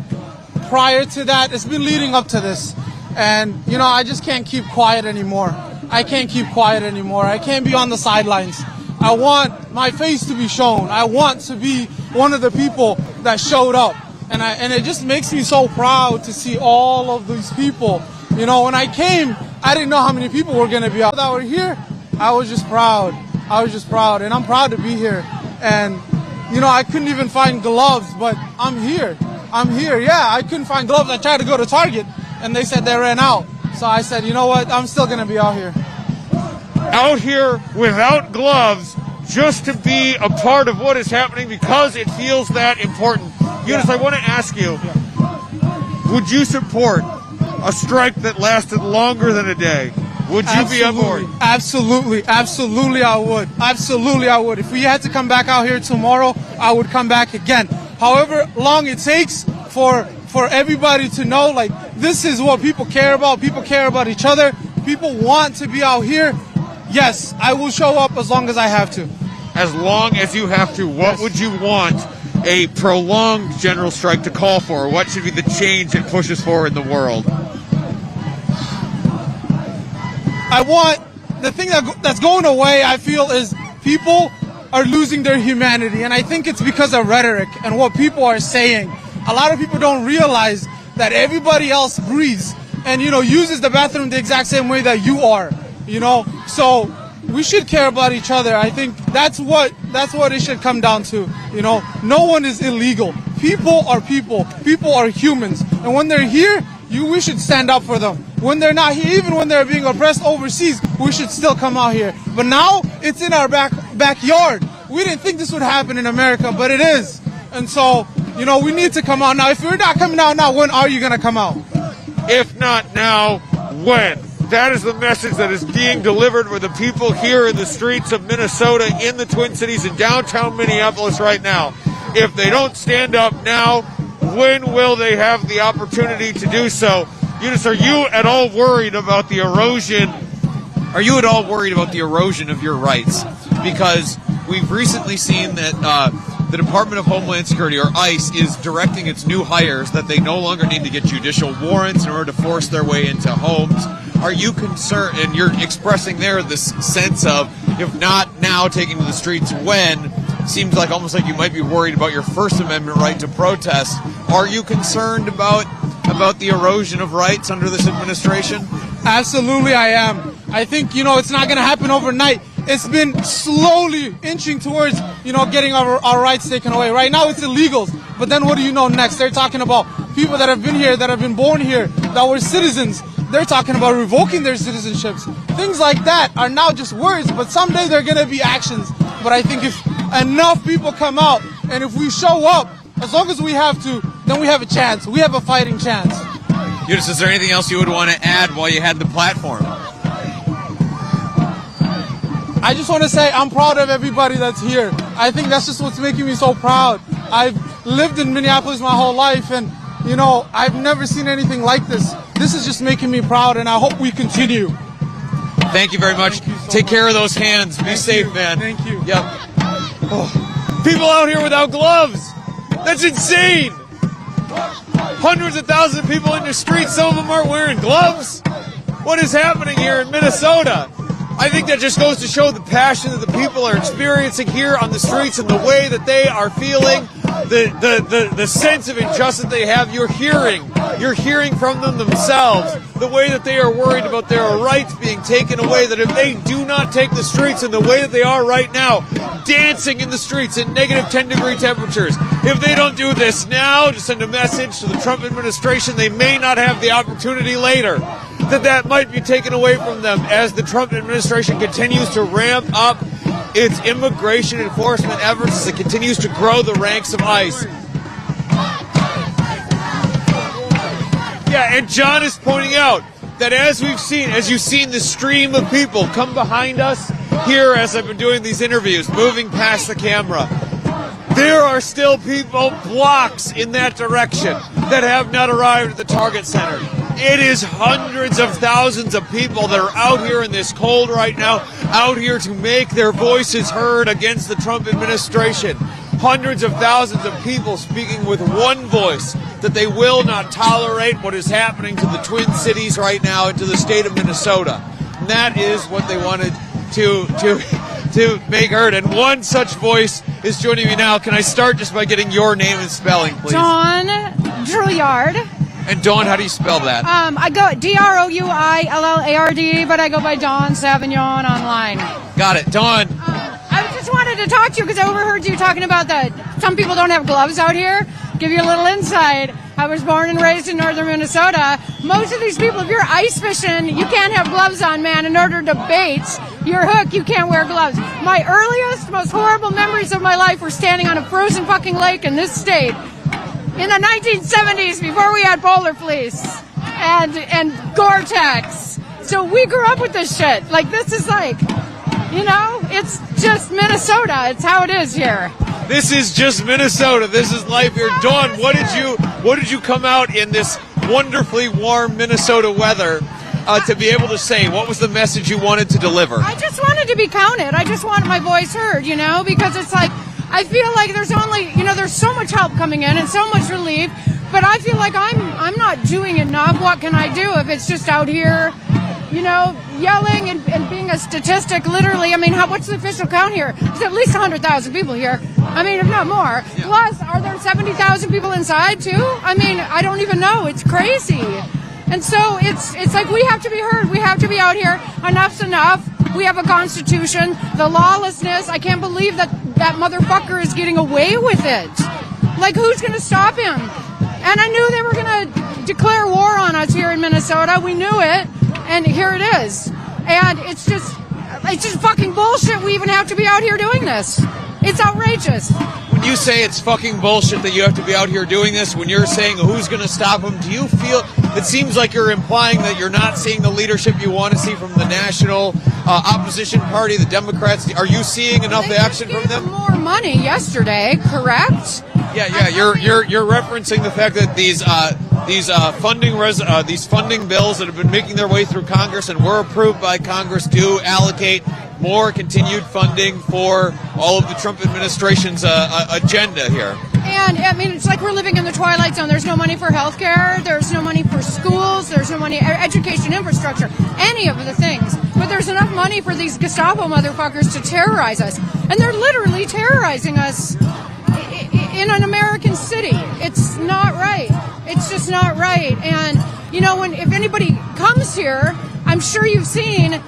prior to that, it's been leading up to this. And, you know, I just can't keep quiet anymore. I can't keep quiet anymore. I can't be on the sidelines. I want my face to be shown. I want to be one of the people that showed up. And it just makes me so proud to see all of these people. You know, when I came, I didn't know how many people were going to be out that were here. I was just proud. I was just proud. And I'm proud to be here. And, you know, I couldn't even find gloves, but I'm here. I'm here. Yeah, I couldn't find gloves. I tried to go to Target, and they said they ran out. So I said, you know what? I'm still going to be out here. Out here without gloves, just to be a part of what is happening because it feels that important. Ununice, I want to ask you, would you support a strike that lasted longer than a day? Would you be on board? Absolutely. Absolutely, I would. Absolutely, I would. If we had to come back out here tomorrow, I would come back again. However long it takes for everybody to know, like, this is what people care about. People care about each other. People want to be out here. Yes, I will show up as long as I have to. As long as you have to, what would you want a prolonged general strike to call for? What should be the change it pushes for in the world? I want, the thing that's going away, I feel, is people are losing their humanity. And I think it's because of rhetoric and what people are saying. A lot of people don't realize that everybody else breathes and, you know, uses the bathroom the exact same way that you are, you know? So we should care about each other. I think that's what it should come down to. You know, no one is illegal. People are people. People are humans. And when they're here, we should stand up for them. When they're not here, even when they're being oppressed overseas, we should still come out here. But now it's in our backyard. We didn't think this would happen in America, but it is. And so, you know, we need to come out now. If you're not coming out now, when are you going to come out? If not now, when? That is the message that is being delivered with the people here in the streets of Minnesota, in the Twin Cities, in downtown Minneapolis right now. If they don't stand up now, when will they have the opportunity to do so? Ununice, are you at all worried about the erosion? Are you at all worried about the erosion of your rights? Because we've recently seen that the Department of Homeland Security, or ICE, is directing its new hires that they no longer need to get judicial warrants in order to force their way into homes. Are you concerned, and you're expressing there this sense of, if not now, taking to the streets when? Seems like almost like you might be worried about your First Amendment right to protest. Are you concerned about the erosion of rights under this administration? Absolutely, I am. I think, you know, it's not going to happen overnight. It's been slowly inching towards, you know, getting our rights taken away. Right now, it's illegals. But then what do you know next? They're talking about people that have been here, that have been born here, that were citizens. They're talking about revoking their citizenships. Things like that are now just words, but someday they're going to be actions. But I think if enough people come out, and if we show up, as long as we have to, then we have a chance. We have a fighting chance. Ununice, is there anything else you would want to add while you had the platform? I just want to say I'm proud of everybody that's here. I think that's just what's making me so proud. I've lived in Minneapolis my whole life, and, you know, I've never seen anything like this. This is just making me proud, and I hope we continue. Thank you very much. Take care of those hands. Be safe, man. Thank you. Yep. Oh. People out here without gloves. That's insane. Hundreds of thousands of people in the streets. Some of them aren't wearing gloves. What is happening here in Minnesota? I think that just goes to show the passion that the people are experiencing here on the streets and the way that they are feeling, the sense of injustice they have. You're hearing from them themselves the way that they are worried about their rights being taken away, that if they do not take the streets in the way that they are right now, dancing in the streets at negative 10-degree temperatures, if they don't do this now to send a message to the Trump administration, they may not have the opportunity later. That might be taken away from them as the Trump administration continues to ramp up its immigration enforcement efforts, as it continues to grow the ranks of ICE. Yeah, and John is pointing out that as you've seen the stream of people come behind us here as I've been doing these interviews, moving past the camera, there are still people blocks in that direction that have not arrived at the Target Center. It is hundreds of thousands of people that are out here in this cold right now, out here to make their voices heard against the Trump administration. Hundreds of thousands of people speaking with one voice that they will not tolerate what is happening to the Twin Cities right now and to the state of Minnesota. And that is what they wanted to make heard. And one such voice is joining me now. Can I start just by getting your name and spelling, please? Dawn Drouillard. And Dawn, how do you spell that? I go Drouillard, but I go by Don Savinon online. Got it. Dawn. I just wanted to talk to you because I overheard you talking about that some people don't have gloves out here. Give you a little insight. I was born and raised in northern Minnesota. Most of these people, if you're ice fishing, you can't have gloves on, man. In order to bait your hook, you can't wear gloves. My earliest, most horrible memories of my life were standing on a frozen fucking lake in this state in the 1970s before we had polar fleece and Gore-Tex. So we grew up with this shit. Like, this is like, you know, it's just Minnesota. It's how it is here. This is just Minnesota. This is life here. Dawn, what did you come out in this wonderfully warm Minnesota weather to be able to say? What was the message you wanted to deliver? I just wanted to be counted. I just wanted my voice heard, you know, because it's like, I feel like there's only, you know, there's so much help coming in and so much relief, but I feel like I'm not doing enough. What can I do if it's just out here, you know, yelling and being a statistic, literally? I mean, what's the official count here? There's at least 100,000 people here. I mean, if not more. Yeah. Plus, are there 70,000 people inside, too? I mean, I don't even know. It's crazy. And so it's like we have to be heard. We have to be out here. Enough's enough. We have a constitution. The lawlessness, I can't believe that motherfucker is getting away with it. Like, who's going to stop him? And I knew they were going to declare war on us here in Minnesota. We knew it. And here it is. And it's just fucking bullshit we even have to be out here doing this. It's outrageous. When you say it's fucking bullshit that you have to be out here doing this, when you're saying who's going to stop him, do you feel, it seems like you're implying that you're not seeing the leadership you want to see from the national opposition party, the Democrats? Are you seeing enough action from them? More money yesterday, correct? Yeah. You're referencing the fact that these funding bills that have been making their way through Congress and were approved by Congress do allocate more continued funding for all of the Trump administration's agenda here. And, I mean, it's like we're living in the twilight zone. There's no money for health care. There's no money for schools. There's no money, education, infrastructure, any of the things. But there's enough money for these Gestapo motherfuckers to terrorize us. And they're literally terrorizing us in an American city. It's not right. It's just not right. And, you know, if anybody comes here, I'm sure you've seen,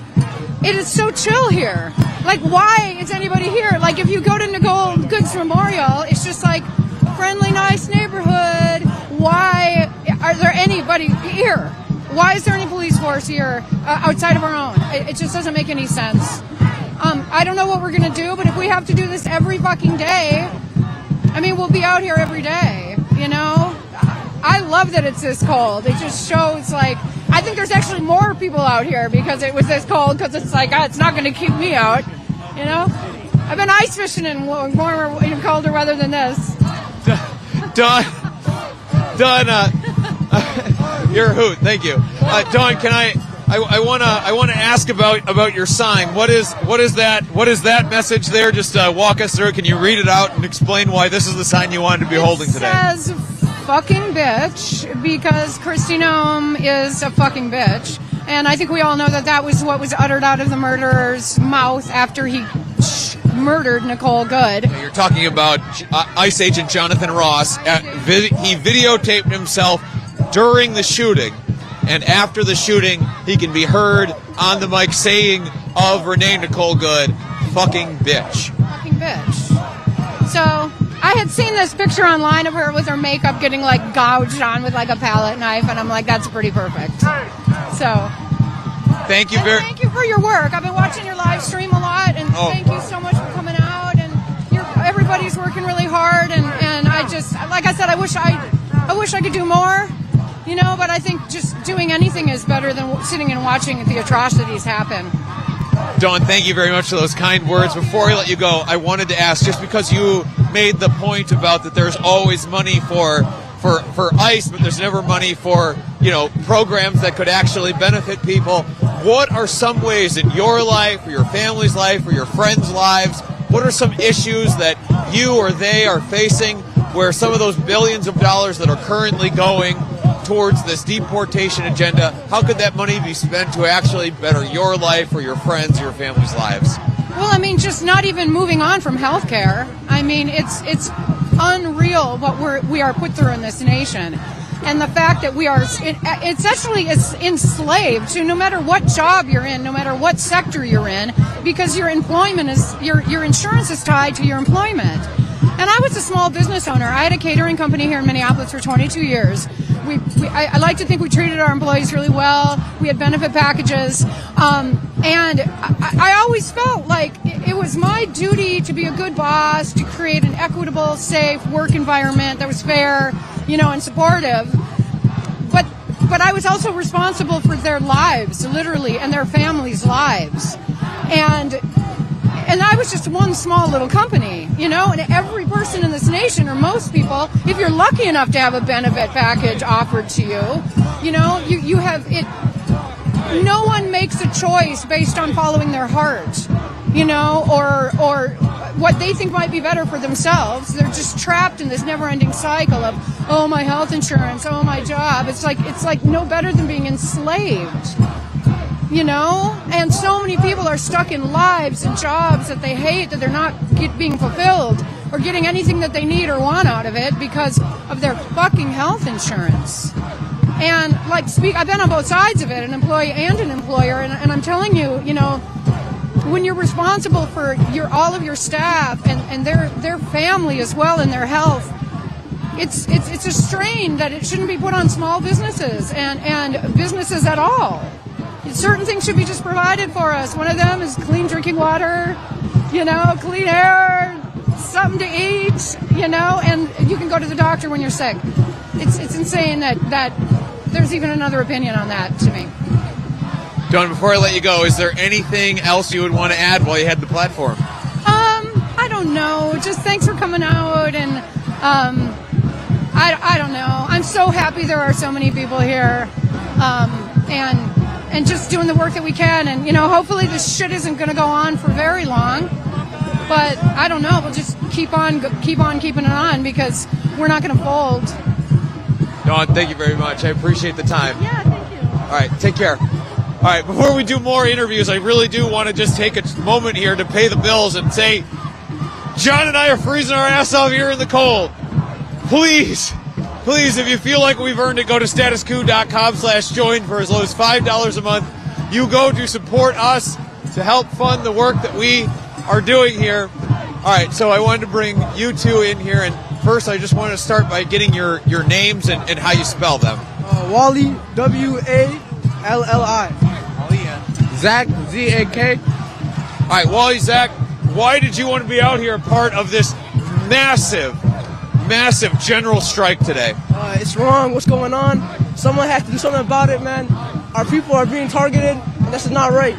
it is so chill here. Like, why is anybody here? Like, if you go to Nicole Good's Memorial, it's just like friendly, nice neighborhood. Why are there anybody here? Why is there any police force here outside of our own? It just doesn't make any sense. I don't know what we're going to do, but if we have to do this every fucking day, I mean, we'll be out here every day, you know? I love that it's this cold. It just shows, like, I think there's actually more people out here because it was this cold, because it's like, it's not going to keep me out, you know? I've been ice fishing in warmer, colder weather than this. Dawn, you're a hoot. Thank you. Dawn, can I want to ask about your sign. What is that message there? Just walk us through it. Can you read it out and explain why this is the sign you wanted to be holding today? It says fucking bitch because Kristi Noem is a fucking bitch. And I think we all know that was what was uttered out of the murderer's mouth after he murdered Nicole Good. You're talking about ICE agent Jonathan Ross. He videotaped himself during the shooting. And after the shooting, he can be heard on the mic saying of Renee Nicole Good, fucking bitch. Fucking bitch. So I had seen this picture online of her with her makeup getting like gouged on with like a palette knife, and I'm like, that's pretty perfect. So thank you thank you for your work. I've been watching your live stream a lot, and thank you so much for coming out. And everybody's working really hard, and I just, like I said, I wish I could do more. You know, but I think just doing anything is better than sitting and watching the atrocities happen. Don, thank you very much for those kind words. Before I let you go, I wanted to ask, just because you made the point about that there's always money for ICE, but there's never money for, programs that could actually benefit people. What are some ways in your life, or your family's life, or your friends' lives, what are some issues that you or they are facing where some of those billions of dollars that are currently going towards this deportation agenda, how could that money be spent to actually better your life or your friends, your family's lives? Well, I mean, just not even moving on from healthcare. I mean, it's unreal what we are put through in this nation. And the fact that we are, it's actually enslaved to no matter what job you're in, no matter what sector you're in, because your employment is, your insurance is tied to your employment. And I was a small business owner. I had a catering company here in Minneapolis for 22 years. I like to think we treated our employees really well. We had benefit packages. And I always felt like it was my duty to be a good boss, to create an equitable, safe work environment that was fair, and supportive. But I was also responsible for their lives, literally, and their families' lives. And I was just one small little company, and every person in this nation, or most people, if you're lucky enough to have a benefit package offered to you, you have it. No one makes a choice based on following their heart, or what they think might be better for themselves. They're just trapped in this never-ending cycle of, oh, my health insurance, oh, my job. It's like no better than being enslaved. And so many people are stuck in lives and jobs that they hate, that they're not being fulfilled or getting anything that they need or want out of it because of their fucking health insurance. And I've been on both sides of it, an employee and an employer, and I'm telling you, when you're responsible for all of your staff and their family as well and their health, it's a strain that it shouldn't be put on small businesses and businesses at all. Certain things should be just provided for us. One of them is clean drinking water, clean air, something to eat, and you can go to the doctor when you're sick. It's insane that there's even another opinion on that to me. Don, before I let you go, is there anything else you would want to add while you had the platform? I don't know. Just thanks for coming out, and I don't know. I'm so happy there are so many people here, and just doing the work that we can, and hopefully this shit isn't going to go on for very long. But I don't know. We'll just keep on keeping it on because we're not going to fold. Don, thank you very much. I appreciate the time. Yeah, thank you. All right, take care. All right, before we do more interviews, I really do want to just take a moment here to pay the bills and say, John and I are freezing our ass off here in the cold. Please, if you feel like we've earned it, go to StatusCoup.com/join for as low as $5 a month. You go to support us to help fund the work that we are doing here. All right, so I wanted to bring you two in here, and first I just wanted to start by getting your names and how you spell them. Wally, W-A-L-L-I. Zack, Z-A-K. All right, Wally Zack, why did you want to be out here part of this massive general strike today? It's wrong. What's going on? Someone has to do something about it, man. Our people are being targeted, and that's not right.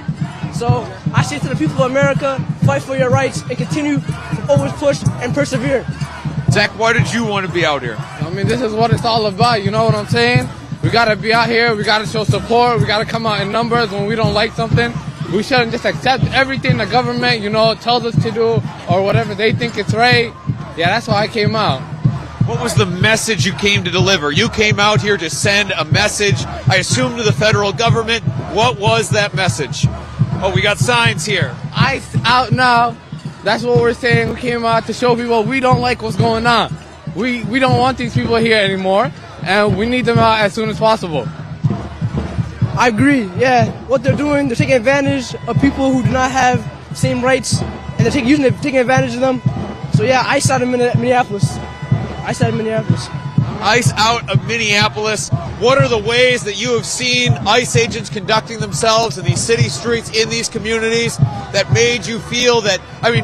So I say to the people of America, fight for your rights and continue to always push and persevere. Zack, why did you want to be out here? I mean, this is what it's all about, you know what I'm saying? We got to be out here, we got to show support, we got to come out in numbers when we don't like something. We shouldn't just accept everything the government, tells us to do or whatever they think it's right. Yeah, that's why I came out. What was the message you came to deliver? You came out here to send a message, I assume, to the federal government. What was that message? Oh, we got signs here. ICE out now. That's what we're saying. We came out to show people we don't like what's going on. We don't want these people here anymore, and we need them out as soon as possible. I agree, yeah. What they're doing, they're taking advantage of people who do not have the same rights, and they're taking advantage of them. So yeah, ICE out of Minneapolis. ICE out of Minneapolis. ICE out of Minneapolis. What are the ways that you have seen ICE agents conducting themselves in these city streets, in these communities, that made you feel that,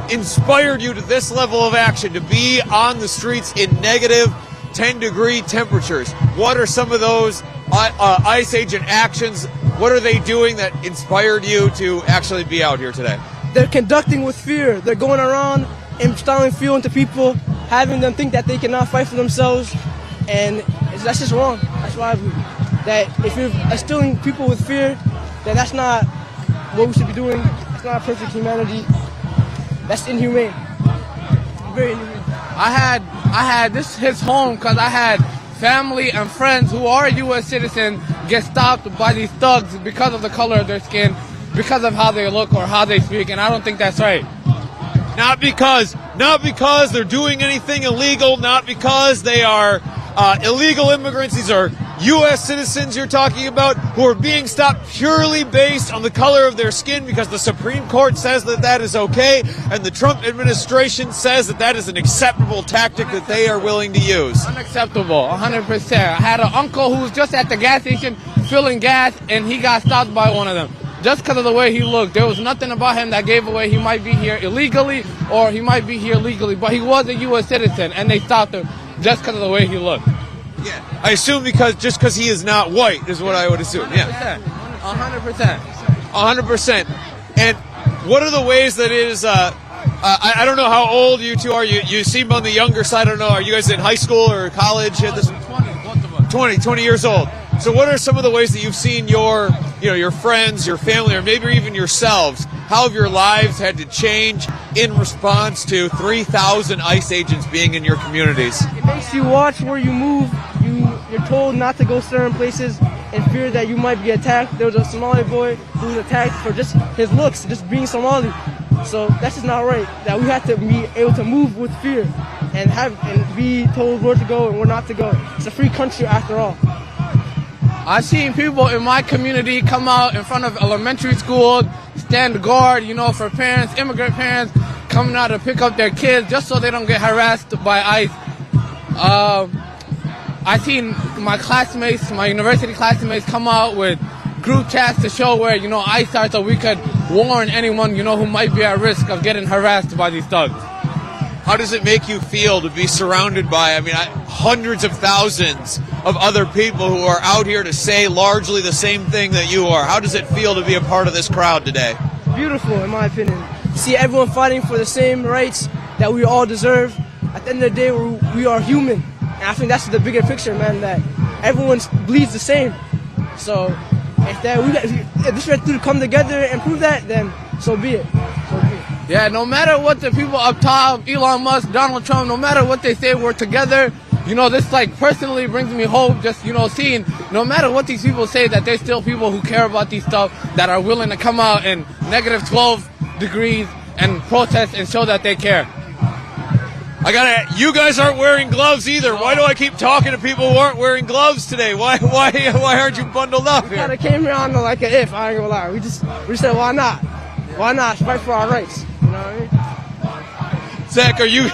inspired you to this level of action, to be on the streets in negative 10-degree temperatures? What are some of those ICE agent actions? What are they doing that inspired you to actually be out here today? They're conducting with fear. They're going around instilling fear into people, having them think that they cannot fight for themselves, and that's just wrong. That's why I believe that if you're instilling people with fear, then that's not what we should be doing. It's not perfect humanity. That's inhumane. Very inhumane. I had this hits home because I had family and friends who are U.S. citizens get stopped by these thugs because of the color of their skin, because of how they look or how they speak, and I don't think that's right. Not because they're doing anything illegal, not because they are illegal immigrants. These are U.S. citizens you're talking about who are being stopped purely based on the color of their skin because the Supreme Court says that that is okay, and the Trump administration says that that is an acceptable tactic that they are willing to use. Unacceptable, 100%. I had an uncle who was just at the gas station filling gas, and he got stopped by one of them. Just because of the way he looked. There was nothing about him that gave away he might be here illegally or he might be here legally, but he was a U.S. citizen, and they stopped him just because of the way he looked. Yeah, I assume just because he is not white is what I would assume. 100%. Yeah, 100%. 100%. And what are the ways that it is? I don't know how old you two are. You seem on the younger side. I don't know. Are you guys in high school or college at this? 20, both of us. 20 years old. So what are some of the ways that you've seen your friends, your family, or maybe even yourselves, how have your lives had to change in response to 3,000 ICE agents being in your communities? It makes you watch where you move. You're told not to go certain places in fear that you might be attacked. There was a Somali boy who was attacked for just his looks, just being Somali. So that's just not right. That we have to be able to move with fear and be told where to go and where not to go. It's a free country after all. I've seen people in my community come out in front of elementary schools, stand guard, for parents, immigrant parents, coming out to pick up their kids just so they don't get harassed by ICE. I've seen my classmates, my university classmates come out with group chats to show where, ICE are so we could warn anyone, who might be at risk of getting harassed by these thugs. How does it make you feel to be surrounded by, hundreds of thousands of other people who are out here to say largely the same thing that you are? How does it feel to be a part of this crowd today? Beautiful, in my opinion. See everyone fighting for the same rights that we all deserve. At the end of the day, we are human. And I think that's the bigger picture, man, that everyone bleeds the same. So if this right to come together and prove that, then so be it. Yeah, no matter what the people up top, Elon Musk, Donald Trump, no matter what they say, we're together. This personally brings me hope, just, seeing no matter what these people say, that there's still people who care about these stuff, that are willing to come out in negative 12 degrees and protest and show that they care. You guys aren't wearing gloves either. Why do I keep talking to people who aren't wearing gloves today? Why aren't you bundled up here? We kind of came here on like an if, I ain't gonna lie. We just said, why not? Why not fight for our rights? You know what I mean? Zach, are you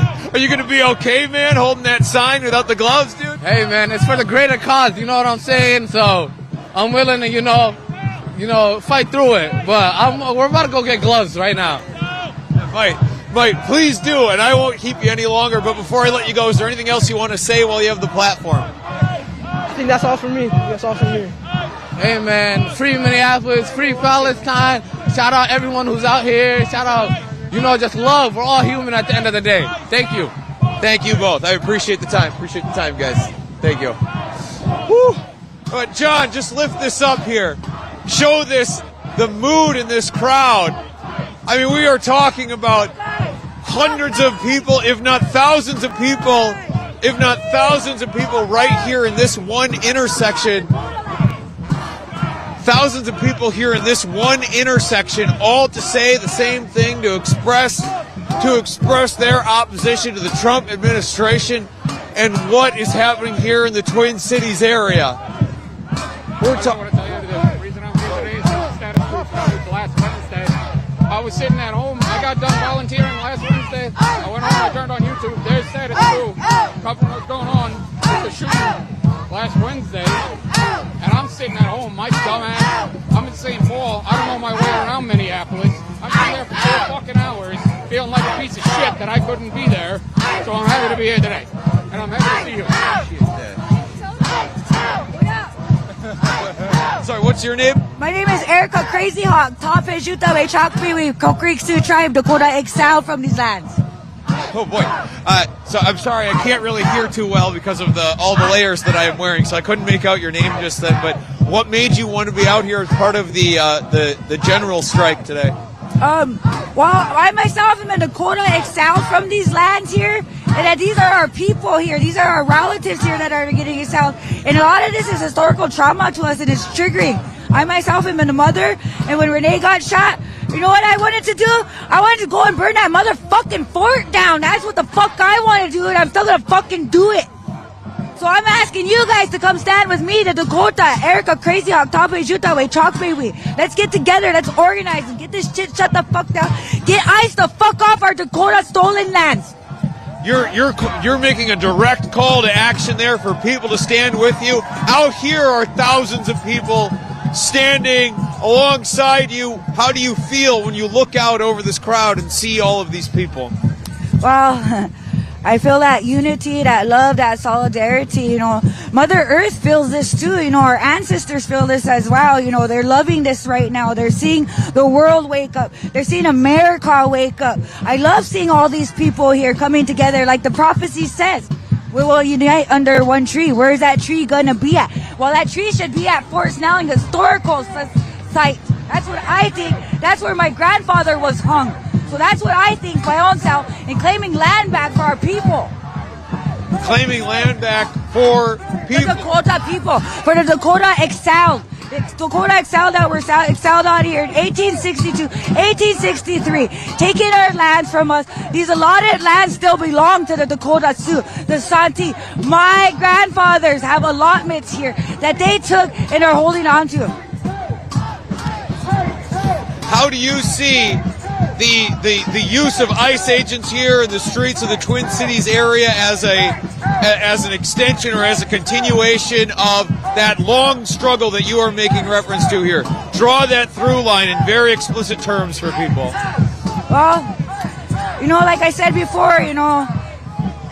going to be okay, man, holding that sign without the gloves, dude? Hey, man, it's for the greater cause, you know what I'm saying? So I'm willing to, fight through it. But we're about to go get gloves right now. Mike, please do, and I won't keep you any longer. But before I let you go, is there anything else you want to say while you have the platform? I think that's all for me. Hey, man, free Minneapolis, free Palestine. Shout out everyone who's out here. Shout out, just love. We're all human at the end of the day. Thank you. Thank you both. I appreciate the time. Guys. Thank you. Woo. But John, just lift this up here. Show the mood in this crowd. We are talking about hundreds of people, if not thousands of people right here in this one intersection. Thousands of people here in this one intersection, all to say the same thing, to express their opposition to the Trump administration and what is happening here in the Twin Cities area. The reason I'm here today is the Status Coup last Wednesday. I was sitting at home. I got done volunteering last Wednesday. I went home, I turned on YouTube. There's Status Coup. Covering what's going on with the shooting last Wednesday. And I'm sitting at home, my dumb ass. I'm in St. Paul. I don't know my way around Minneapolis. I'm sitting there for 4 fucking hours, feeling like a piece of shit that I couldn't be there. So I'm happy to be here today. And I'm happy to see you. sorry, what's your name? My name is Erica Crazy Hawk, Tape Jutaway Chakpiwi, Kokrik Sioux Tribe, Dakota exiled from these lands. Oh boy. So I'm sorry, I can't really hear too well because of all the layers that I am wearing, so I couldn't make out your name just then. But what made you want to be out here as part of the general strike today? Well, I myself am a Dakota exiled from these lands here, and that these are our people here. These are our relatives here that are getting exiled. And a lot of this is historical trauma to us, and it's triggering. I myself am a mother, and when Renee got shot, you know what I wanted to do? I wanted to go and burn that motherfucking fort down. That's what the fuck I want to do, and I'm still gonna fucking do it. So I'm asking you guys to come stand with me, the Dakota, Erica Crazy Hawk, Tape Jutaway, Chalk Baby. Let's get together, let's organize and get this shit shut the fuck down. Get ICE the fuck off our Dakota stolen lands. You're making a direct call to action there for people to stand with you. Out here are thousands of people standing alongside you. How do you feel when you look out over this crowd and see all of these people? Well, I feel that unity, that love, that solidarity. You know, Mother Earth feels this too. You know, our ancestors feel this as well. You know, they're loving this right now. They're seeing the world wake up. They're seeing America wake up. I love seeing all these people here coming together like the prophecy says. We will unite under one tree. Where is that tree gonna be at? Well, that tree should be at Fort Snelling Historical Site. That's what I think. That's where my grandfather was hung. So that's what I think, my own self, in claiming land back for our people. Claiming land back for people? The Dakota people, for the Dakota exiled. The Dakota exiled that were exiled out here in 1862, 1863, taking our lands from us. These allotted lands still belong to the Dakota Sioux, the Santee. My grandfathers have allotments here that they took and are holding on to. How do you see the use of ICE agents here in the streets of the Twin Cities area as an extension or as a continuation of that long struggle that you are making reference to here? Draw that through line in very explicit terms for people. Well, you know, like I said before, you know,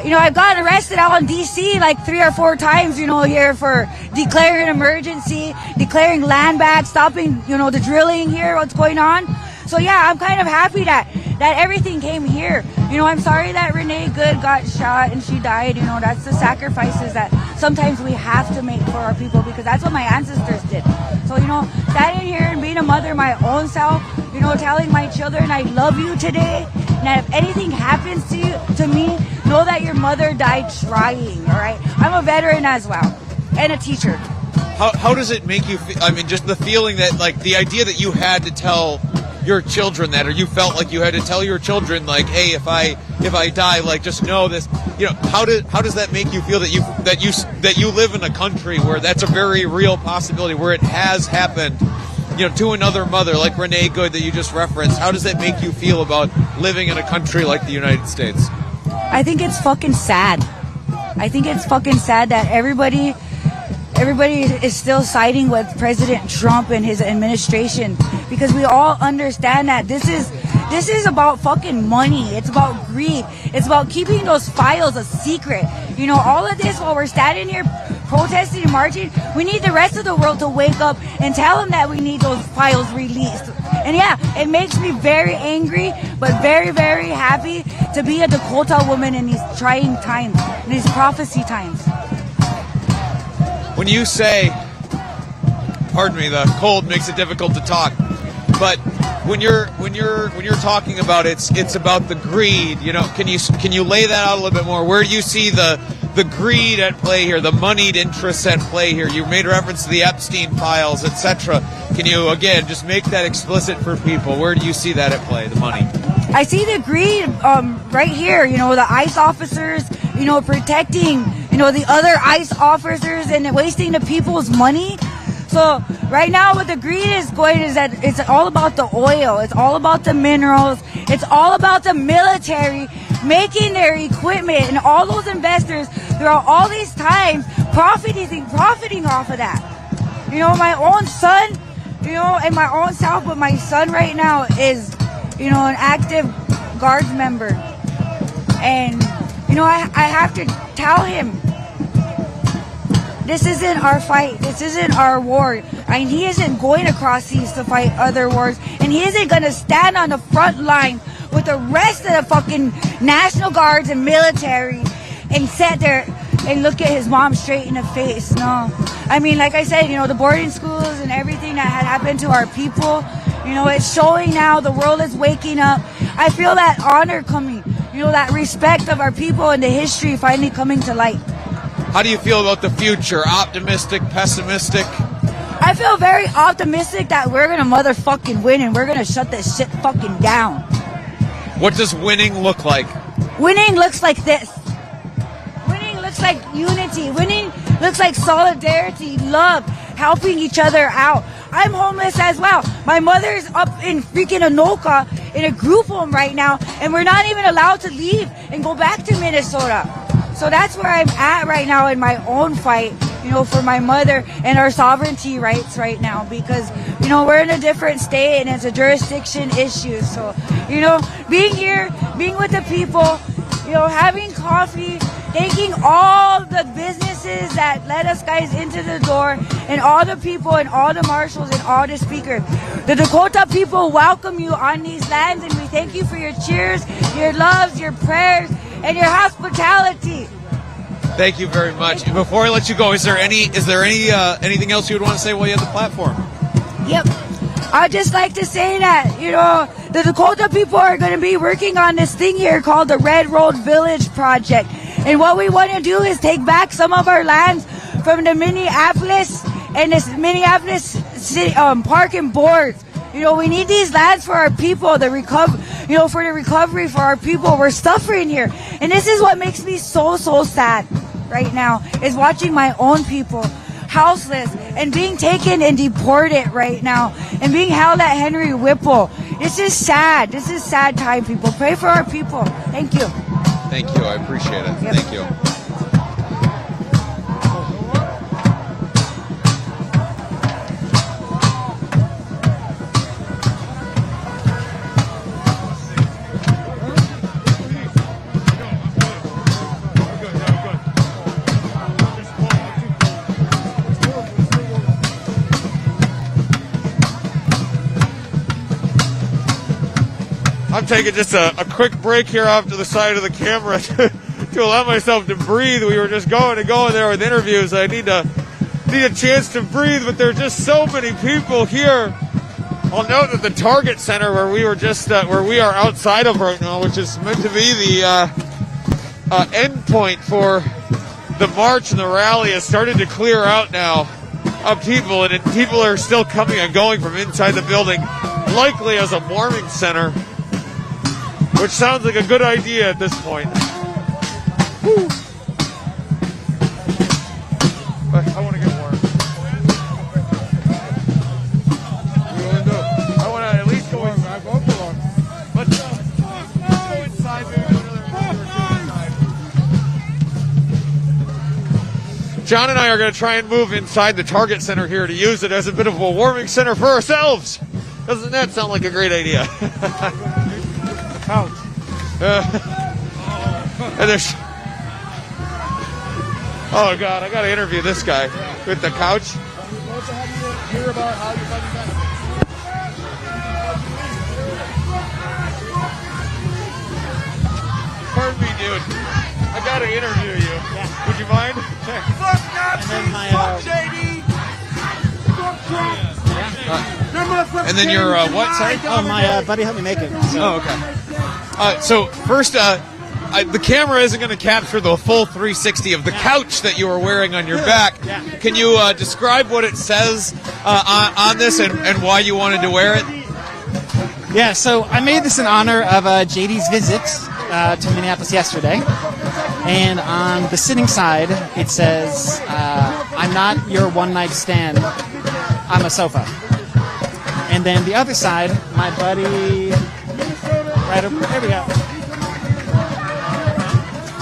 I've gotten arrested out in D.C. like 3 or 4 times, you know, here for declaring an emergency, declaring land back, stopping, you know, the drilling here, what's going on. So yeah, I'm kind of happy that everything came here. You know, I'm sorry that Renee Good got shot and she died. You know, that's the sacrifices that sometimes we have to make for our people, because that's what my ancestors did. So, you know, standing here and being a mother my own self, you know, telling my children I love you today, and that if anything happens to me, know that your mother died trying, all right? I'm a veteran as well, and a teacher. How does it make you feel? I mean, just the feeling that, like, the idea that you had to tell your children that, or you felt like you had to tell your children, like, hey, if I die, like, just know this. You know, how does that make you feel that you live in a country where that's a very real possibility, where it has happened, you know, to another mother like Renee Good that you just referenced? How does that make you feel about living in a country like the United States? I think it's fucking sad. I think it's fucking sad that everybody is still siding with President Trump and his administration, because we all understand that this is about fucking money. It's about greed. It's about keeping those files a secret. You know, all of this while we're standing here protesting and marching, we need the rest of the world to wake up and tell them that we need those files released. And yeah, it makes me very angry, but very, very happy to be a Dakota woman in these trying times, in these prophecy times. When you say, pardon me, the cold makes it difficult to talk, but when you're talking about it's about the greed, you know, can you lay that out a little bit more? Where do you see the greed at play here, the moneyed interests at play here? You made reference to the Epstein files, etc. Can you again just make that explicit for people? Where do you see that at play, the money? I see the greed right here, you know, the ICE officers, you know, protecting, you know, the other ICE officers and wasting the people's money. So right now what the greed is going is that it's all about the oil. It's all about the minerals. It's all about the military making their equipment, and all those investors throughout all these times profiting off of that. You know, my own son, you know, and my own self, but my son right now is, you know, an active Guards member. And, you know, I have to tell him, This isn't our fight. This isn't our war. And he isn't going across seas to fight other wars. And he isn't going to stand on the front line with the rest of the fucking National Guards and military and sit there and look at his mom straight in the face. No. I mean, like I said, the boarding schools and everything that had happened to our people, it's showing now. The world is waking up. I feel that honor coming, that respect of our people and the history finally coming to light. How do you feel about the future? Optimistic, pessimistic? I feel very optimistic that we're going to motherfucking win and we're going to shut this shit fucking down. What does winning look like? Winning looks like this. Winning looks like unity. Winning looks like solidarity, love, helping each other out. I'm homeless as well. My mother's up in freaking Anoka in a group home right now, and we're not even allowed to leave and go back to Minnesota. So that's where I'm at right now in my own fight, for my mother and our sovereignty rights right now, because, we're in a different state and it's a jurisdiction issue. So, being here, being with the people, having coffee, thanking all the businesses that let us guys into the door, and all the people and all the marshals and all the speakers. The Dakota people welcome you on these lands, and we thank you for your cheers, your loves, your prayers, and your hospitality. Thank you very much. Before I let you go, is there anything else you would want to say while you have the platform? Yep. I'd just like to say that, the Dakota people are going to be working on this thing here called the Red Road Village Project. And what we want to do is take back some of our lands from the Minneapolis and this Minneapolis city, park and boards. We need these lands for our people, for the recovery for our people. We're suffering here. And this is what makes me so sad right now, is watching my own people houseless and being taken and deported right now and being held at Henry Whipple. This is sad. This is sad time, people. Pray for our people. Thank you. Thank you. I appreciate it. Yep. Thank you. I'm taking just a quick break here off to the side of the camera to allow myself to breathe. We were just going there with interviews. I need a chance to breathe, but there are just so many people here. I'll note that the Target Center, where we are outside of right now, which is meant to be the end point for the march and the rally, has started to clear out now of people, and people are still coming and going from inside the building, likely as a warming center, which sounds like a good idea at this point. Woo. But I want to get warm. What do you want to do? I want to at least go inside. Let's go inside. John and I are going to try and move inside the Target Center here to use it as a bit of a warming center for ourselves. Doesn't that sound like a great idea? Couch. And there's. Oh God, I gotta interview this guy with the couch. Hear about how you're coming back. Pardon me, dude. I gotta interview you. Yeah. Would you mind? Sure. Fuck Nazis! Fuck JD! Fuck Trump! And then your what? Sorry. Oh, my buddy helped me make it. So. Oh, okay. So first, the camera isn't going to capture the full 360 of the couch that you are wearing on your back. Yeah. Can you describe what it says on this and why you wanted to wear it? Yeah, so I made this in honor of JD's visit to Minneapolis yesterday. And on the sitting side, it says, I'm not your one-night stand, I'm a sofa. And then the other side, my buddy, right over there we go.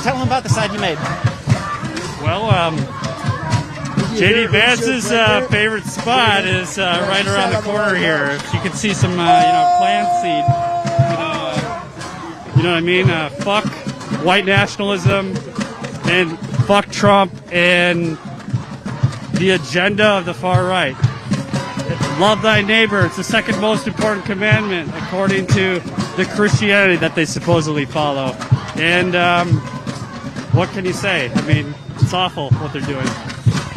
Tell him about the side you made. Well, JD Vance's favorite spot is right around the corner here. You can see some, Klan seed. You know what I mean? Fuck white nationalism and fuck Trump and the agenda of the far right. Love thy neighbor. It's the second most important commandment according to the Christianity that they supposedly follow. And what can you say? I mean, it's awful what they're doing.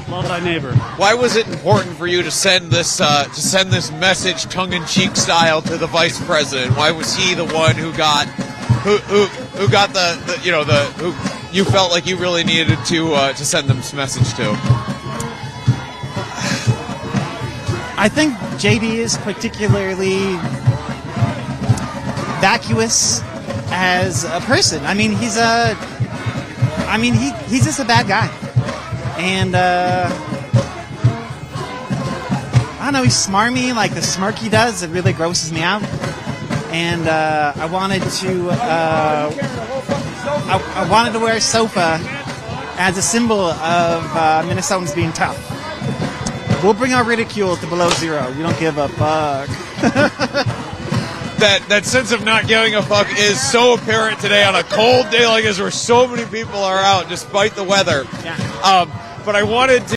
Love thy neighbor. Why was it important for you to send this message tongue-in-cheek style to the vice president? Why was he the one who got who you felt like you really needed to send this message to? I think JD is particularly vacuous as a person. I mean, he's just a bad guy. And, I don't know, he's smarmy, like the smirk he does, it really grosses me out. And, I wanted to wear a sofa as a symbol of, Minnesotans being tough. We'll bring our ridicule to below zero. We don't give a fuck. That sense of not giving a fuck is so apparent today on a cold day like this where so many people are out despite the weather. Yeah. But I wanted to...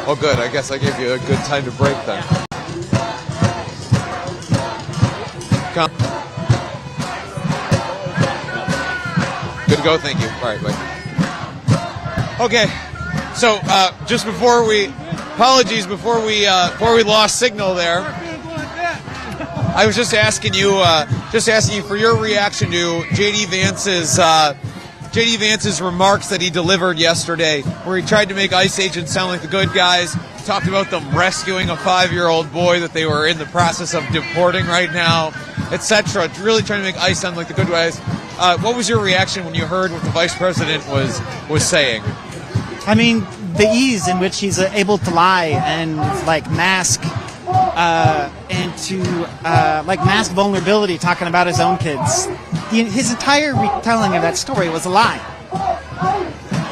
Oh, good. I guess I gave you a good time to break then. Come. Good to go. Thank you. All right, bye. Okay. So, just before we lost signal there. I was just asking you for your reaction to JD Vance's remarks that he delivered yesterday, where he tried to make ICE agents sound like the good guys, talked about them rescuing a 5-year-old boy that they were in the process of deporting right now, etc. Really trying to make ICE sound like the good guys. What was your reaction when you heard what the vice president was saying? I mean, the ease in which he's able to lie and like mask and to mask vulnerability, talking about his own kids. His entire retelling of that story was a lie.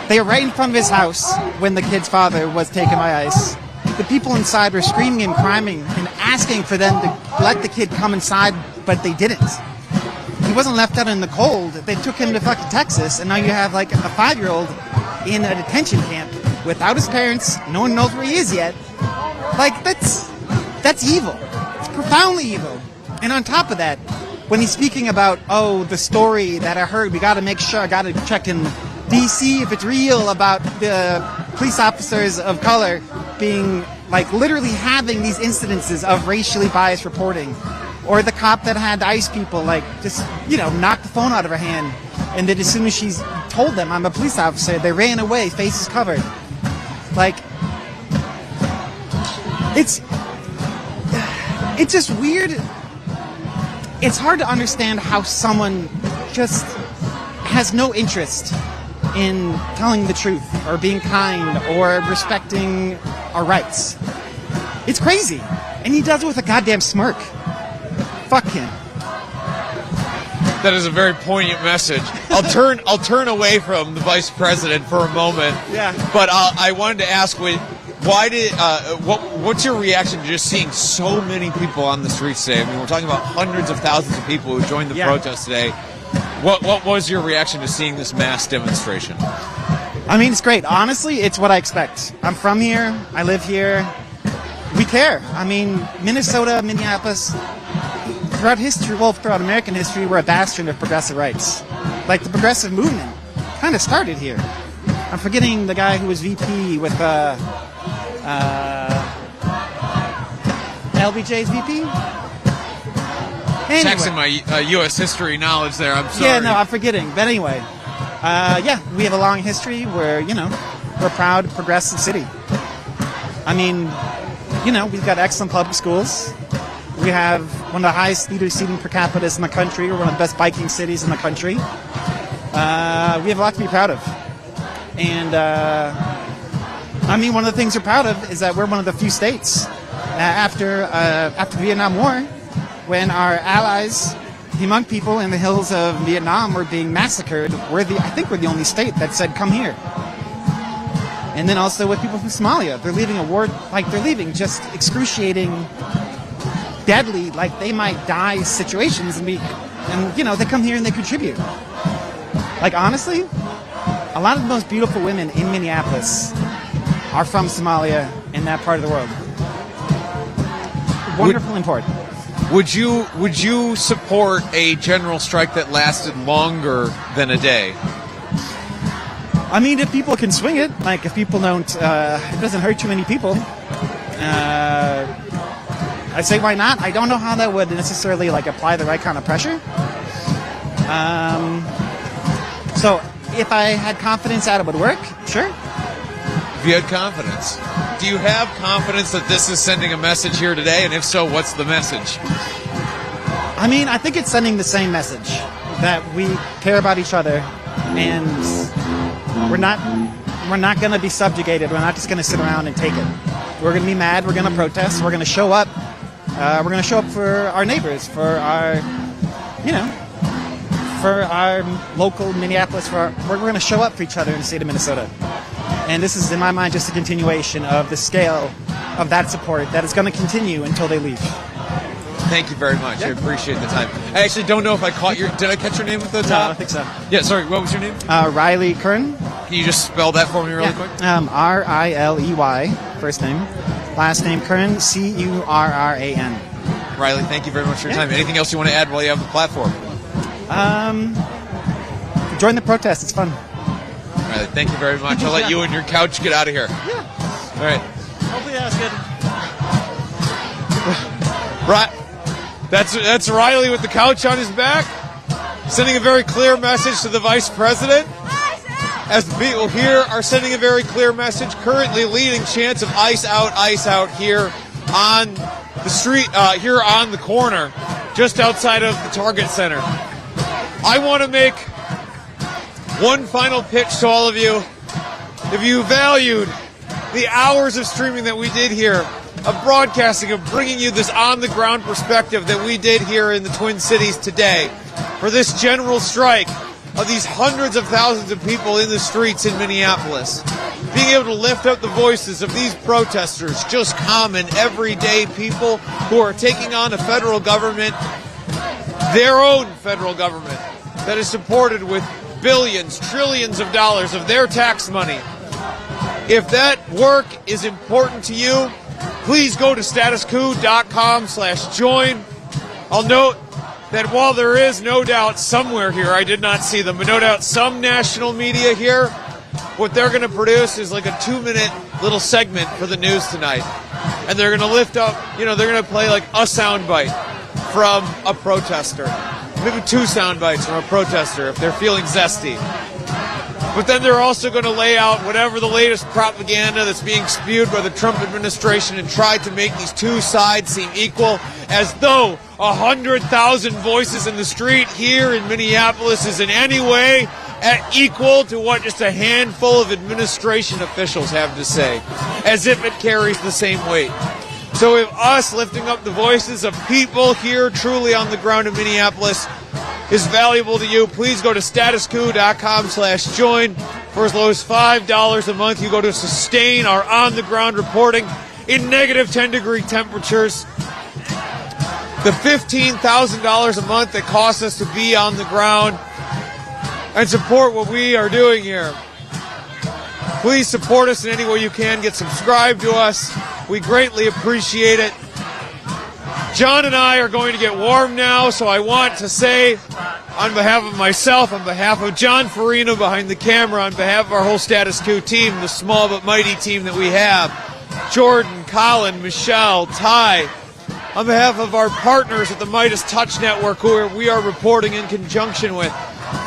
They were right in front of his house when the kid's father was taken by ICE. The people inside were screaming and crying and asking for them to let the kid come inside, but they didn't. He wasn't left out in the cold. They took him to fucking Texas, and now you have like a 5-year-old in a detention camp without his parents. No one knows where he is yet. Like, that's evil. It's profoundly evil. And on top of that, when he's speaking about, the story that I heard, we got to make sure, I got to check in D.C. if it's real about the police officers of color being, like, literally having these incidences of racially biased reporting. Or the cop that had ICE people, like, just, knock the phone out of her hand. And then as soon as she's told them, I'm a police officer, they ran away, faces covered. Like, it's just weird. It's hard to understand how someone just has no interest in telling the truth or being kind or respecting our rights. It's crazy. And he does it with a goddamn smirk. Fuck him. That is a very poignant message. I'll turn away from the vice president for a moment. Yeah. But I wanted to ask, What's your reaction to just seeing so many people on the streets today? I mean, we're talking about hundreds of thousands of people who joined the protest today. What was your reaction to seeing this mass demonstration? I mean, it's great. Honestly, it's what I expect. I'm from here. I live here. We care. I mean, Minnesota, Minneapolis, throughout history, throughout American history, we're a bastion of progressive rights. Like, the progressive movement kind of started here. I'm forgetting the guy who was VP with LBJ's VP? Anyway. Texting my U.S. history knowledge there. I'm sorry. Yeah, no, I'm forgetting. But anyway, we have a long history where, we're a proud, progressive city. I mean, we've got excellent public schools. We have one of the highest theater seating per capita in the country. We're one of the best biking cities in the country. We have a lot to be proud of. And, one of the things we're proud of is that we're one of the few states after the Vietnam War, when our allies, the Hmong people in the hills of Vietnam were being massacred, I think we're the only state that said, come here. And then also with people from Somalia, they're leaving a war, they're leaving just excruciating, deadly, they might die situations, and they come here and they contribute. Honestly, a lot of the most beautiful women in Minneapolis are from Somalia in that part of the world. Wonderful and important. Would you support a general strike that lasted longer than a day? I mean, if people can swing it, if people don't, it doesn't hurt too many people. I'd say why not? I don't know how that would necessarily apply the right kind of pressure. So if I had confidence that it would work, sure. If you had confidence. Do you have confidence that this is sending a message here today? And if so, what's the message? I mean, I think it's sending the same message, that we care about each other, and we're not going to be subjugated. We're not just going to sit around and take it. We're going to be mad. We're going to protest. We're going to show up. We're going to show up for our neighbors, for our, for our local Minneapolis. We're going to show up for each other in the state of Minnesota. And this is, in my mind, just a continuation of the scale of that support that is going to continue until they leave. Thank you very much. I appreciate the time. I actually don't know if I caught did I catch your name at the top? No, I don't think so. Yeah, sorry, what was your name? Riley Kern. Can you just spell that for me really quick? Riley, first name. Last name Kern, Curran. Riley, thank you very much for your time. Anything else you want to add while you have the platform? Join the protest. It's fun. Riley, thank you very much. I'll let you and your couch get out of here. Yeah. All right. Hopefully that's good. Right. That's Riley with the couch on his back, sending a very clear message to the vice president. As the people here are sending a very clear message, currently leading chants of ice out here on the street, here on the corner, just outside of the Target Center. I want to make one final pitch to all of you. If you valued the hours of streaming that we did here, of broadcasting, of bringing you this on-the-ground perspective that we did here in the Twin Cities today, for this general strike of these hundreds of thousands of people in the streets in Minneapolis, being able to lift up the voices of these protesters, just common, everyday people who are taking on a federal government, their own federal government, that is supported with billions, trillions of dollars of their tax money. If that work is important to you, please go to StatusCoup.com/join. I'll note that while there is no doubt somewhere here, I did not see them, but no doubt some national media here, what they're going to produce is like a 2-minute little segment for the news tonight. And they're going to lift up, they're going to play like a soundbite from a protester. Maybe 2 sound bites from a protester if they're feeling zesty. But then they're also going to lay out whatever the latest propaganda that's being spewed by the Trump administration and try to make these two sides seem equal, as though 100,000 voices in the street here in Minneapolis is in any way equal to what just a handful of administration officials have to say, as if it carries the same weight. So if us lifting up the voices of people here truly on the ground in Minneapolis is valuable to you, please go to StatusCoup.com/join. For as low as $5 a month, you go to sustain our on-the-ground reporting in negative 10-degree temperatures. The $15,000 a month that costs us to be on the ground and support what we are doing here. Please support us in any way you can. Get subscribed to us. We greatly appreciate it. John and I are going to get warm now, so I want to say, on behalf of myself, on behalf of John Farina behind the camera, on behalf of our whole Status Coup team, the small but mighty team that we have, Jordan, Colin, Michelle, Ty, on behalf of our partners at the Midas Touch Network, who we are reporting in conjunction with,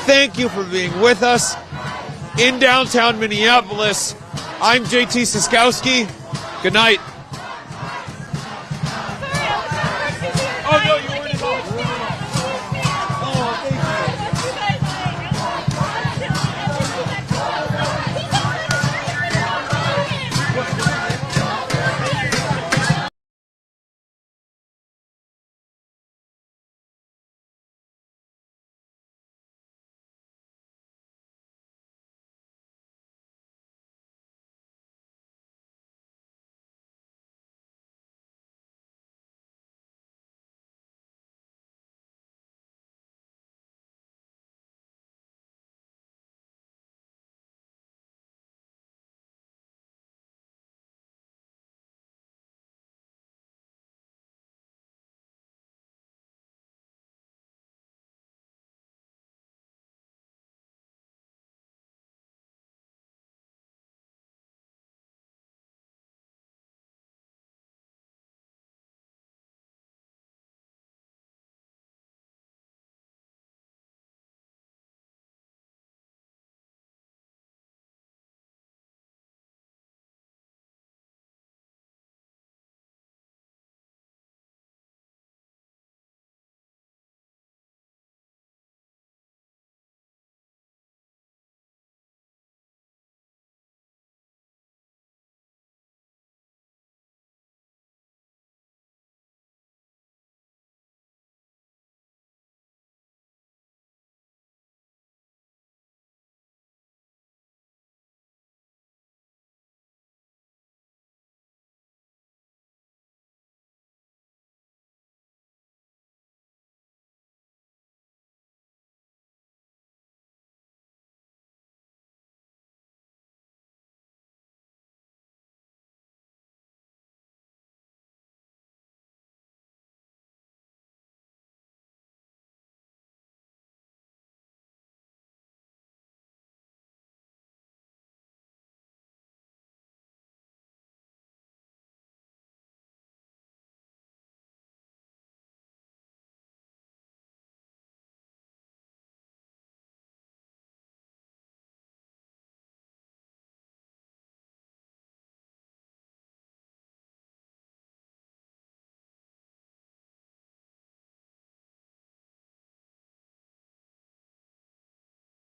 thank you for being with us. In downtown Minneapolis, I'm JT Siskowski. Good night.